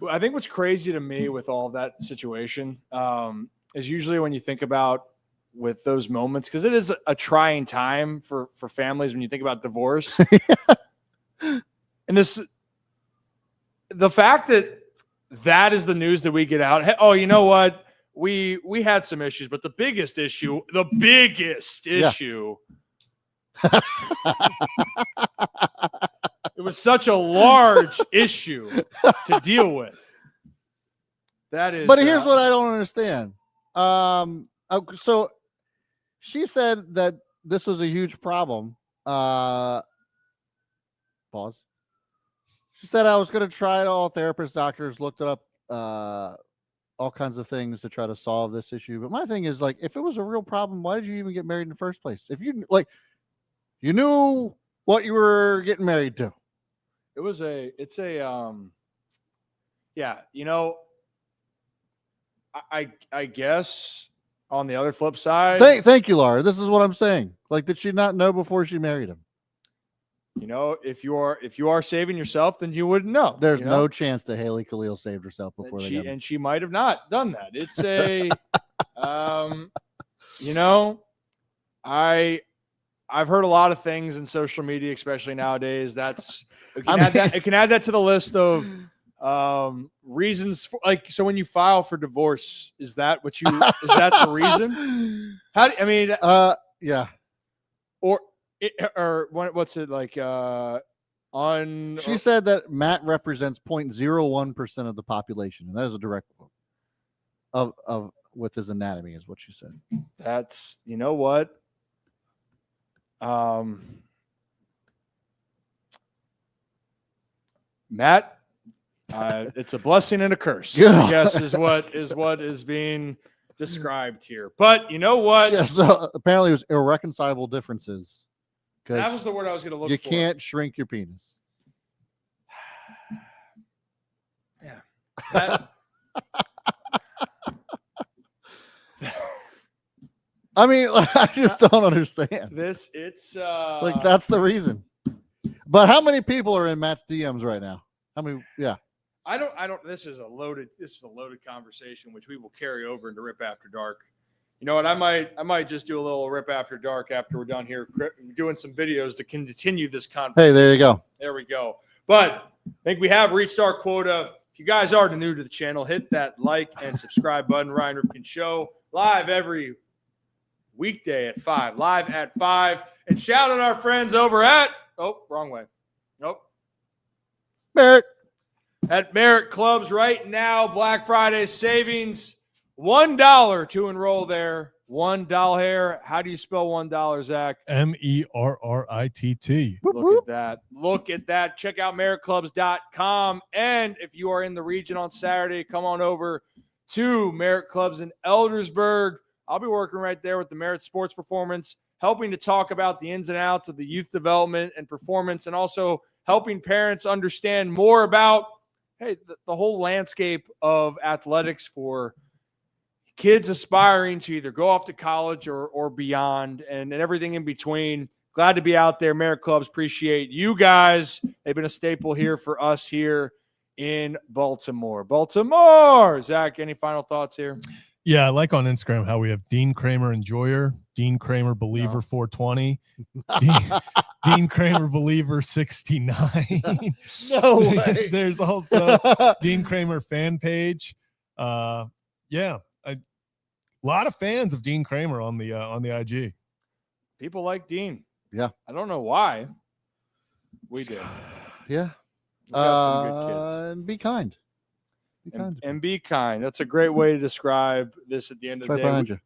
I think what's crazy to me with all that situation is usually when you think about with those moments, because it is a trying time for families when you think about divorce. And the fact that is the news that we get out. Hey, oh, you know what? We had some issues, but the biggest issue. It was such a large issue to deal with. That is. But here's what I don't understand. So she said that this was a huge problem. Pause. She said I was going to try it all. Therapists, doctors looked it up, all kinds of things to try to solve this issue. But my thing is, like, if it was a real problem, why did you even get married in the first place? If you you knew what you were getting married to. I guess on the other flip side. Thank you, Laura. This is what I'm saying. Like, did she not know before she married him? If you are saving yourself, then you wouldn't know. There's no chance that Haley Khalil saved herself before and she might have not done that. It's a, I've heard a lot of things in social media, especially nowadays. It can add that to the list of reasons for, so when you file for divorce, is that the reason? Yeah. Or what's it like? She said that Matt represents 0.01% of the population, and that is a direct quote of with his anatomy, is what she said. That's what. Matt, it's a blessing and a curse. I guess is what is being described here. But you know what? Yeah, so apparently, it was irreconcilable differences. That was the word I was going to look for. You can't shrink your penis. Yeah. I mean, I just don't understand. It's like that's the reason. But how many people are in Matt's DMs right now? How many? Yeah. I don't. This is a loaded conversation, which we will carry over into Rip After Dark. You know what? I might just do a little Rip After Dark after we're done here, doing some videos to continue this conversation. Hey, there you go. There we go. But I think we have reached our quota. If you guys are new to the channel, hit that like and subscribe button. Ryan Ripken Show live every weekday at 5. Live at 5. And shout out our friends over at wrong way. Nope. Merritt. At Merritt Clubs right now, Black Friday savings, $1 to enroll there. $1 hair. How do you spell $1, Zach? MERRITT. Look at that. Check out merrittclubs.com. And if you are in the region on Saturday, come on over to Merritt Clubs in Eldersburg. I'll be working right there with the Merritt Sports Performance, helping to talk about the ins and outs of the youth development and performance, and also helping parents understand more about the whole landscape of athletics for kids aspiring to either go off to college or beyond, and everything in between. Glad to be out there. Merritt Clubs, appreciate you guys. They've been a staple here for us here in Baltimore. Zach, any final thoughts here? Yeah, I like on Instagram how we have Dean Kramer Enjoyer, Dean Kramer Believer 420, Dean Kramer Believer 69. No way. There's also Dean Kramer fan page. A lot of fans of Dean Kramer on the IG. People like Dean. Yeah. I don't know why. We do. Yeah. We got some good kids. And be kind. And be kind. That's a great way to describe this at the end of the day. Behind you.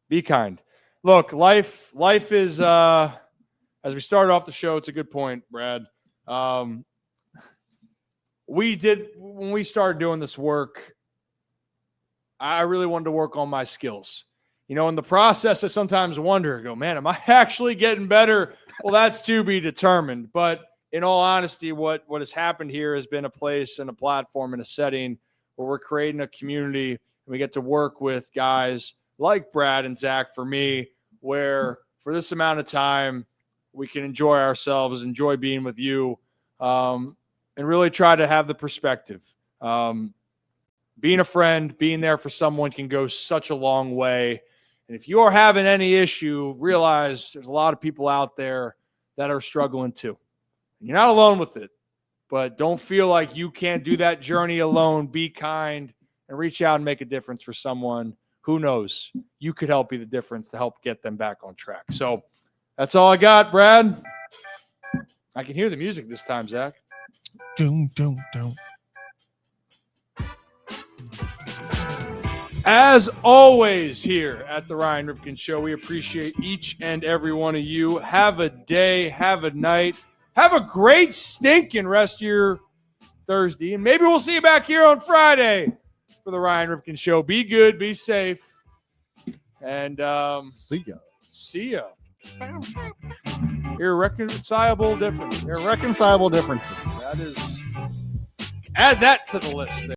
Be kind. Look, life is as we started off the show, it's a good point, Brad. When we started doing this work, I really wanted to work on my skills. You know, in the process, I sometimes wonder, man, am I actually getting better? Well, that's to be determined. But in all honesty, what has happened here has been a place and a platform and a setting where we're creating a community, and we get to work with guys like Brad and Zach, for me, where for this amount of time, we can enjoy ourselves, enjoy being with you, and really try to have the perspective. Being a friend, being there for someone can go such a long way. And if you are having any issue, realize there's a lot of people out there that are struggling too. You're not alone with it, but don't feel like you can't do that journey alone. Be kind and reach out and make a difference for someone. Who knows? You could help be the difference to help get them back on track. So that's all I got, Brad. I can hear the music this time, Zach. Don't. As always, here at the Ryan Ripken Show, we appreciate each and every one of you. Have a day, have a night, have a great stinking rest of your Thursday, and maybe we'll see you back here on Friday for the Ryan Ripken Show. Be good, be safe, and see ya. Irreconcilable differences. Irreconcilable differences. That is, add that to the list there.